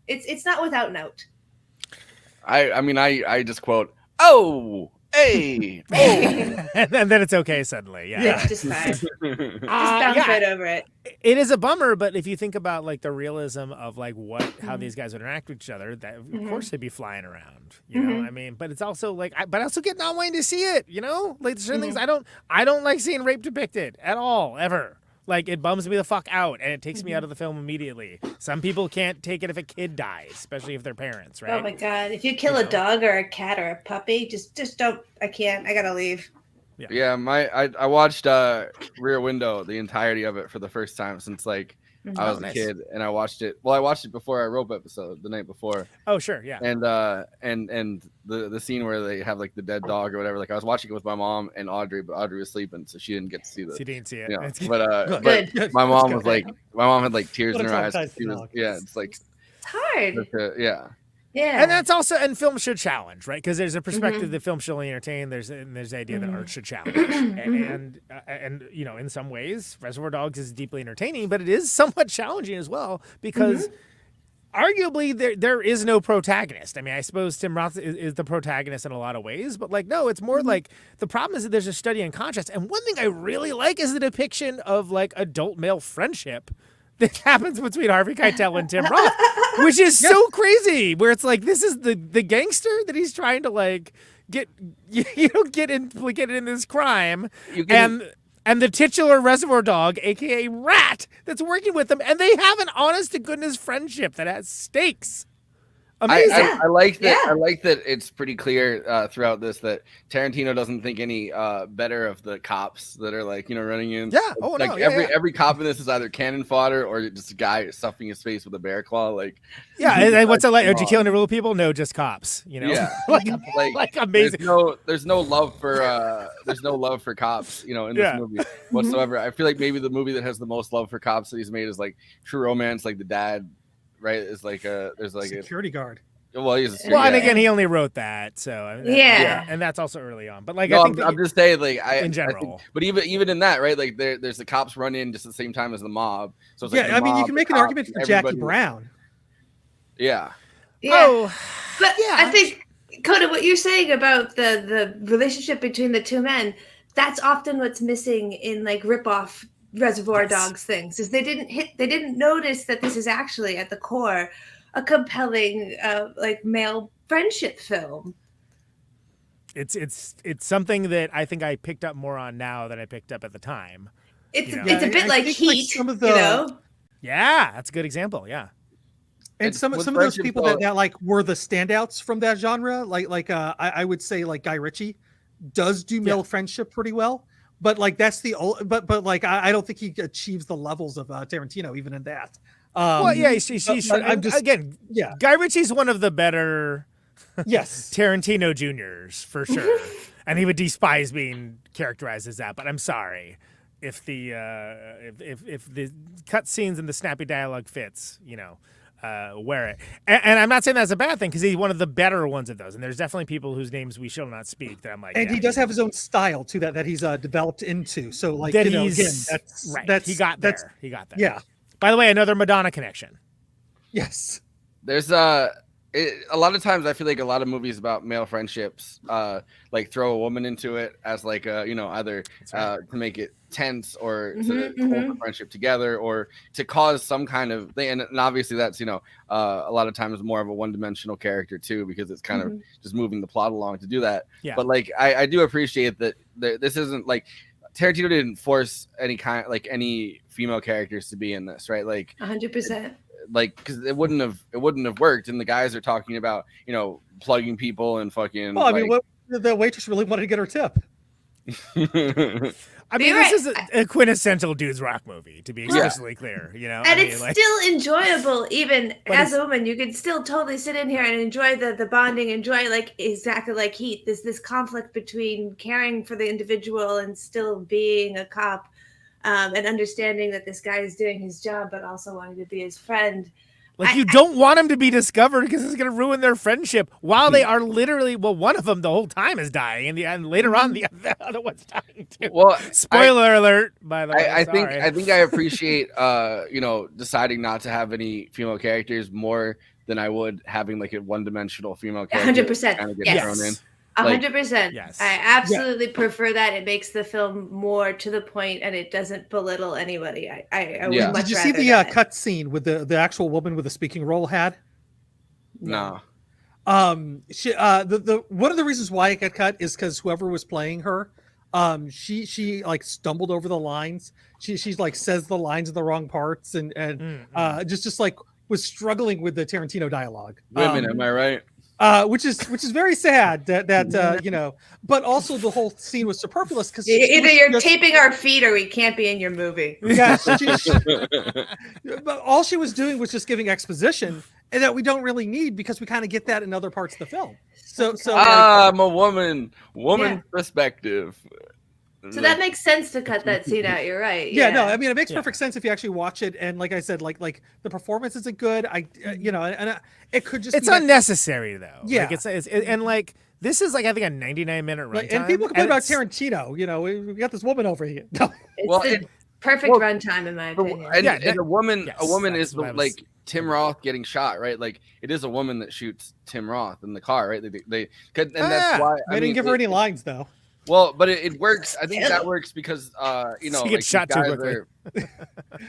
it's not without note. I just quote, "Oh, hey, oh," and then it's okay suddenly. Yeah, just fine. Just bounce right over it. It is a bummer, but if you think about like the realism of like how these guys would interact with each other, that of course they'd be flying around. You know, I mean, but it's also like, but I also get not wanting to see it. Like there's certain things I don't like seeing rape depicted at all ever. Like it bums me the fuck out, and it takes me out of the film immediately. Some people can't take it if a kid dies, especially if they're parents, right? Oh my god! If you kill a dog or a cat or a puppy, just don't. I can't. I gotta leave. Yeah. I watched Rear Window, the entirety of it for the first time since like I was a kid, and I watched it. Well, I watched it before our rope episode the night before. Oh sure, yeah. And the scene where they have like the dead dog or whatever. Like I was watching it with my mom and Audrey, but Audrey was sleeping, so she didn't get to see this. She didn't see it. Yeah. But my mom was like, my mom had like tears in her eyes. It's like it's hard. Yeah, and that's also, and film should challenge, right? Because there's a perspective that film should only entertain. There's the idea that art should challenge, and in some ways, Reservoir Dogs is deeply entertaining, but it is somewhat challenging as well because arguably there is no protagonist. I mean, I suppose Tim Roth is the protagonist in a lot of ways, but like no, it's more like the problem is that there's a study in contrast. And one thing I really like is the depiction of like adult male friendship that happens between Harvey Keitel and Tim Roth, which is so crazy. Where it's like this is the gangster that he's trying to like get implicated in this crime, and the titular Reservoir Dog, aka Rat, that's working with them, and they have an honest to goodness friendship that has stakes. Amazing. I like that. I like that it's pretty clear throughout this that Tarantino doesn't think any better of the cops that are like running in. Yeah. Oh like no. every cop in this is either cannon fodder or just a guy stuffing his face with a bear claw. Like and what's it like? Did you kill any real people? No, just cops. Yeah. like amazing. There's no love for cops. In this movie whatsoever. I feel like maybe the movie that has the most love for cops that he's made is like True Romance. Like the dad. Right, is like there's like security guard. Well, he's and again, he only wrote that, so and that's also early on. But like, I think I'm just saying, like, in general, but even in that, right? Like, there's the cops run in just at the same time as the mob. So it's I mean, you can make an argument for Jackie Brown. Yeah. Oh, but I think Conan, what you're saying about the relationship between the two men, that's often what's missing in like rip-off Reservoir Dogs things, is they didn't notice that this is actually at the core a compelling like male friendship film. It's something that I think I picked up more on now than I picked up at the time. It's a bit like Heat, some of the, Yeah, that's a good example. Yeah. And some of those people that like were the standouts from that genre, I would say like Guy Ritchie does do male friendship pretty well. But like that's but like I don't think he achieves the levels of Tarantino even in that. Guy Ritchie's one of the better Tarantino Juniors for sure, and he would despise being characterized as that. But I'm sorry if the cut scenes and the snappy dialogue fits, wear it. And I'm not saying that's a bad thing because he's one of the better ones of those. And there's definitely people whose names we shall not speak that I'm like. And he does have his own style too that he's developed into. So like that again, that's he got there. He got there. Yeah. By the way, another Madonna connection. Yes. There's a lot of times I feel like a lot of movies about male friendships like throw a woman into it as like either to make it tense or to hold the friendship together or to cause some kind of thing, and obviously that's a lot of times more of a one-dimensional character too, because it's kind of just moving the plot along to do that. But like I do appreciate that this isn't like Tarantino didn't force any female characters to be in this, right? Like 100%. Like, because it wouldn't have worked, and the guys are talking about plugging people and fucking. Well, I mean, what the waitress really wanted to get her tip. I mean, this is a quintessential dudes rock movie, to be explicitly clear. And it's still enjoyable, even as a woman. You can still totally sit in here and enjoy the bonding, enjoy like exactly like Heat. There's this conflict between caring for the individual and still being a cop. And understanding that this guy is doing his job, but also wanting to be his friend. Like, you don't want him to be discovered because it's going to ruin their friendship while they are literally, one of them the whole time is dying, and later on the other one's dying too. Well, spoiler alert, by the way. I think I appreciate, deciding not to have any female characters more than I would having like a one-dimensional female character. 100%. Kind of get thrown in. 100%. Yes. I absolutely prefer that. It makes the film more to the point, and it doesn't belittle anybody. I would much Did you see the cut scene with the actual woman with the speaking role had? No. She the one of the reasons why it got cut is because whoever was playing her, she like stumbled over the lines. She's like says the lines in the wrong parts and just like was struggling with the Tarantino dialogue. Women, am I right? Which is very sad that but also the whole scene was superfluous because either you're taping our feet or we can't be in your movie. Yeah, but all she was doing was just giving exposition, and that we don't really need because we kind of get that in other parts of the film. So I'm a woman perspective. So that makes sense to cut that scene out. You're right. Yeah, no, I mean it makes perfect sense if you actually watch it. And like I said, like the performance isn't good. It could just it's unnecessary though. Yeah, like it's and like this is like I think a 99-minute runtime. And people complain about Tarantino. We got this woman over here. It's perfect runtime in my opinion. And a woman is like Tim Roth getting shot, right? Like it is a woman that shoots Tim Roth in the car, right? That's why they didn't give her any lines though. Well, but it works. I think that works because he gets shot too quickly.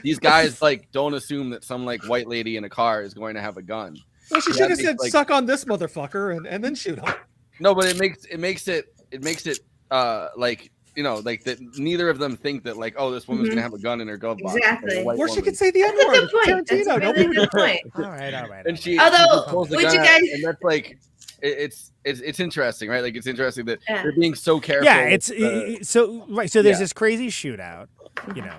These guys like don't assume that some like white lady in a car is going to have a gun. Well, she should have said "suck on this motherfucker" and then shoot him. No, but it makes it like like that neither of them think that like, oh, this woman's gonna have a gun in her glove box. Exactly. Like Or she could say the N word. That's a really good point. All right. And she Although, pulls the would gun you out, guys? and that's like, it's interesting, right? Like it's interesting that they're being so careful. Yeah, it's so right. So there's Yeah. this crazy shootout.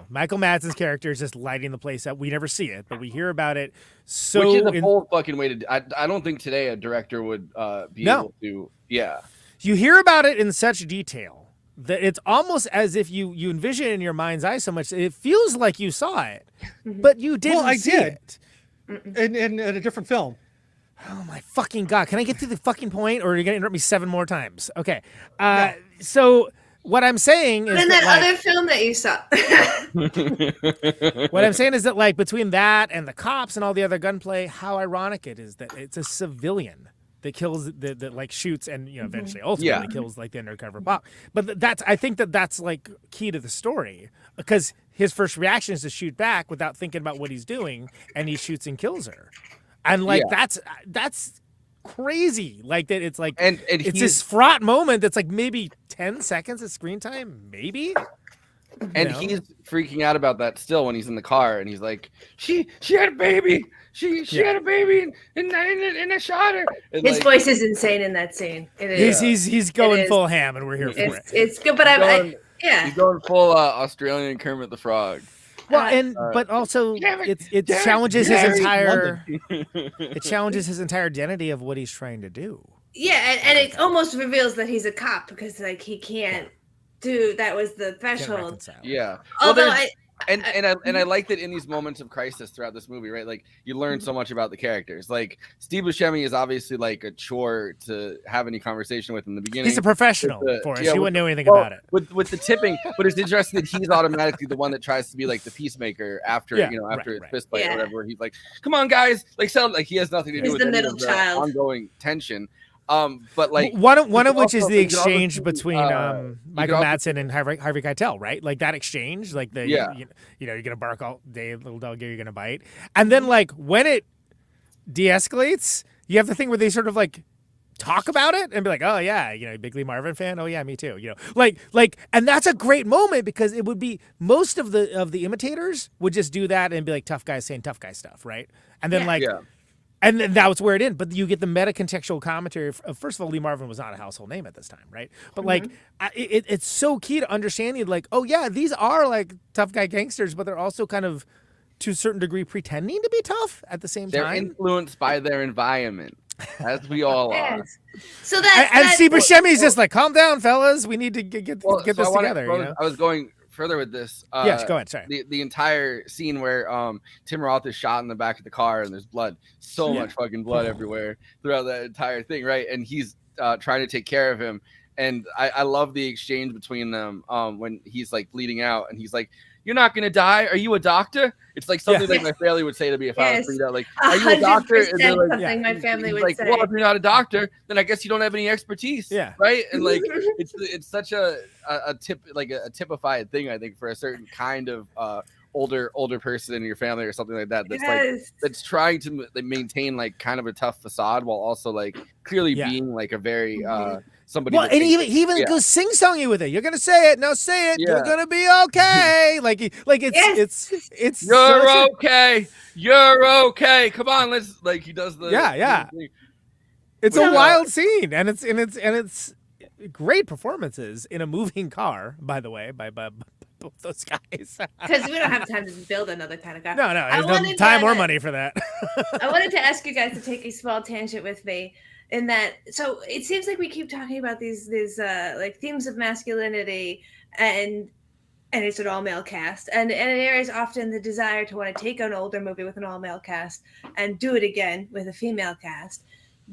Michael Madsen's character is just lighting the place up. We never see it, but we hear about it. So which is a whole fucking way to. I don't think today a director would be able to. Yeah. You hear about it in such detail that it's almost as if you envision it in your mind's eye so much it feels like you saw it, but you didn't. Well, I see did. it In a different film. Oh my fucking god! Can I get to the fucking point, or are you gonna interrupt me 7 more times? Okay. So what I'm saying is In that other film that you saw. what I'm saying is that like between that and the cops and all the other gunplay, how ironic it is that it's a civilian that kills that like shoots and eventually ultimately kills like the undercover cop. But I think that's like key to the story, because his first reaction is to shoot back without thinking about what he's doing, and he shoots and kills her. And like that's crazy. Like that it's like and it's this fraught moment that's like maybe 10 seconds of screen time, maybe. And he's freaking out about that still when he's in the car, and he's like, she had a baby. She had a baby and I shot her. And His voice is insane in that scene. It is. He's going full ham, and we're here for it. It's good, but he's going full Australian Kermit the Frog. Well, but also it challenges his entire his entire identity of what he's trying to do. Yeah, and it almost reveals that he's a cop, because like he can't do that was the threshold. Yeah. Although I like that in these moments of crisis throughout this movie, right? Like you learn so much about the characters. Like Steve Buscemi is obviously like a chore to have any conversation with in the beginning. He's a professional for us. He wouldn't know anything about it. With the tipping, but it's interesting that he's automatically the one that tries to be like the peacemaker after his fist fight or whatever. Where he's like, "Come on, guys!" Like he has nothing to do with the any middle of the child. ongoing tension. But like one of which is the exchange between Michael Madsen and Harvey Keitel, right? Like that exchange, like you're gonna bark all day, little dog, you're gonna bite, and then like when it de-escalates, you have the thing where they sort of like talk about it and be like, oh yeah, big Lee Marvin fan, oh yeah, me too, like, and that's a great moment, because it would be most of the imitators would just do that and be like tough guys saying tough guy stuff, right? And then and then that was where it ended. But you get the meta-contextual commentary of, first of all, Lee Marvin was not a household name at this time, right? But like, it's so key to understanding, like, oh yeah, these are like tough guy gangsters, but they're also kind of, to a certain degree, pretending to be tough at the same time. They're influenced by their environment, as we all are. So that's Steve Buscemi's just like, calm down, fellas. We need to get this together. I was going further with this. Yes, go ahead. Sorry. The entire scene where Tim Roth is shot in the back of the car and there's blood, much fucking blood everywhere throughout that entire thing, right? And he's trying to take care of him, and I love the exchange between them when he's like bleeding out, and he's like, "You're not gonna die. Are you a doctor?" It's like something like my family would say to me if I was freaked out. Like, "Are you a doctor?" And they're like, something my family would like, say. "Well, if you're not a doctor, then I guess you don't have any expertise." Yeah. Right. And like, it's such a typified thing, I think, for a certain kind of older person in your family or something like that. That's like that's trying to maintain like kind of a tough facade while also like clearly being like a very somebody. Well, and he even goes sing-songy with it. You're gonna say it. No, say it. You're gonna be okay. it's you're okay. You're okay. Come on, let's he does the It's a wild scene, and it's great performances in a moving car. By the way, by both those guys. Because we don't have time to build another kind of car. No, there's no time or money for that. I wanted to ask you guys to take a small tangent with me. In that, so it seems like we keep talking about these like themes of masculinity, and it's an all-male cast, and there is often the desire to want to take an older movie with an all-male cast and do it again with a female cast.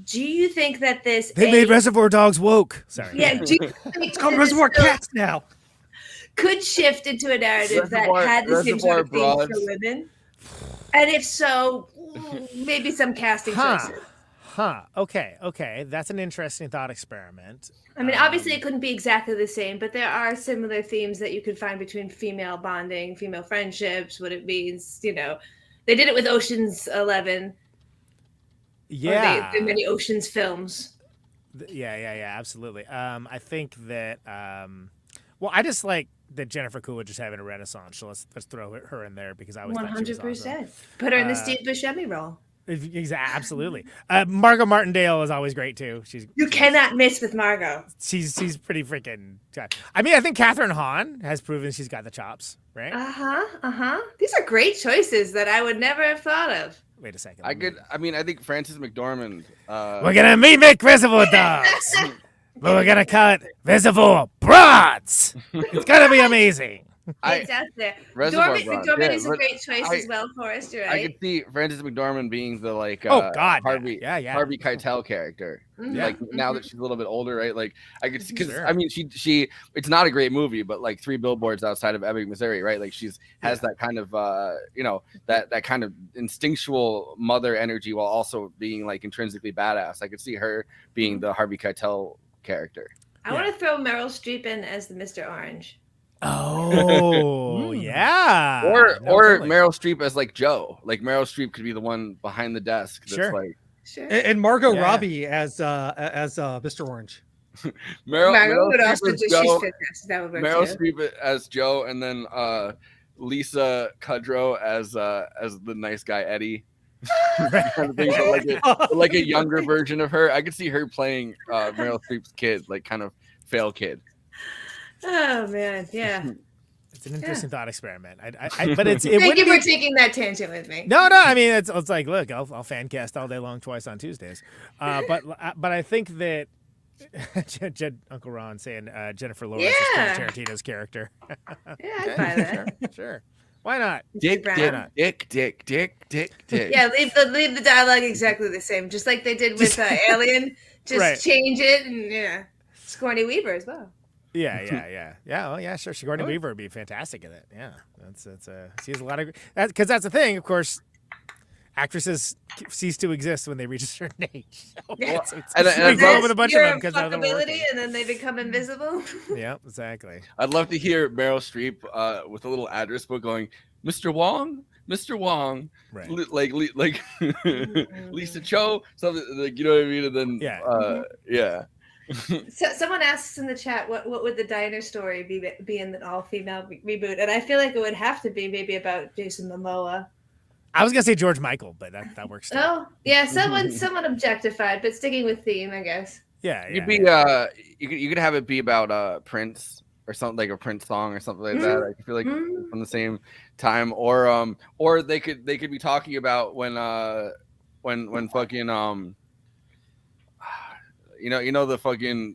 Do you think that this they made Reservoir Dogs woke? Sorry. Yeah, do you think it's called Reservoir Cats now. Could shift into a narrative that had the same sort of themes for women, and if so, maybe some casting choices. Okay. That's an interesting thought experiment. I mean, obviously it couldn't be exactly the same, but there are similar themes that you could find between female bonding, female friendships, what it means, They did it with Ocean's 11. Yeah. The many Ocean's films. Yeah, absolutely. I think that, Well, I just like that Jennifer Coolidge is having a renaissance, so let's throw her in there because I always thought she was awesome. Put her in the Steve Buscemi role. Absolutely. Margot Martindale is always great too. You cannot miss with Margot. She's pretty freaking. I mean, I think Catherine Hahn has proven she's got the chops, right? These are great choices that I would never have thought of. Wait a second. I think Frances McDormand. We're gonna make Reservoir Dogs, but we're gonna call it Reservoir Broads. It's gonna be amazing. It's out there. McDormand is a great choice as well, Forrest. You're right. I could see Frances McDormand being the Harvey Keitel character. Mm-hmm. Like now that she's a little bit older, right? Like I could see because I mean she it's not a great movie, but like 3 Billboards Outside of Ebbing, Missouri, right? Like has that kind of that kind of instinctual mother energy while also being like intrinsically badass. I could see her being the Harvey Keitel character. I want to throw Meryl Streep in as the Mr. Orange. Oh yeah, or Meryl Streep as like Joe. Like Meryl Streep could be the one behind the desk. That's like and Margot Robbie as Mr. Orange. Meryl Streep as Joe, and then Lisa Kudrow as the nice guy Eddie. like a younger version of her. I could see her playing Meryl Streep's kid, like kind of fail kid. Oh man, yeah. It's an interesting thought experiment. But it's. Thank you for taking that tangent with me. No. I mean, it's like, look, I'll fan cast all day long, twice on Tuesdays. But I think that Uncle Ron saying Jennifer Lawrence is Tarantino's character. Yeah, I'd buy that. Sure. Why not? Dick. Yeah, leave the dialogue exactly the same, just like they did with Alien. Just change it, and Sigourney Weaver as well. Yeah. Oh, yeah, sure. Sigourney Weaver would be fantastic at it. Yeah, she has a lot of because that's the thing. Of course, actresses cease to exist when they reach a certain age. So and go with a bunch of them because and then they become invisible. Yeah, exactly. I'd love to hear Meryl Streep with a little address book going, Mr. Wong, right? Like Lisa Cho, something like you know what I mean. And then yeah. So someone asks in the chat, what would the diner story be in the all-female reboot? And I feel like it would have to be maybe about Jason Momoa. I was gonna say George Michael, but that works too. Oh yeah, someone objectified, but sticking with theme, I guess. Yeah. You could have it be about Prince or something, like a Prince song or something like that. I feel like from the same time, or they could be talking about when fucking you know the fucking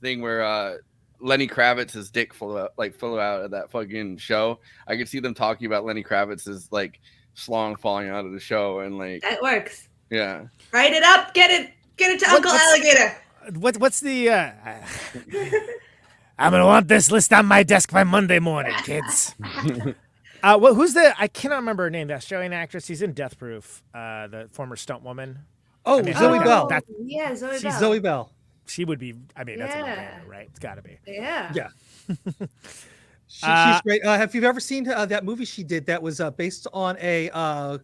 thing where Lenny Kravitz's dick flew out of that fucking show. I could see them talking about Lenny Kravitz's like schlong falling out of the show, and like that works. Yeah. Write it up. Get it to Uncle Alligator. What's the? I'm gonna want this list on my desk by Monday morning, kids. Who's the? I cannot remember her name. That Australian actress. She's in Death Proof. The former stunt woman. Oh, Zoe Bell. Yeah, Zoe Bell. She's Zoe Bell. She would be. I mean, that's a no-brainer, right? It's got to be. Yeah. She's great. Have you ever seen that movie she did that was based on a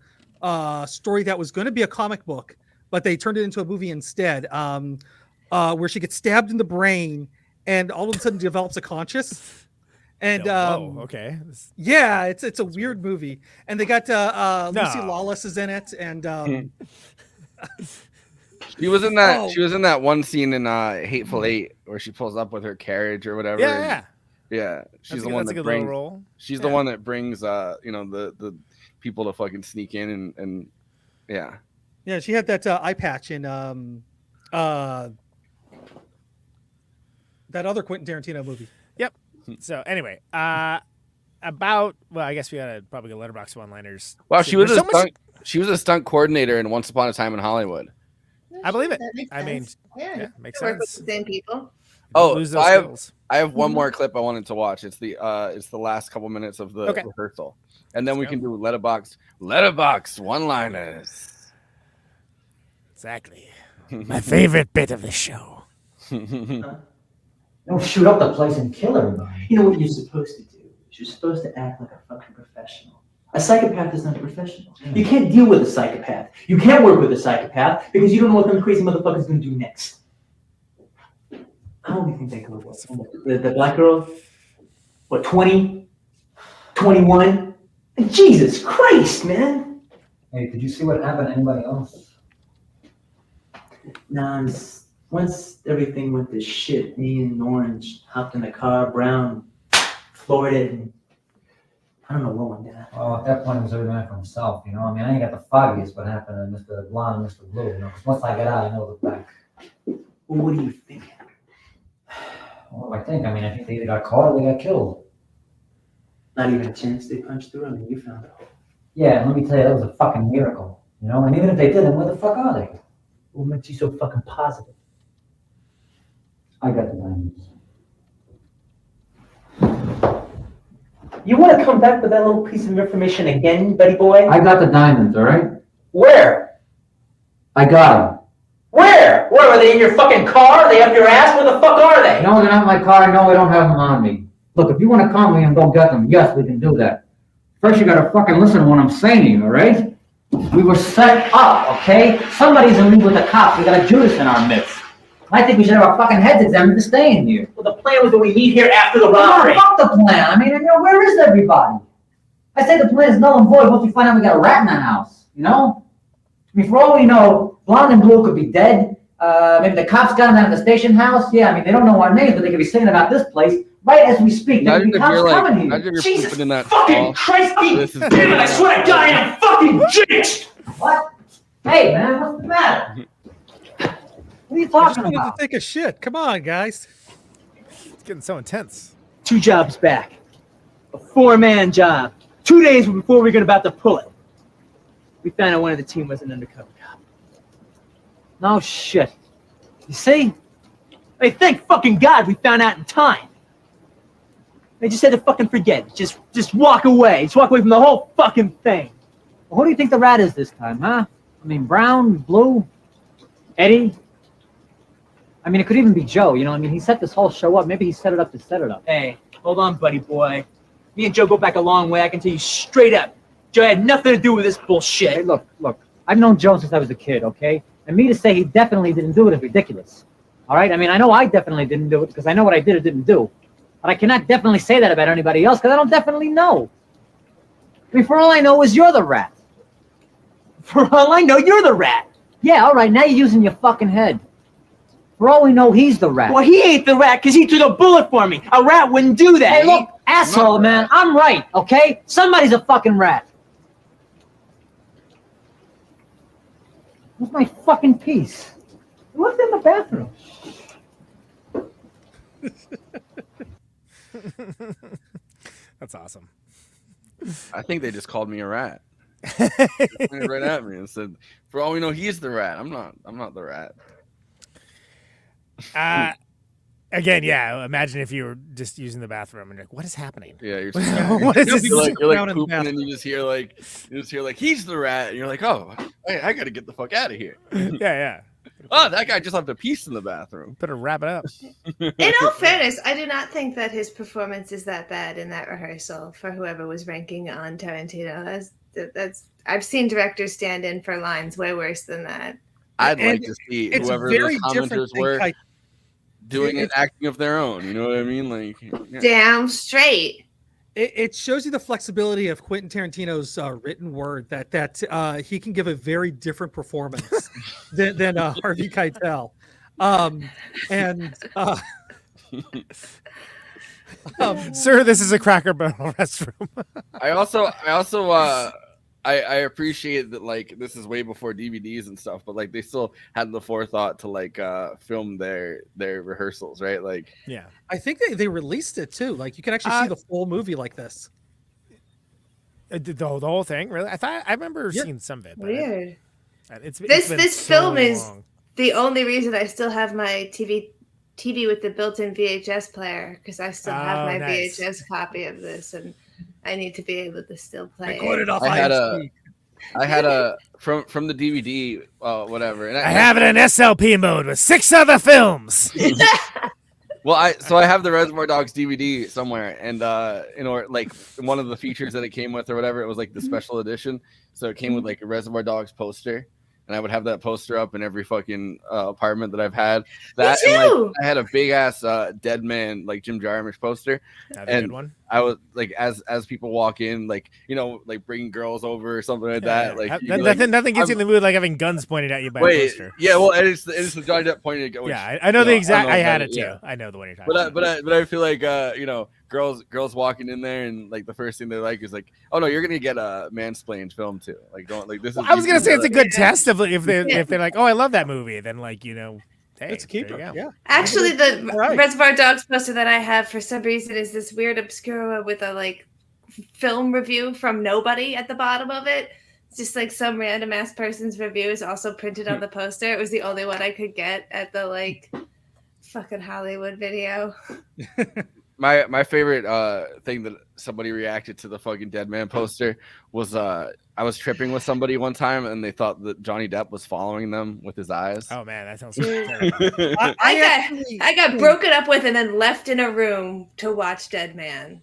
story that was going to be a comic book, but they turned it into a movie instead, where she gets stabbed in the brain and all of a sudden develops a conscience. And okay. Yeah, it's a weird movie, and they got Lucy Lawless is in it, and she was in that. She was in that one scene in Hateful Eight where she pulls up with her carriage or whatever. Yeah. She's the one that brings. She's the one that brings the people to fucking sneak in and yeah. Yeah, she had that eye patch in that other Quentin Tarantino movie. Yep. So anyway, I guess we gotta probably go letterbox one-liners. Wow, she was a stunt coordinator in Once Upon a Time in Hollywood. I believe it. I mean, makes work sense. with the same people. Oh, so I have one more clip I wanted to watch. It's the last couple minutes of the rehearsal, and then we can do letterbox one-liners. Exactly. My favorite bit of the show. Don't shoot up the place and kill everybody. You know what you're supposed to do? You're supposed to act like a fucking professional. A psychopath is not a professional. You can't deal with a psychopath. You can't work with a psychopath because you don't know what them crazy motherfucker's going to do next. I only think that girl was the black girl. What, 20? 21? Jesus Christ, man. Hey, did you see what happened to anybody else? Nah, once everything went to shit, me and Orange hopped in the car, Brown floored it, and I don't know what went down. Well, at that point, it was every man for himself, you know? I mean, I ain't got the foggiest what happened to Mr. Blonde and Mr. Blue, you know? Because once I get out, I know the back. Well, what do you think? What do I think? I mean, I think they either got caught or they got killed. Not even a chance they punched through? I mean, you found out. Yeah, and let me tell you, that was a fucking miracle, you know? And even if they didn't, where the fuck are they? What makes you so fucking positive? I got the diamonds. You want to come back with that little piece of information again, buddy boy? I got the diamonds, all right? Where? I got them. Where? Where? Are they in your fucking car? Are they up your ass? Where the fuck are they? No, they're not in my car. No, I don't have them on me. Look, if you want to come with me and go get them, yes, we can do that. First, you gotta fucking listen to what I'm saying to you, all right? We were set up, okay? Somebody's in league with the cops. We got a Judas in our midst. I think we should have our fucking heads examined to stay in here. Well, the plan was that we meet here after the No, robbery. fuck the plan. I mean, you know, where is everybody? I say the plan is null and void once we find out we got a rat in the house, you know? I mean, for all we know, Blonde and Blue could be dead. Maybe the cops got them out of the station house. Yeah, I mean, they don't know our names, but they could be singing about this place right as we speak. There could be cops coming here. Jesus fucking Christ, damn it, I swear to God, I am fucking jinxed! What? Hey, man, what's the matter? What are you talking I just about? to take a shit. Come on, guys. It's getting so intense. 2 jobs back. A 4-man job. 2 days before we were about to pull it. We found out one of the team was an undercover cop. No shit. You see? Hey, thank fucking God we found out in time. They just had to fucking forget it. Just walk away. Just walk away from the whole fucking thing. Well, who do you think the rat is this time, huh? I mean, Brown, Blue, Eddie? I mean, it could even be Joe, you know? I mean, he set this whole show up. Maybe he set it up to set it up. Hey, hold on, buddy boy. Me and Joe go back a long way. I can tell you straight up. Joe had nothing to do with this bullshit. Hey, look. I've known Joe since I was a kid, okay? And me to say he definitely didn't do it is ridiculous. All right? I mean, I know I definitely didn't do it because I know what I did or didn't do. But I cannot definitely say that about anybody else because I don't definitely know. I mean, for all I know is you're the rat. For all I know, you're the rat. Yeah, all right, now you're using your fucking head. For all we know, he's the rat. Well, he ain't the rat because he took a bullet for me. A rat wouldn't do that. Hey, look, asshole, man, I'm right, okay? Somebody's a fucking rat. Where's my fucking piece? It left in the bathroom. That's awesome. I think they just called me a rat. Pointed right at me and said, "For all we know, he's the rat. I'm not the rat." Again, yeah. Imagine if you were just using the bathroom and you're like, "What is happening?" Yeah, you're, what is this? you're like pooping, and you just hear like he's the rat, and you're like, "Oh, I got to get the fuck out of here." Yeah. Oh, that guy just left a piece in the bathroom. Better wrap it up. In all fairness, I do not think that his performance is that bad in that rehearsal for whoever was ranking on Tarantino. I've seen directors stand in for lines way worse than that. I'd like to see whoever those commenters were doing an acting of their own. You know what I mean? Like, yeah. Damn straight. It shows you the flexibility of Quentin Tarantino's written word that he can give a very different performance than Harvey Keitel. Sir, this is a Cracker Barrel restroom. I also I appreciate that, like, this is way before DVDs and stuff, but like they still had the forethought to like film their rehearsals, right? Like, yeah, I think they released it too. Like, you can actually see the full movie like this. The whole thing, really? I remember seeing some of it. But weird. This film is the only reason I still have my TV with the built-in VHS player, because I still have my VHS copy of this, and I need to be able to still play it. I had a from the DVD, whatever. And I have it in SLP mode with 6 other films. Well, I have the Reservoir Dogs DVD somewhere, and like one of the features that it came with or whatever, it was like the special edition. So it came with like a Reservoir Dogs poster, and I would have that poster up in every fucking apartment that I've had. That Me and too. like I had a big ass dead man like Jim Jarmusch poster. That's a And good one. I was like, as people walk in, like like bringing girls over or something like that. Like, nothing gets you in the mood like having guns pointed at you by a poster. Yeah, well, it's the Johnny Depp pointing at. Which, yeah, I know the exact. I had it too. Yeah. I know the one you're talking about. But I feel like girls walking in there and like the first thing they like is like, oh no, you're gonna get a mansplained film too. Like don't like this. I was gonna say it's a good test of if they're like, oh, I love that movie, then like hey, it's a keeper. Yeah. Actually, the Reservoir Dogs poster that I have for some reason is this weird obscura with a like film review from nobody at the bottom of it. It's just like some random ass person's review is also printed on the poster. It was the only one I could get at the like fucking Hollywood video. My favorite thing that somebody reacted to the fucking dead man poster was I was tripping with somebody one time and they thought that Johnny Depp was following them with his eyes. Oh man, that sounds terrible. I got broken up with and then left in a room to watch Dead Man.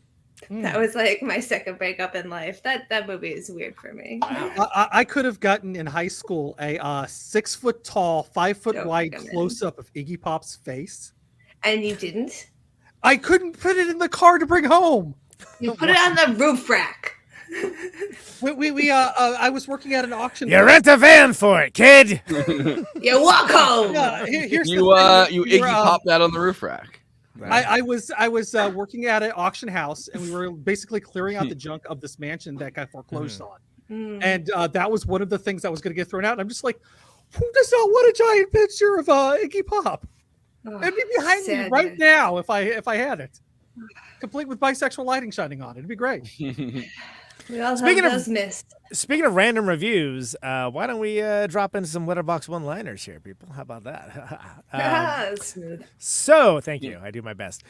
That was like my second breakup in life. That movie is weird for me. I could have gotten in high school a 6 foot tall, 5 foot wide close up of Iggy Pop's face. And you didn't? I couldn't put it in the car to bring home. You put it on the roof rack. I was working at an auction. You rent a van for it, kid. You walk home. Here's you Iggy Pop that on the roof rack. I was working at an auction house and we were basically clearing out the junk of this mansion that got foreclosed on. And that was one of the things that was going to get thrown out. And I'm just like, who does not want a giant picture of Iggy Pop? It'd be behind me right now if I had it, complete with bisexual lighting shining on it. It'd be great. We all have those missed. Speaking of random reviews, why don't we drop in some Letterboxd one-liners here, people? How about that? Smooth. So, thank you. I do my best.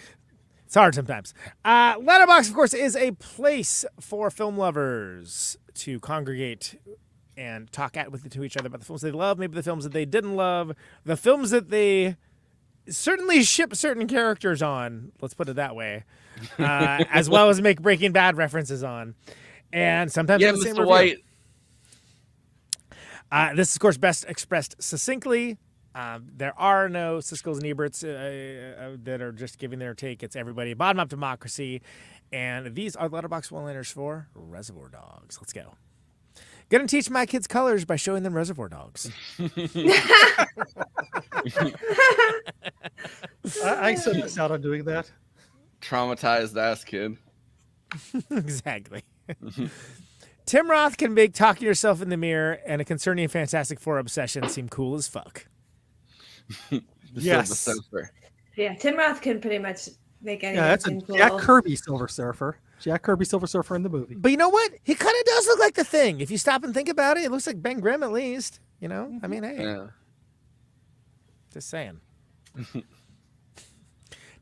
It's hard sometimes. Letterboxd, of course, is a place for film lovers to congregate and talk to each other about the films they love, maybe the films that they didn't love, the films that they certainly ship certain characters on, let's put it that way, as well as make Breaking Bad references on. And sometimes the same Mr. White. This is, of course, best expressed succinctly. There are no Siskel's and Eberts that are just giving their take. It's everybody. Bottom up democracy. And these are Letterboxd one-liners for Reservoir Dogs. Let's go. Gonna teach my kids colors by showing them Reservoir Dogs. I set this out on doing that. Traumatized ass kid. Exactly. Tim Roth can make talking yourself in the mirror and a concerning Fantastic Four obsession seem cool as fuck. Yes. Yeah, Tim Roth can pretty much make anything that's a cool. Jack Kirby Silver Surfer. Jack Kirby Silver Surfer in the movie. But you know what? He kind of does look like the Thing. If you stop and think about it, it looks like Ben Grimm at least. You know? I mean, hey. Yeah. Just saying.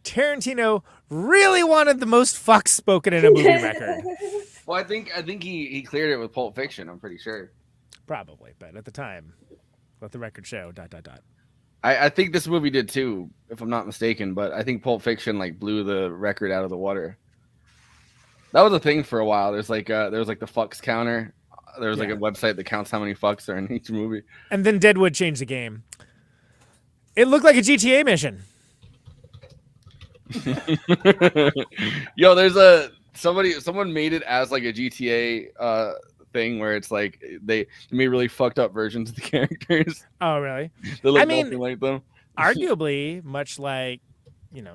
Tarantino really wanted the most fucks spoken in a movie record. Well, I think he cleared it with Pulp Fiction. I'm pretty sure. Probably, but at the time, let the record show. ... I think this movie did too, if I'm not mistaken. But I think Pulp Fiction like blew the record out of the water. That was a thing for a while. There was like the fucks counter. There was like a website that counts how many fucks are in each movie. And then Deadwood changed the game. It looked like a GTA mission. Yo, there's someone made it as like a GTA thing where it's like they made really fucked up versions of the characters. Oh, really? They look nothing like them. Arguably, much like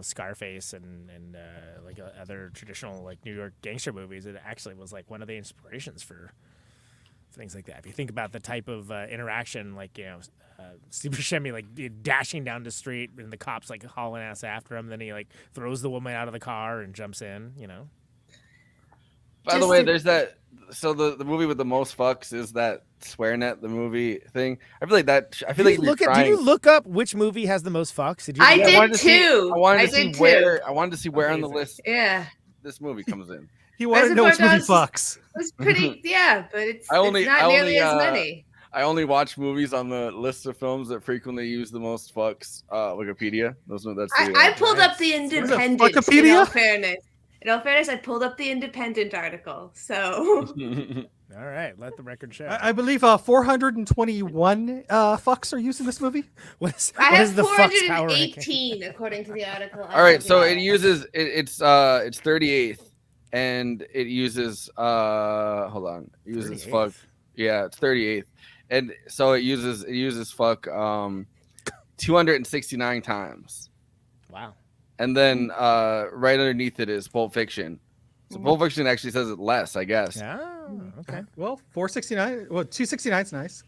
Scarface and like other traditional like New York gangster movies, it actually was like one of the inspirations for things like that. If you think about the type of interaction, like Steve Buscemi like dashing down the street and the cops like hauling ass after him, then he like throws the woman out of the car and jumps in. By the way, there's that. So the movie with the most fucks is that SwearNet, the movie thing. I feel like that. I feel like did you look up which movie has the most fucks? Did you? I did too. I wanted to see where on the list. Yeah. This movie comes in. He wanted to know which movie fucks. It's pretty, but it's not nearly as many. I only watch movies on the list of films that frequently use the most fucks. Wikipedia. I pulled up the Independent. Wikipedia? In all fairness, I pulled up the Independent article. So All right, let the record show. I believe 421 fucks are used in this movie. I have 418 according to the article. All right, so it uses it's 38th, and it uses hold on, it uses 38th. Fuck. Yeah, it's 38th, and so it uses fuck 269 times. Wow. And then right underneath it is Pulp Fiction. So Pulp Fiction actually says it less, I guess. Oh, okay. Well, 469. Well, 269 is nice.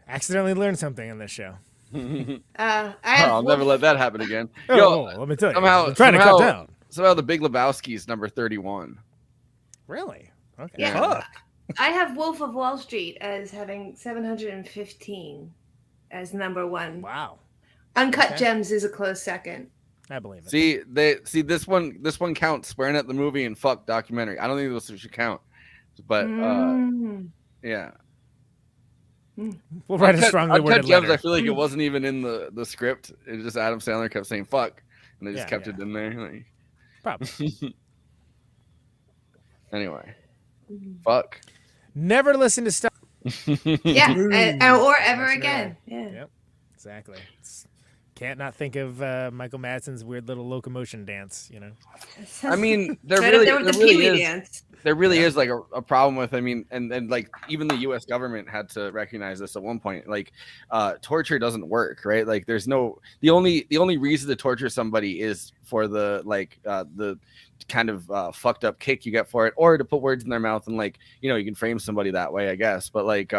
Accidentally learned something in this show. I'll never let that happen again. Let me tell you. I'm trying to cut down. Somehow the Big Lebowski is number 31. Really? Okay. Yeah. I have Wolf of Wall Street as having 715 as number 1. Wow. Uncut Gems is a close second. I believe it. See this one counts swearing at the movie and fuck documentary. I don't think those should count. But yeah. We'll write a strongly worded letter. I feel like it wasn't even in the script. It just Adam Sandler kept saying fuck, and they just kept it in there. Like... Probably. Anyway, fuck. Never listen to stuff. Yeah, or ever again. Right. Yeah. Yep. Exactly. Can't not think of Michael Madsen's weird little locomotion dance, you know. I mean, there really is like a problem with. I mean, and like even the U.S. government had to recognize this at one point. Like, torture doesn't work, right? Like, there's no the only reason to torture somebody is for the kind of fucked up kick you get for it, or to put words in their mouth and like you can frame somebody that way, I guess. But like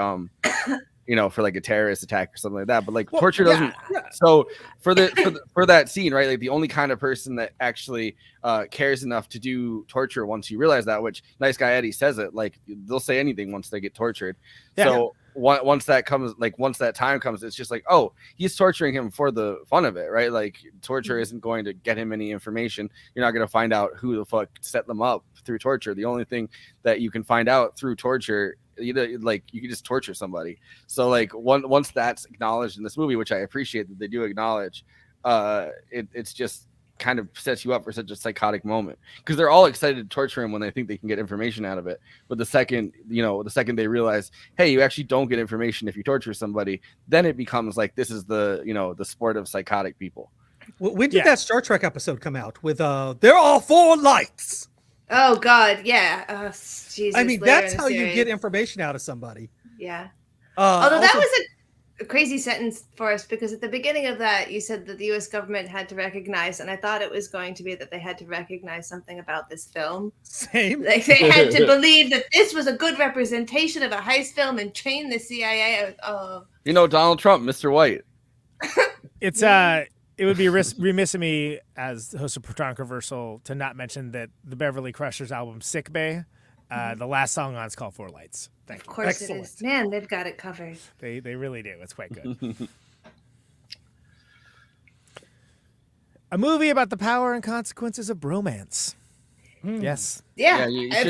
for like a terrorist attack or something like that. But like torture doesn't. Yeah. So for that scene, right? Like the only kind of person that actually cares enough to do torture once you realize that, which Nice Guy Eddie says it, like they'll say anything once they get tortured. Yeah. So once that time comes, it's just like, oh, he's torturing him for the fun of it, right? Like torture isn't going to get him any information. You're not going to find out who the fuck set them up through torture. The only thing that you can find out through torture, you can just torture somebody. So like once that's acknowledged in this movie, which I appreciate that they do acknowledge, it's just kind of sets you up for such a psychotic moment, because they're all excited to torture him when they think they can get information out of it. But the second they realize, hey, you actually don't get information if you torture somebody, then it becomes like this is the sport of psychotic people. When did that Star Trek episode come out with there are 4 lights? Oh God, yeah. Jesus, I mean, that's how you get information out of somebody. Yeah. Although that was a crazy sentence for us, because at the beginning of that, you said that the U.S. government had to recognize, and I thought it was going to be that they had to recognize something about this film. Same. Like they had to believe that this was a good representation of a heist film and train the CIA. Donald Trump, Mr. White. It's It would be remiss of me as the host of Proton Controversial to not mention that the Beverly Crushers album Sick Bay, the last song on it's called 4 Lights. Thank you. Of course it is. Man, they've got it covered. They really do. It's quite good. A movie about the power and consequences of bromance. Yes. Yeah,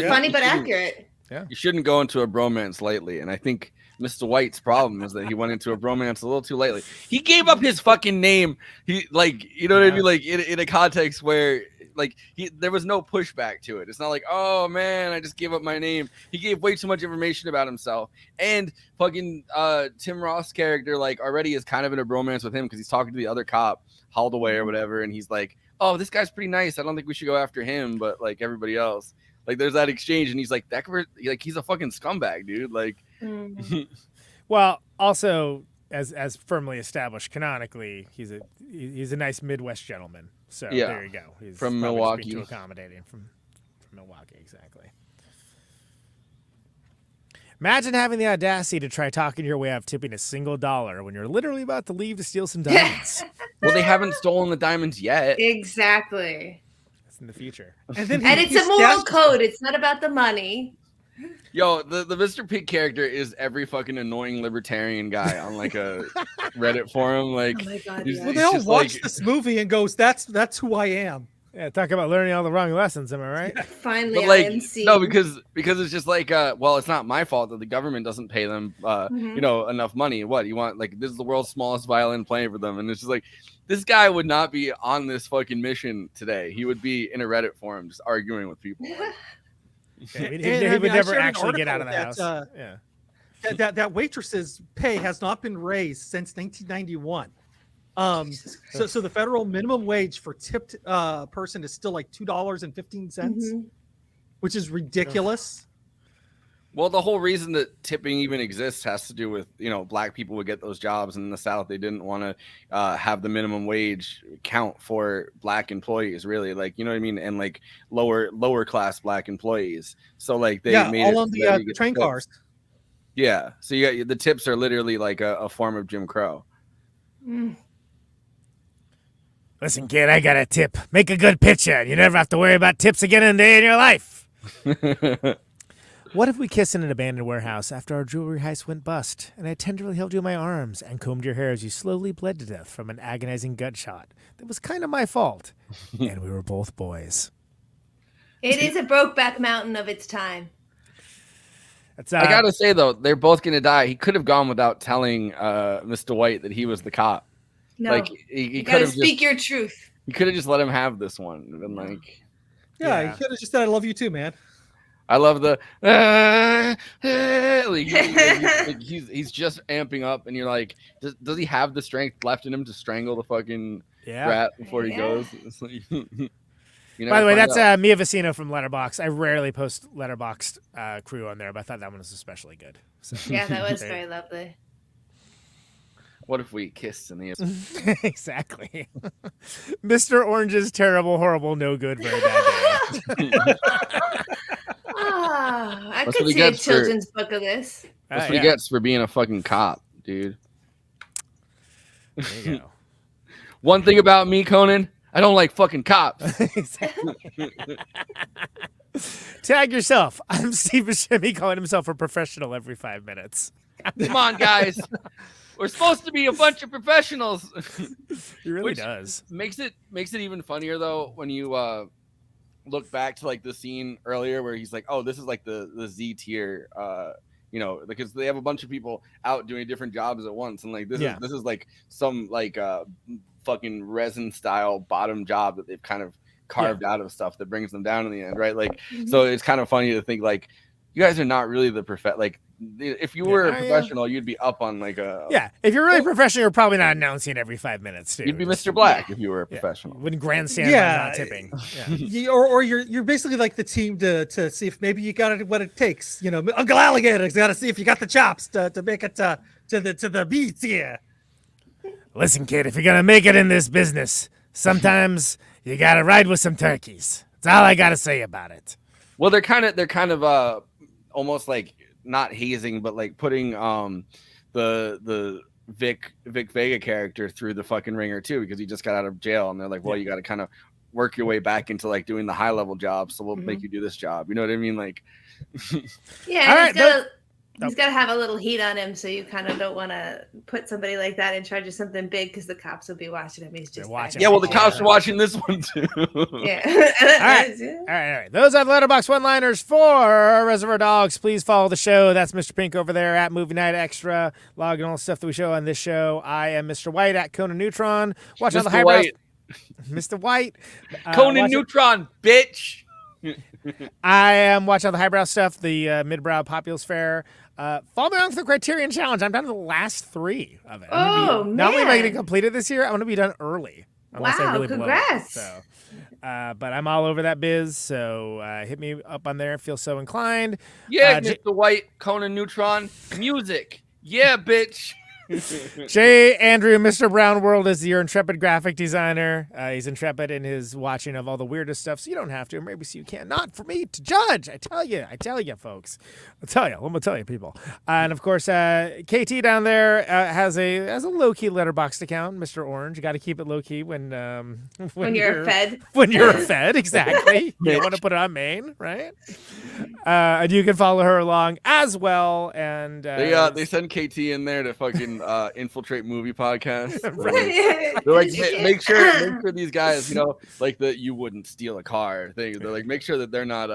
funny but accurate. Yeah. You shouldn't go into a bromance lightly, and I think Mr. White's problem is that he went into a bromance a little too lightly. He gave up his fucking name. He what I mean? Like in a context where there was no pushback to it. It's not like, oh man, I just gave up my name. He gave way too much information about himself. And fucking Tim Roth's character already is kind of in a bromance with him because he's talking to the other cop, Holdaway or whatever, and he's like, oh, this guy's pretty nice. I don't think we should go after him, but everybody else. There's that exchange, and he's like, he's a fucking scumbag, dude. Well, also as firmly established canonically, he's a nice Midwest gentleman. So there you go. He's from Milwaukee, too accommodating from Milwaukee, exactly. Imagine having the audacity to try talking your way out of tipping a single dollar when you're literally about to leave to steal some diamonds. Well, they haven't stolen the diamonds yet. Exactly. That's in the future. And it's a moral code. It's not about the money. Yo, the Mr. Pig character is every fucking annoying libertarian guy on a Reddit forum. Oh my God, well, they all watch this movie and goes, "That's who I am." Yeah, talk about learning all the wrong lessons. Am I right? Yeah. Finally, I am seen. No, because it's just well, it's not my fault that the government doesn't pay them, enough money. What you want? This is the world's smallest violin playing for them, and it's just this guy would not be on this fucking mission today. He would be in a Reddit forum just arguing with people. Yeah, he would never actually get out of the house. That waitress's pay has not been raised since 1991. So the federal minimum wage for tipped person is still like $2.15, which is ridiculous. Well, the whole reason that tipping even exists has to do with, black people would get those jobs, and in the South they didn't want to have the minimum wage count for black employees, really, like, you know what I mean, and like lower class black employees. So like they made all on the train cars. Yeah, so you got the tips are literally like a form of Jim Crow. Listen, kid, I got a tip. Make a good picture. You never have to worry about tips again in a day in your life. What if we kissed in an abandoned warehouse after our jewelry heist went bust, and I tenderly held you in my arms and combed your hair as you slowly bled to death from an agonizing gut shot that was kind of my fault, and we were both boys. It is a Brokeback Mountain of its time. I gotta say, though, they're both gonna die. He could have gone without telling Mr. White that he was the cop. No, like he you gotta speak your truth. You could have just let him have this one and been like, yeah, you could have just said, "I love you too, man." I love the he's just amping up, and you're like, does he have the strength left in him to strangle the fucking rat before he goes? It's like, by the way, that's Mia Vecino from Letterboxd. I rarely post Letterboxd crew on there, but I thought that one was especially good. So. Yeah, that was very lovely. What if we kissed in the Exactly. Mr. Orange's terrible, horrible, no good, very bad day. I could see a children's book of this. That's what he gets for being a fucking cop, dude. There you go. One thing about me, Conan, I don't like fucking cops. Tag yourself. I'm Steve Buscemi calling himself a professional every 5 minutes. Come on, guys. We're supposed to be a bunch of professionals. He really does. Makes it even funnier though when you look back to like the scene earlier where he's like, "Oh, this is like the Z tier," because they have a bunch of people out doing different jobs at once, and like this is like some like fucking resin style bottom job that they've kind of carved out of stuff that brings them down in the end, right? Like, so it's kind of funny to think like you guys are not really the like. If you were a professional, you'd be up on like a... Yeah, if you're really professional, you're probably not announcing every 5 minutes, too. You'd be Mr. Black if you were a professional. Wouldn't grandstand by not tipping. Or you're basically like the team to see if maybe you got what it takes. Uncle Alligator's got to see if you got the chops to make it to the beats here. Listen, kid, if you're going to make it in this business, sometimes you got to ride with some turkeys. That's all I got to say about it. Well, they're kind of almost like not hazing, but like putting the Vic Vega character through the fucking ringer too, because he just got out of jail, and they're like, well, you got to kind of work your way back into like doing the high level job, so we'll make you do this job. You know what I mean? Like, he's got to have a little heat on him, so you kind of don't want to put somebody like that in charge of something big because the cops will be watching him. He's just watching. Yeah, well, the cops are watching this one too. Yeah. All right. Those are the Letterboxd one-liners for Reservoir Dogs. Please follow the show. That's Mr. Pink over there at Movie Night Extra. Log in all the stuff that we show on this show. I am Mr. White at Conan Neutron. Watch all the highbrow. Mr. White. Conan Neutron, bitch. I am watching all the highbrow stuff, the midbrow Populous Fair. Follow me along for the Criterion Challenge. I'm down to the last 3 of it. Man. Not only am I going to complete it this year, I'm going to be done early. Wow, congrats. So, but I'm all over that biz, so hit me up on there. Feel so inclined. Yeah, Mr. White, Conan Neutron, music. Yeah, bitch. J. Andrew, Mr. Brown World is your intrepid graphic designer. He's intrepid in his watching of all the weirdest stuff, so you don't have to. Maybe so you can. Not for me to judge. I tell you, folks. I'm gonna tell you, people. And of course, KT down there has a low key Letterboxd account. Mr. Orange, you got to keep it low key when you're a fed. When you're a fed, exactly. You want to put it on main, right? And you can follow her along as well. And they send KT in there to fucking infiltrate movie podcasts. Right. They're like, make sure these guys, like that you wouldn't steal a car thing. They're like, make sure that they're not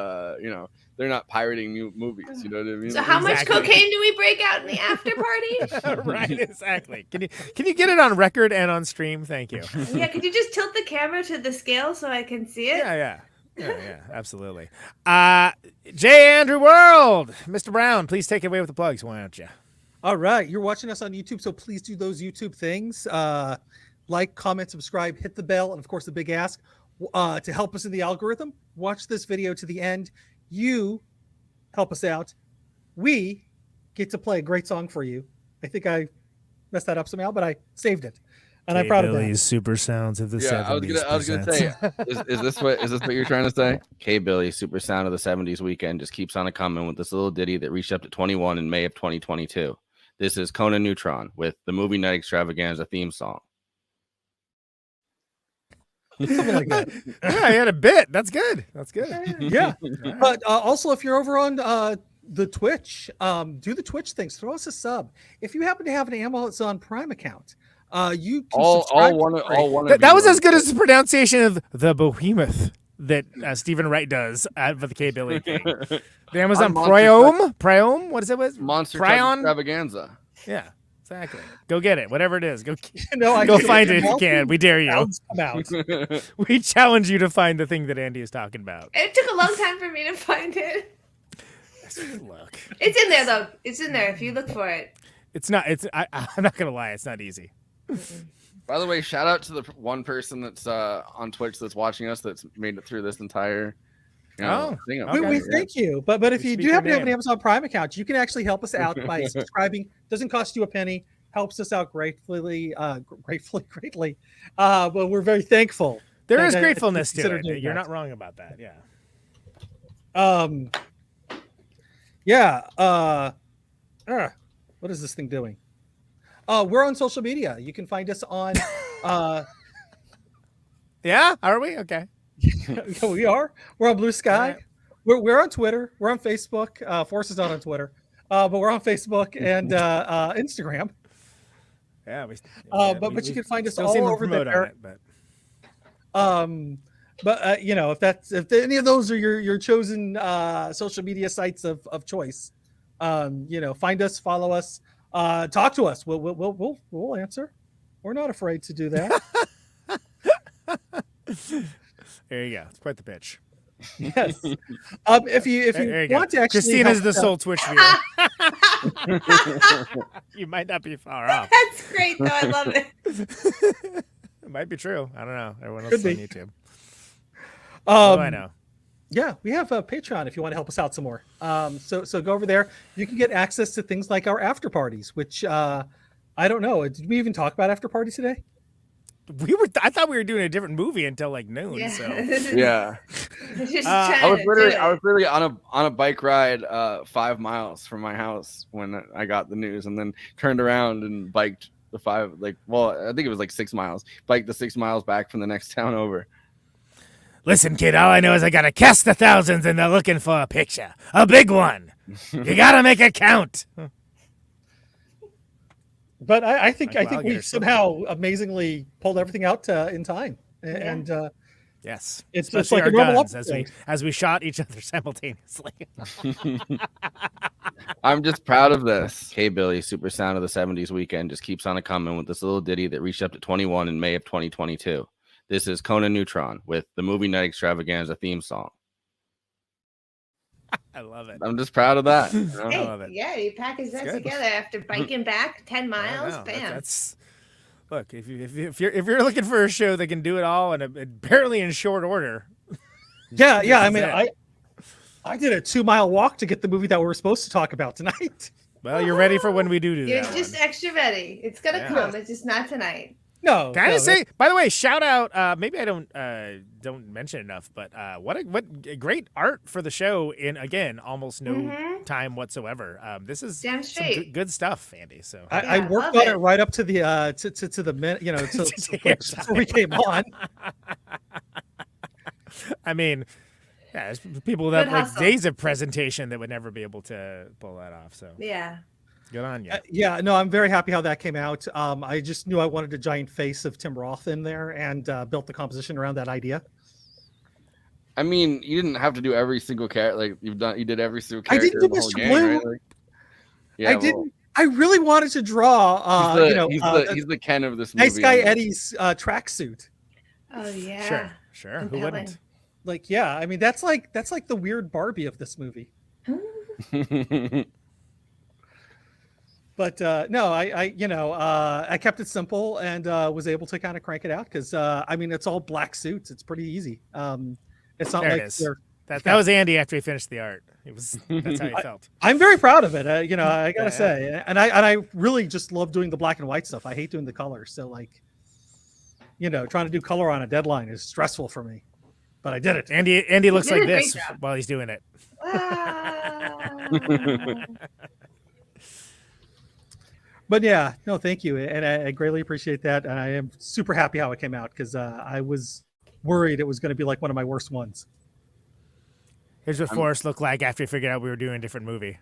they're not pirating movies. You know what I mean? So how much cocaine do we break out in the after party? Right, exactly. Can you get it on record and on stream? Thank you. Yeah, could you just tilt the camera to the scale so I can see it? Yeah. Yeah, absolutely. J. Andrew World, Mr. Brown, please take it away with the plugs, why don't you? All right, you're watching us on YouTube, so please do those YouTube things. Like, comment, subscribe, hit the bell, and of course the big ask to help us in the algorithm. Watch this video to the end. You help us out. We get to play a great song for you. I think I messed that up somehow, but I saved it, and I'm proud of that. Billy's super sounds of the 70s. I was gonna say, is this what you're trying to say? K Billy, super sound of the 70s weekend just keeps on coming with this little ditty that reached up to 21 in May of 2022. This is Conan Neutron with the Movie Night Extravaganza theme song. Something like that. Yeah, he had a bit. That's good. Yeah. But also, if you're over on the Twitch, do the Twitch things. Throw us a sub. If you happen to have an Amazon Prime account, you can subscribe. That was as good as the pronunciation of the behemoth that Stephen Wright does for the K Billy King. The Amazon Prime. What is it? Monster Truck Extravaganza. Yeah. Exactly. Go get it. Whatever it is. Go go find it if you can. We dare you. Out. We challenge you to find the thing that Andy is talking about. It took a long time for me to find it. Look. It's in there though. It's in there if you look for it. It's not. I'm not gonna lie. It's not easy. By the way, shout out to the one person that's on Twitch that's watching us that's made it through this entire. Thing. We thank you, but if you do happen to have an Amazon Prime account, you can actually help us out by subscribing. Doesn't cost you a penny. Helps us out greatly. But we're very thankful. There is gratefulness to it. You're not wrong about that. Yeah. What is this thing doing? We're on social media. You can find us on. Yeah, are we? Okay. We are. We're on Blue Sky. Right. We're on Twitter. We're on Facebook. Forrest is not on Twitter, but we're on Facebook and Instagram. Yeah, but you can find us all over there. But if any of those are your chosen social media sites of choice, find us, follow us, talk to us. We'll answer. We're not afraid to do that. There you go. It's quite the pitch. Yes. If you want to actually, Christina's the sole Twitch viewer. You might not be far off. That's great, though. I love it. It might be true. I don't know. Everyone else is on YouTube. I know. Yeah, we have a Patreon if you want to help us out some more. So go over there. You can get access to things like our after parties, which I don't know. Did we even talk about after parties today? I thought we were doing a different movie until like noon. Yeah. So yeah. I was literally on a bike ride 5 miles from my house when I got the news, and then turned around and biked the 5 I think it was like 6 miles. Biked the 6 miles back from the next town over. Listen, kid, all I know is I gotta cast the thousands and they're looking for a picture. A big one. You gotta make it count. But I think we somehow amazingly pulled everything out in time, and yes, it's like a normal guns as we shot each other simultaneously. I'm just proud of this. K Billy, super sound of the 70s weekend just keeps on coming with this little ditty that reached up to 21 in May of 2022. This is Conan Neutron with the Movie Night Extravaganza theme song. I love it. I'm just proud of that. Hey, I love it. Yeah, you package that together after biking back 10 miles. Bam. Look, if you're looking for a show that can do it all and apparently in short order. Yeah. I mean, I did a 2-mile walk to get the movie that we were supposed to talk about tonight. Well, you're ready for when we do You're that. You're just extra ready. It's gonna come. It's just not tonight. No. Can I just say, by the way, shout out, maybe I don't mention enough, but what great art for the show in, again, almost no time whatsoever. This is damn straight. Good stuff, Andy. So I worked on it right up to the to the minute, so we came on. I mean, yeah, there's people that like days of presentation that would never be able to pull that off. So yeah. Good on you. No, I'm very happy how that came out. I just knew I wanted a giant face of Tim Roth in there, and built the composition around that idea. I mean, you didn't have to do every single character like you did every single character. I didn't do Mr. Blue. Right? I didn't. I really wanted to draw. He's the Ken of this movie. Nice guy Eddie's tracksuit. Oh yeah. Sure. Who wouldn't? Like, yeah, I mean, that's like the weird Barbie of this movie. But no, I kept it simple and was able to kind of crank it out because I mean, it's all black suits. It's pretty easy. It's not There like it is. That was Andy after he finished the art. That's how he felt. I'm very proud of it. I gotta say, and I really just love doing the black and white stuff. I hate doing the color. So like, trying to do color on a deadline is stressful for me. But I did it. Andy looks like this while he's doing it. But yeah, no, thank you, and I greatly appreciate that, and I am super happy how it came out because I was worried it was going to be like one of my worst ones. Here's what Forrest looked like after he figured out we were doing a different movie.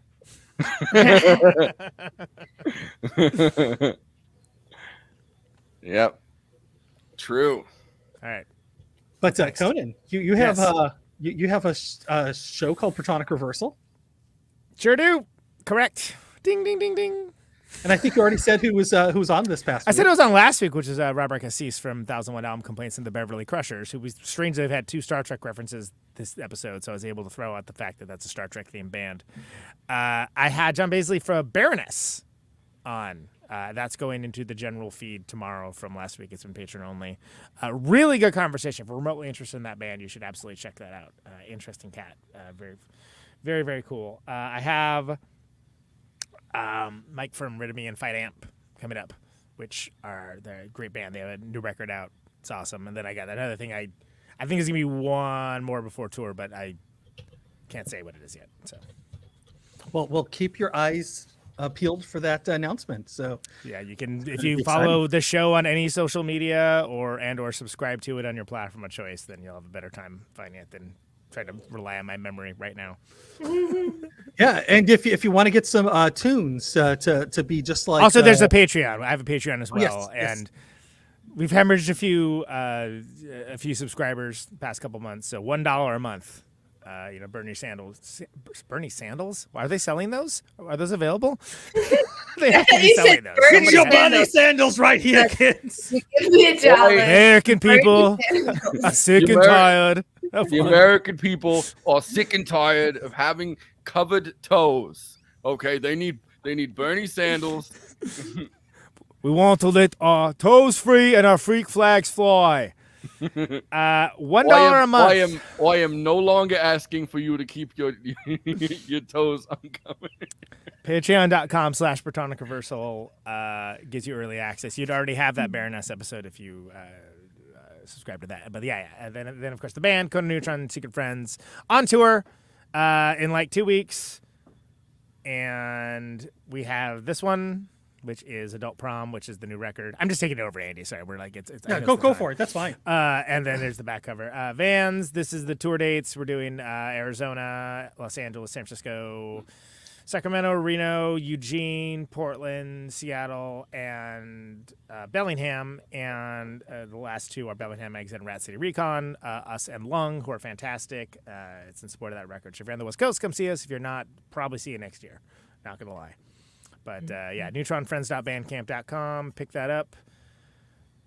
Yep. True. All right. But Conan, you have you have a show called Protonic Reversal. Sure do. Correct. Ding ding ding ding. And I think you already said who was on this past week. I said it was on last week, which is Robert Cassis from 1001 Album Complaints and the Beverly Crushers, who we strangely have had 2 Star Trek references this episode, so I was able to throw out the fact that that's a Star Trek themed band. I had John Baisley from Baroness on. That's going into the general feed tomorrow from last week. It's been patron only. Really good conversation. If you're remotely interested in that band, you should absolutely check that out. Interesting cat. Very, very, very cool. I have Mike from Rid of Me and Fight Amp coming up, which are the great band. They have a new record out. It's awesome. And then I got another thing. I think it's gonna be one more before tour, but I can't say what it is yet. So, well, keep your eyes peeled for that announcement. So yeah, you can if you follow the show on any social media or subscribe to it on your platform of choice, then you'll have a better time finding it than trying to rely on my memory right now. Yeah, and if you want to get some tunes to be just like also there's a Patreon. I have a Patreon as well, yes. and we've hemorrhaged a few subscribers the past couple months. So $1 a month. Bernie Sandals. Are they selling those? Are those available? They have to be selling those. Get your Bernie Sandals right here, kids. Give me $1. American people are sick and tired. The American people are sick and tired of having covered toes. Okay, they need Bernie Sandals. We want to let our toes free and our freak flags fly. $1 a month. I am no longer asking for you to keep your toes uncovered. Patreon.com/Protonic Reversal gives you early access. You'd already have that Baroness episode if you subscribe to that. But yeah. And then of course the band Conan, Neutron, Secret Friends on tour in like 2 weeks, and we have this one, which is Adult Prom, which is the new record. I'm just taking it over, Andy. Sorry, we're like it's yeah. Go for it. That's fine. And then there's the back cover. Vans. This is the tour dates. We're doing Arizona, Los Angeles, San Francisco, Sacramento, Reno, Eugene, Portland, Seattle, and Bellingham. And the last 2 are Bellingham Eggs and Rat City Recon. Us and Lung, who are fantastic. It's in support of that record. So if you're on the West Coast, come see us. If you're not, probably see you next year. Not gonna lie. But yeah, neutronfriends.bandcamp.com. Pick that up.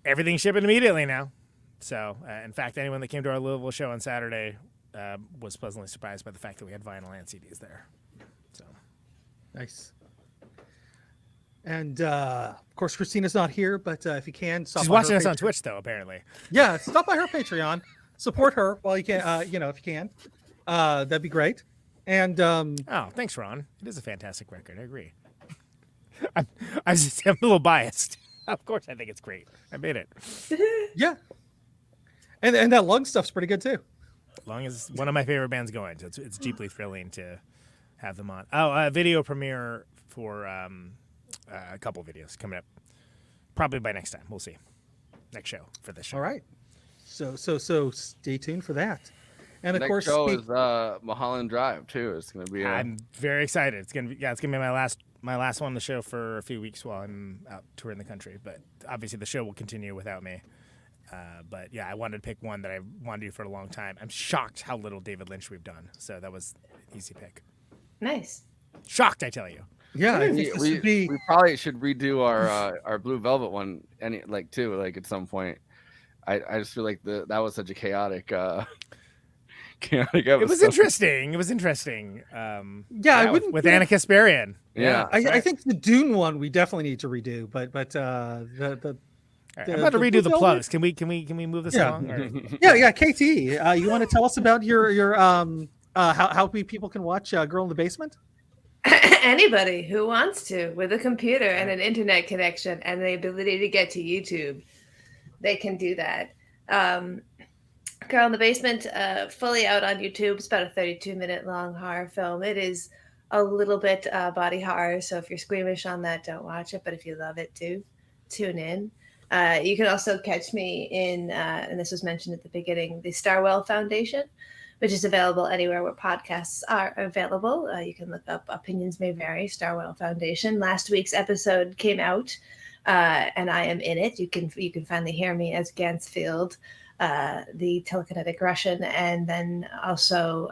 Everything's shipping immediately now. So, in fact, anyone that came to our Louisville show on Saturday was pleasantly surprised by the fact that we had vinyl and CDs there. So nice. And of course, Christina's not here, but if you can, she's watching us on Twitch, though. Apparently, yeah. Stop by her Patreon, support her while you can. If you can, that'd be great. And oh, thanks, Ron. It is a fantastic record. I agree. I'm a little biased. Of course, I think it's great. I made it. Yeah, and that Lung stuff's pretty good too. Lung is one of my favorite bands going, so it's deeply thrilling to have them on. Oh, video premiere for a couple videos coming up, probably by next time. We'll see. Next show for this show. All right. So stay tuned for that. And of Next course, show is Mulholland Drive too. It's gonna be. I'm very excited. It's gonna be my last one on the show for a few weeks while I'm out touring the country. But obviously the show will continue without me. But yeah, I wanted to pick one that I wanted to do for a long time. I'm shocked how little David Lynch we've done. So that was an easy pick. Nice. Shocked, I tell you. Yeah, I think we probably should redo our Blue Velvet one at some point. I just feel like that was such a chaotic. chaotic It episode. was interesting. It was interesting. I wouldn't with Anna Kasparian. Yeah, I think the Dune one we definitely need to redo, but the Right, I'm about to redo the plugs. Can we move this along? Yeah. KT, you want to tell us about your how people can watch Girl in the Basement? Anybody who wants to, with a computer and an internet connection and the ability to get to YouTube, they can do that. Girl in the Basement, fully out on YouTube. It's about a 32-minute long horror film. It is a little bit body horror, so if you're squeamish on that, don't watch it. But if you love it, do tune in. You can also catch me in, and this was mentioned at the beginning, the Starwell Foundation, which is available anywhere where podcasts are available. You can look up Opinions May Vary, Starwell Foundation. Last week's episode came out, and I am in it. You can finally hear me as Gansfield, the telekinetic Russian, and then also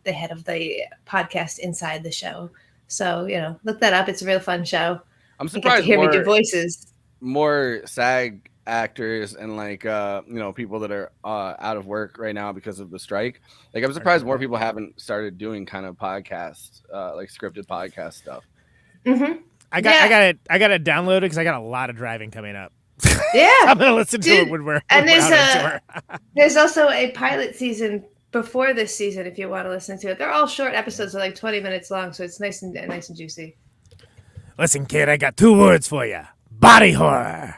the head of the podcast inside the show. So, look that up. It's a real fun show. I'm surprised you get to hear me do voices. More SAG actors and people that are out of work right now because of the strike. Like, I'm surprised more people haven't started doing kind of podcasts, like scripted podcast stuff. Mm-hmm. I got it downloaded because I got a lot of driving coming up. Yeah, I'm gonna listen to it when we're and out there's also a pilot season before this season if you want to listen to it. They're all short episodes, they're like 20 minutes long, so it's nice and juicy. Listen, kid, I got 2 words for you. Body horror.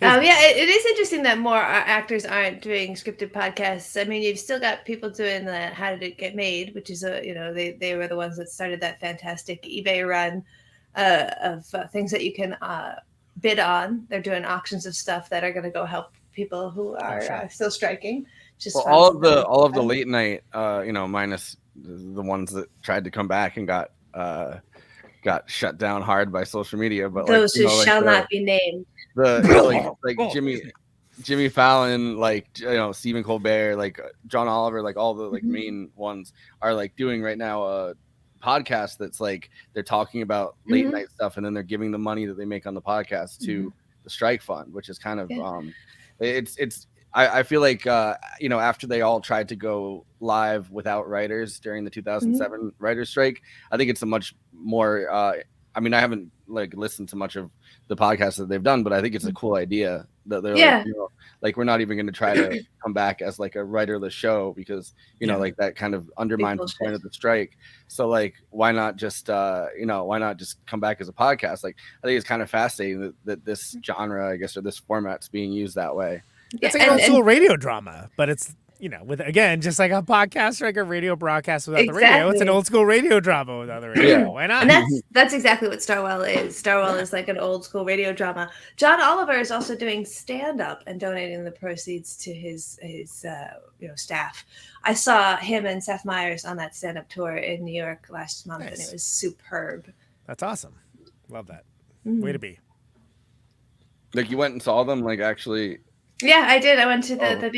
It is interesting that more actors aren't doing scripted podcasts. I mean, you've still got people doing the How Did It Get Made, which is they were the ones that started that fantastic eBay run of things that you can bid on. They're doing auctions of stuff that are going to go help people who are still striking. Just all of the late night, minus the ones that tried to come back and got shut down hard by social media, but those who shall not be named. Jimmy Fallon, Stephen Colbert, John Oliver, all the main ones are doing right now a podcast that's they're talking about late night stuff, and then they're giving the money that they make on the podcast to the strike fund, which is kind of I feel like after they all tried to go live without writers during the 2007 writers strike, I think it's a much more I haven't listened to much of the podcasts that they've done, but I think it's a cool idea that they're we're not even going to try to come back as a writerless show because that kind of undermines the point of the strike. So why not just come back as a podcast? I think it's kind of fascinating that this genre, I guess, or this format's being used that way. It's like an old school radio drama, but it's with just like a podcast or like a radio broadcast without the radio. It's an old school radio drama without the radio. Yeah. Why not? And that's exactly what Starwell is. Starwell is like an old school radio drama. John Oliver is also doing stand up and donating the proceeds to his staff. I saw him and Seth Meyers on that stand up tour in New York last month, and it was superb. That's awesome. Love that. Way to be. You went and saw them, actually. Yeah, I did. I went to the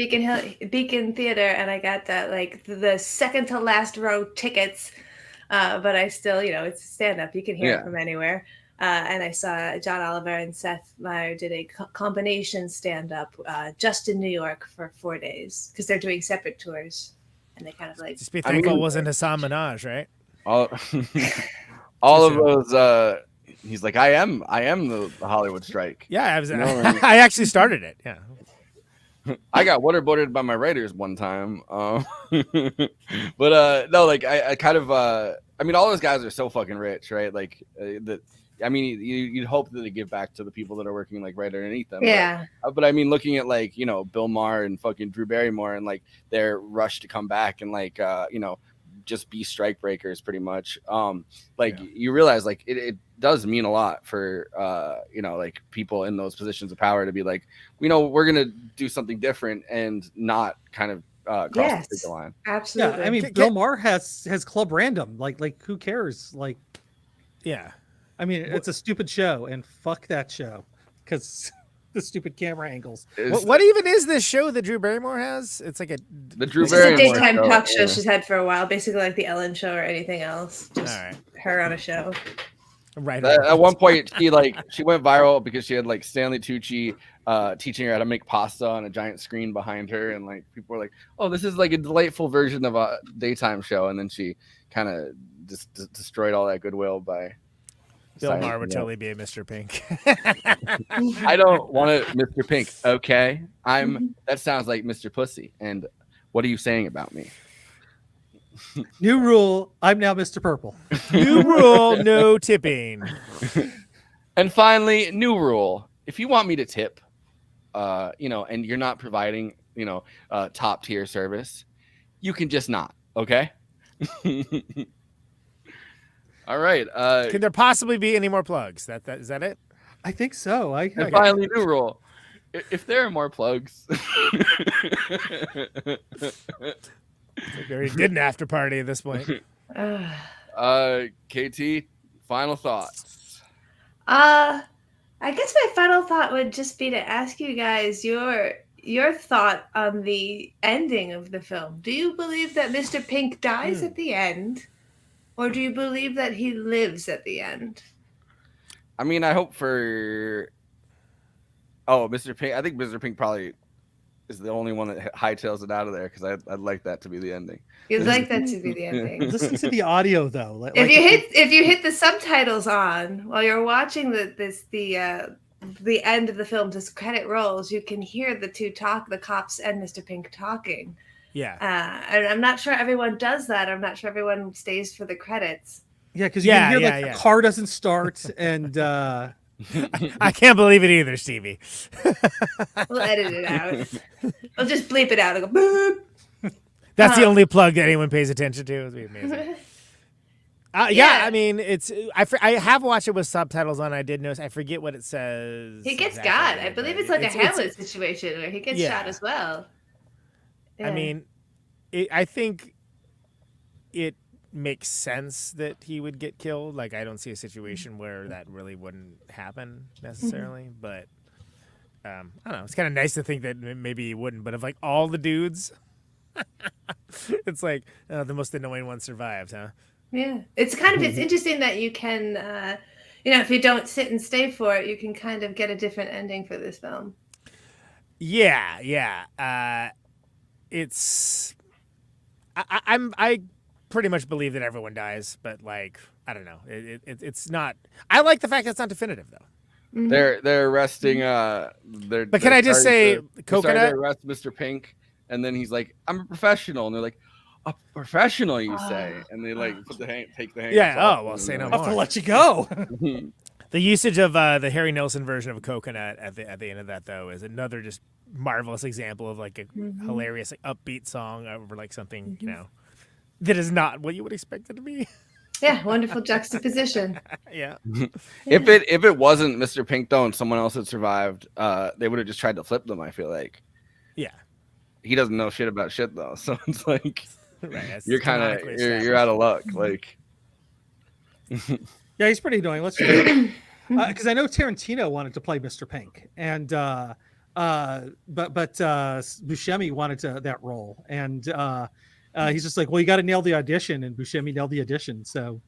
Beacon Theater, and I got the second to last row tickets. But I still, it's stand up. You can hear it from anywhere. And I saw John Oliver and Seth Meyers did a combination stand up just in New York for 4 days because they're doing separate tours, and they kind of just be thankful it wasn't Hassan Minaj, right? All of those. He's like, I am the Hollywood strike. Yeah, I was. I actually started it. Yeah. I got waterboarded by my writers one time. But no, I kind of all those guys are so fucking rich, right? You'd hope that they give back to the people that are working right underneath them. Yeah. But looking at Bill Maher and fucking Drew Barrymore and their rush to come back and just be strike breakers pretty much. You realize it does mean a lot for people in those positions of power to be we're gonna do something different and not kind of cross the line. Absolutely. Yeah, Bill Maher has Club Random. Who cares? Yeah. It's a stupid show, and fuck that show because the stupid camera angles. What even is this show that Drew Barrymore has? It's like the Drew Barrymore. It's a daytime talk show she's had for a while, basically like the Ellen Show or anything else. Just her on a show. Right. At one point, she went viral because she had like Stanley Tucci teaching her how to make pasta on a giant screen behind her, and like people were like, "Oh, this is like a delightful version of a daytime show." And then she kind of just destroyed all that goodwill by. Bill Maher would totally be a Mr. Pink. I don't want to Mr. Pink. Okay, that sounds like Mr. Pussy. And what are you saying about me? New rule, I'm now Mr. Purple. New rule, no tipping. And finally, new rule. If you want me to tip, and you're not providing, top tier service, you can just not, okay? All right. Can there possibly be any more plugs? Is that it? I think so. And finally, new rule. If there are more plugs. He did an after party at this point. KT, final thoughts. I guess my final thought would just be to ask you guys your thought on the ending of the film. Do you believe that Mr. Pink dies at the end, or do you believe that he lives at the end? I mean, I hope for. Oh, Mr. Pink. I think Mr. Pink probably is the only one that hightails it out of there, because I'd like that to be the ending. You'd like that to be the ending. Listen to the audio though. If you hit the subtitles on while you're watching the end of the film, as credit rolls, you can hear the cops and Mr. Pink talking. Yeah. And I'm not sure everyone does that. I'm not sure everyone stays for the credits. Yeah, because you can hear the car doesn't start, and I can't believe it either, Stevie. We'll edit it out. We'll just bleep it out and go boop. That's the only plug that anyone pays attention to. It'd be amazing. I mean, I have watched it with subtitles on. I did notice. I forget what it says. He gets got. I believe it's like a Hamlet situation where he gets shot as well. Yeah. I mean, I think it makes sense that he would get killed. Like, I don't see a situation where that really wouldn't happen necessarily. But I don't know. It's kind of nice to think that maybe he wouldn't. But of like all the dudes, it's like the most annoying one survived, huh? Yeah, it's interesting that you can, if you don't sit and stay for it, you can kind of get a different ending for this film. Yeah. I pretty much believe that everyone dies, but like, I don't know. It's not. I like the fact that it's not definitive though. Mm-hmm. They're arresting. But can I just say, Coconut? To arrest Mr. Pink, and then he's like, "I'm a professional," and they're like, "A professional, you say?" And they like take the hand. Yeah. Oh well, say no more. I have to let you go. The usage of the Harry Nilsson version of Coconut at the end of that though is another just marvelous example of like a hilarious like, upbeat song over like something that is not what you would expect it to be. Yeah, wonderful juxtaposition. Yeah. If it wasn't Mr. Pink though and someone else had survived, they would have just tried to flip them, I feel like. Yeah. He doesn't know shit about shit though, so it's like right, you're out of luck. Like yeah, he's pretty annoying. Let's because I know Tarantino wanted to play Mr. Pink, and but Buscemi wanted that role, and he's just like, well, you got to nail the audition, and Buscemi nailed the audition, so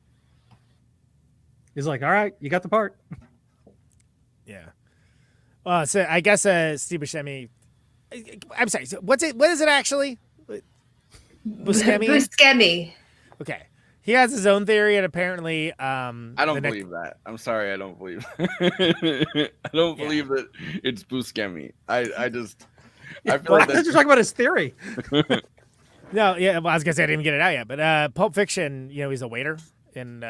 he's like, all right, you got the part. Yeah. Well, so I guess Steve Buscemi. I'm sorry. So what is it actually? Buscemi. Buscemi. Okay. He has his own theory, and apparently, I don't believe that. I'm sorry, I don't believe. I don't believe that it's Buscemi. I feel like you're talking about his theory. No, yeah. Well, I was gonna say I didn't even get it out yet, but Pulp Fiction, he's a waiter in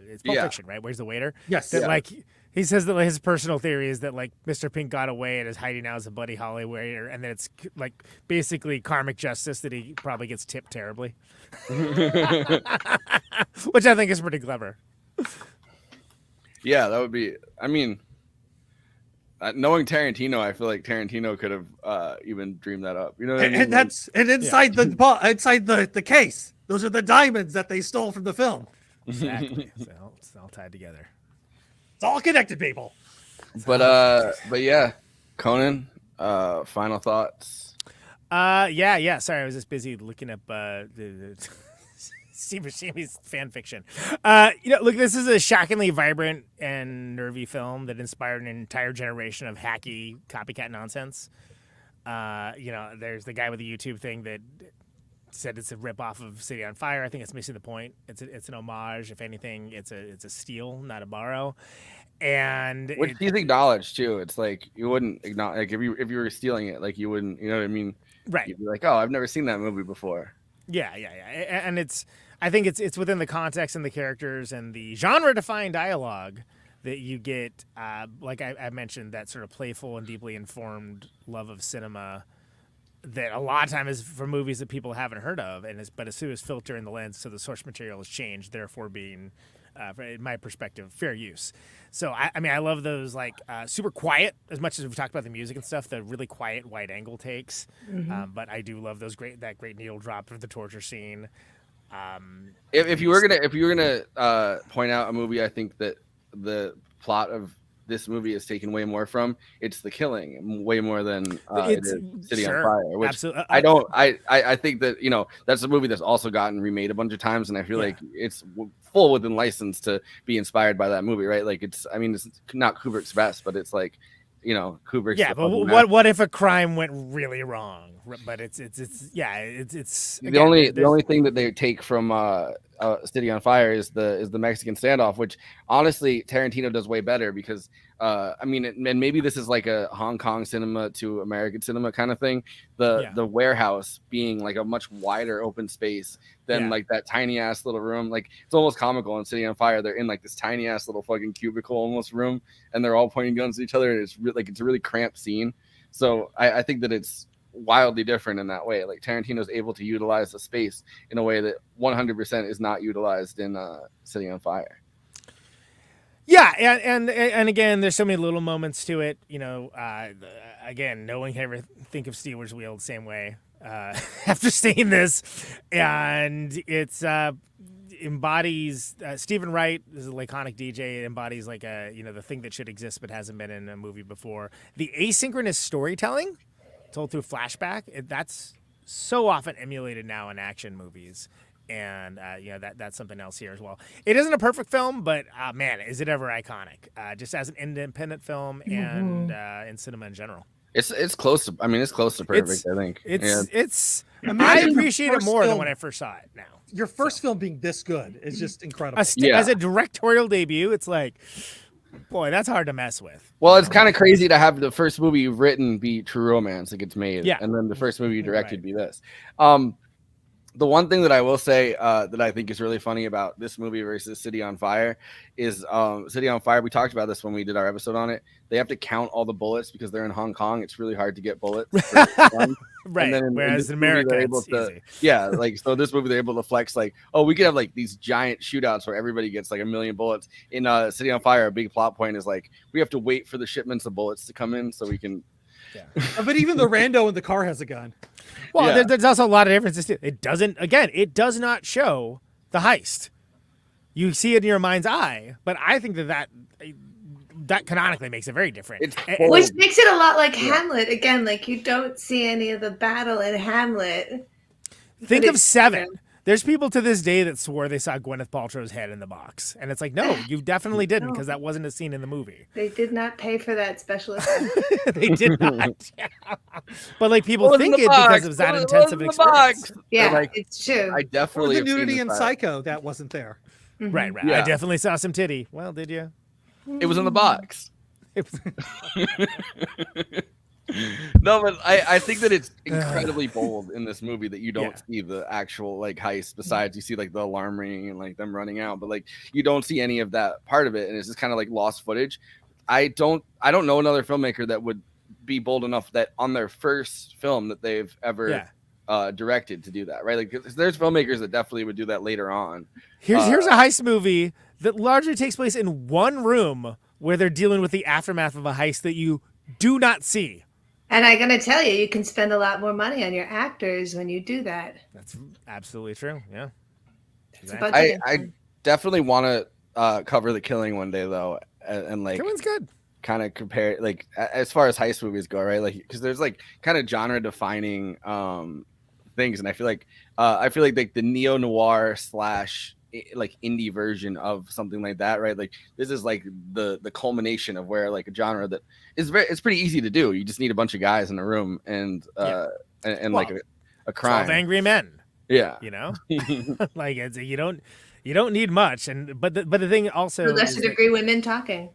it's Pulp Fiction, right? Where's the waiter? Yes. That like he says that his personal theory is that like Mr. Pink got away and is hiding now as a Buddy Holly waiter, and then it's like basically karmic justice that he probably gets tipped terribly, which I think is pretty clever. Yeah, that would be. I mean, knowing Tarantino, I feel like Tarantino could have even dreamed that up. You know what I mean? And that's inside the case. Those are the diamonds that they stole from the film. Exactly. So it's all tied together. It's all connected, people. But yeah, Conan. Final thoughts. Yeah. Sorry, I was just busy looking up the Steve Buscemi's fan fiction. Look, this is a shockingly vibrant and nervy film that inspired an entire generation of hacky copycat nonsense. There's the guy with the YouTube thing that said it's a ripoff of City on Fire. I think it's missing the point. It's an homage. If anything, it's a steal, not a borrow. And which he's acknowledged too. It's like you wouldn't acknowledge, like if you were stealing it, like you wouldn't, you know what I mean? Right. You'd be like, oh, I've never seen that movie before. Yeah. And I think it's within the context and the characters and the genre-defining dialogue that you get, like I mentioned, that sort of playful and deeply informed love of cinema that a lot of time is for movies that people haven't heard of, but as soon as filtering the lens, so the source material has changed, therefore being, in my perspective, fair use. So I love those like super quiet, as much as we've talked about the music and stuff, the really quiet wide angle takes. Mm-hmm. But I do love that great needle drop of the torture scene. If you were gonna point out a movie, I think that the plot of this movie is taken way more from, it's The Killing, way more than it is City on Fire. Which absolutely. I think that that's a movie that's also gotten remade a bunch of times, and I feel like it's full within license to be inspired by that movie, right? Like it's not Kubrick's best, but it's like Kubrick's. Yeah, but what if a crime went really wrong? But it's the only thing that they take from City on Fire is the Mexican standoff, which honestly Tarantino does way better because and maybe this is like a Hong Kong cinema to American cinema kind of thing. The warehouse being like a much wider open space than like that tiny ass little room. Like it's almost comical in City on Fire. They're in like this tiny ass little fucking cubicle almost room, and they're all pointing guns at each other. And it's a really cramped scene. So I think that it's wildly different in that way. Like Tarantino's able to utilize the space in a way that 100% is not utilized in City on Fire. Yeah, and again, there's so many little moments to it. Again, no one can ever think of Steelers Wheel the same way after seeing this, and it's embodies Stephen Wright is a laconic DJ. It embodies like the thing that should exist but hasn't been in a movie before. The asynchronous storytelling told through flashback, that's so often emulated now in action movies. And that's something else here as well. It isn't a perfect film, but man, is it ever iconic? Just as an independent film and in cinema in general. It's close to. It's close to perfect. I think it's. I appreciate it more than when I first saw it. Now your first film being this good is just incredible. As a directorial debut, it's like, boy, that's hard to mess with. Well, it's kind of crazy to have the first movie you've written be True Romance, like it's made, and then the first movie you directed be this. The one thing that I will say that I think is really funny about this movie versus City on Fire is City on Fire. We talked about this when we did our episode on it. They have to count all the bullets because they're in Hong Kong. It's really hard to get bullets. Right. Whereas in America, they're able to, so this movie they're able to flex like, oh, we could have like these giant shootouts where everybody gets like 1 million bullets. In City on Fire, a big plot point is like we have to wait for the shipments of bullets to come in so we can. Yeah. But even the rando in the car has a gun. Well, there's also a lot of differences too. It does not show the heist. You see it in your mind's eye, but I think that canonically makes it very different. Which makes it a lot like Hamlet. Again, like you don't see any of the battle in Hamlet. Think of Seven. There's people to this day that swore they saw Gwyneth Paltrow's head in the box. And it's like, no, you definitely didn't, because that wasn't a scene in the movie. They did not pay for that special effect. They did not. But like people think it because it was that intensive experience. Yeah, like, it's true. I definitely or the nudity in Psycho that wasn't there. Mm-hmm. Right. Yeah. I definitely saw some titty. Well, did you? It was in the box. No, but I think that it's incredibly bold in this movie that you don't see the actual like heist. Besides, you see like the alarm ringing and like them running out, but like you don't see any of that part of it, and it's just kind of like lost footage. I don't know another filmmaker that would be bold enough that on their first film that they've ever directed to do that, right? Like there's filmmakers that definitely would do that later on. Here's a heist movie that largely takes place in one room where they're dealing with the aftermath of a heist that you do not see. And I'm going to tell you, you can spend a lot more money on your actors when you do that. That's absolutely true. Yeah. Exactly. I definitely want to cover The Killing one day, though. And like, Killing's good. Kind of compare, like, as far as heist movies go, right? Like, because there's like kind of genre defining things, and I feel like the neo noir slash like indie version of something like that, right? Like this is like the culmination of where like a genre that is it's pretty easy to do. You just need a bunch of guys in a room and like a crime. 12 Angry Men. Yeah, you know, like you don't need much, and but the thing also to a lesser degree, women talking.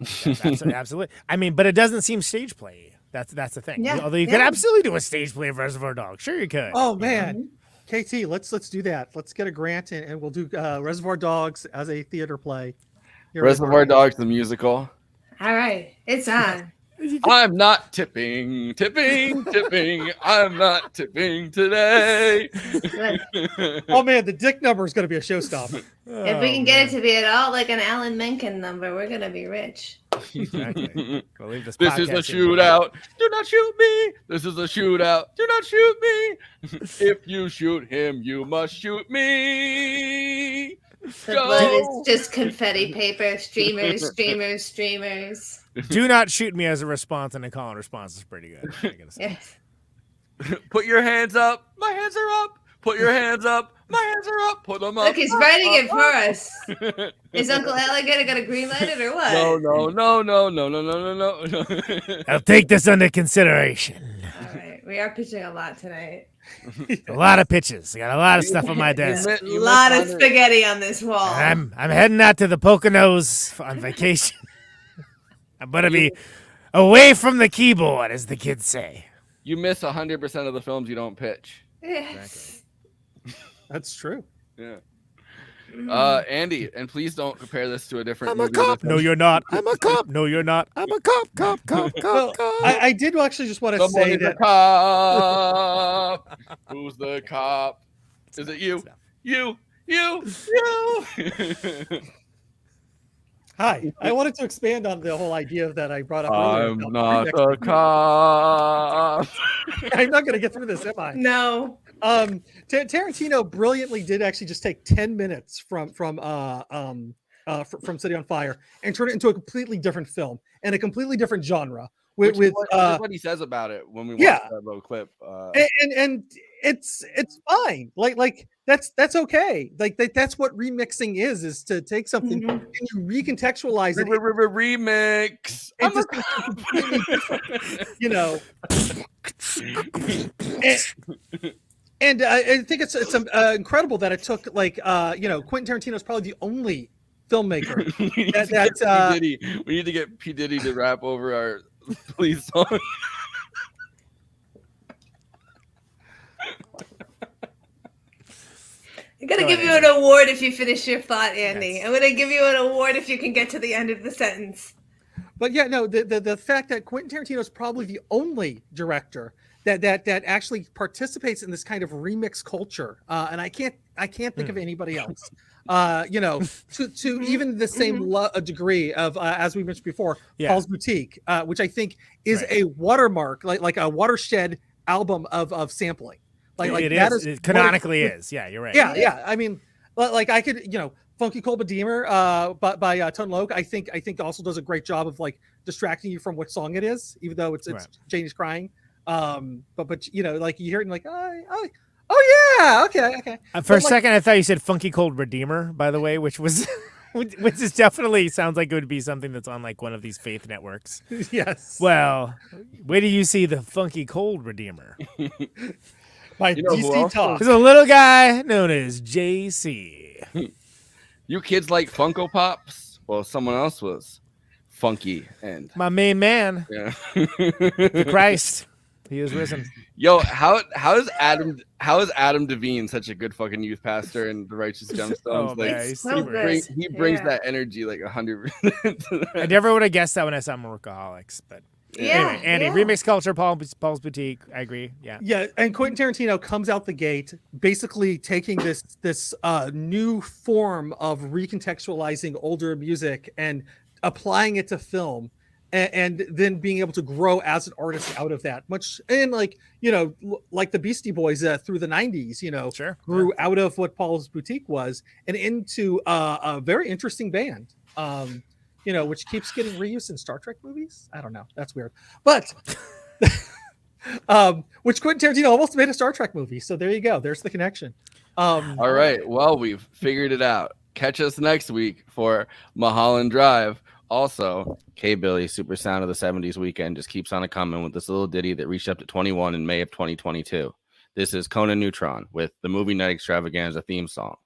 Absolutely. I mean, but it doesn't seem stage play. That's the thing. Yeah, Although you could absolutely do a stage play of Reservoir Dogs. Sure, you could. Oh man, KT, let's do that. Let's get a grant and we'll do Reservoir Dogs as a theater play. Reservoir Dogs the musical. All right, it's on. I'm not tipping. I'm not tipping today. Oh man, the dick number is going to be a showstopper. If we can get it to be at all like an Alan Menken number, we're going to be rich. Exactly. This is a shootout. Do not shoot me. This is a shootout. Do not shoot me. If you shoot him, you must shoot me. The blood is just confetti paper, streamers. Do not shoot me as a response, and a call and response is pretty good. I gotta say. Yes. Put your hands up. My hands are up. Put your hands up. My hands are up. Put them up. Look, he's writing it for us. Is Uncle Alligator gonna green light it or what? No. I'll take this under consideration. All right, we are pitching a lot tonight. A lot of pitches. I got a lot of stuff on my desk. A lot of spaghetti on this wall. I'm heading out to the Poconos on vacation. I'm gonna be away from the keyboard, as the kids say. You miss 100% of the films you don't pitch. Yes. That's true. Yeah. Andy, and please don't compare this to a different I'm a cop. No, you're not. I'm a cop. No, you're not. I'm a cop. Well, I did actually just want to say that. Cop. Who's the cop? Is it you? You. Hi. I wanted to expand on the whole idea that I brought up earlier. I'm not a cop. I'm not going to get through this, am I? No. Tarantino brilliantly did actually just take 10 minutes from City on Fire and turn it into a completely different film and a completely different genre. Which is what he says about it when we watch that little clip. And it's fine. Like that's okay. Like that's what remixing is to take something and you recontextualize it. Remix. You know. And I think it's incredible that it took Quentin Tarantino is probably the only filmmaker we need to get P. Diddy to rap over our police song. I'm gonna give you an award if you finish your thought, Andy. I'm gonna give you an award if you can get to the end of the sentence. But yeah, no, the fact that Quentin Tarantino is probably the only director that actually participates in this kind of remix culture, and I can't think of anybody else. To even the same degree of as we mentioned before, Paul's Boutique, which I think is a watermark, like a watershed album of sampling. Like it that is canonically is. Yeah, you're right. Yeah. I mean, like I could, Funky Cold Redeemer by Tone Loc, I think also does a great job of like distracting you from what song it is, even though it's Janie's crying. But like you hear it and like, oh yeah, okay. For a second, I thought you said Funky Cold Redeemer, by the way, which is definitely sounds like it would be something that's on like one of these faith networks. Yes. Well, where do you see the Funky Cold Redeemer? By DC Talk. There's a little guy known as JC. You kids like Funko Pops? Well, someone else was funky and my main man. Yeah. The Christ. He is risen. Yo, how is Adam Devine such a good fucking youth pastor in The Righteous Gemstones? He brings that energy like 100%. I never would have guessed that when I saw Workaholics, but anyway, Andy, remix culture, Paul's Boutique. I agree. Yeah, and Quentin Tarantino comes out the gate basically taking this new form of recontextualizing older music and applying it to film. And then being able to grow as an artist out of that, much and like the Beastie Boys through the 90s, grew out of what Paul's Boutique was and into a very interesting band, which keeps getting reused in Star Trek movies. I don't know, that's weird, but Which Quentin Tarantino almost made a Star Trek movie. So there you go. There's the connection. All right. Well, we've figured it out. Catch us next week for Mulholland Drive. Also, K-Billy, Super Sound of the 70s Weekend, just keeps on coming with this little ditty that reached up to 21 in May of 2022. This is Conan Neutron with the Movie Night Extravaganza theme song.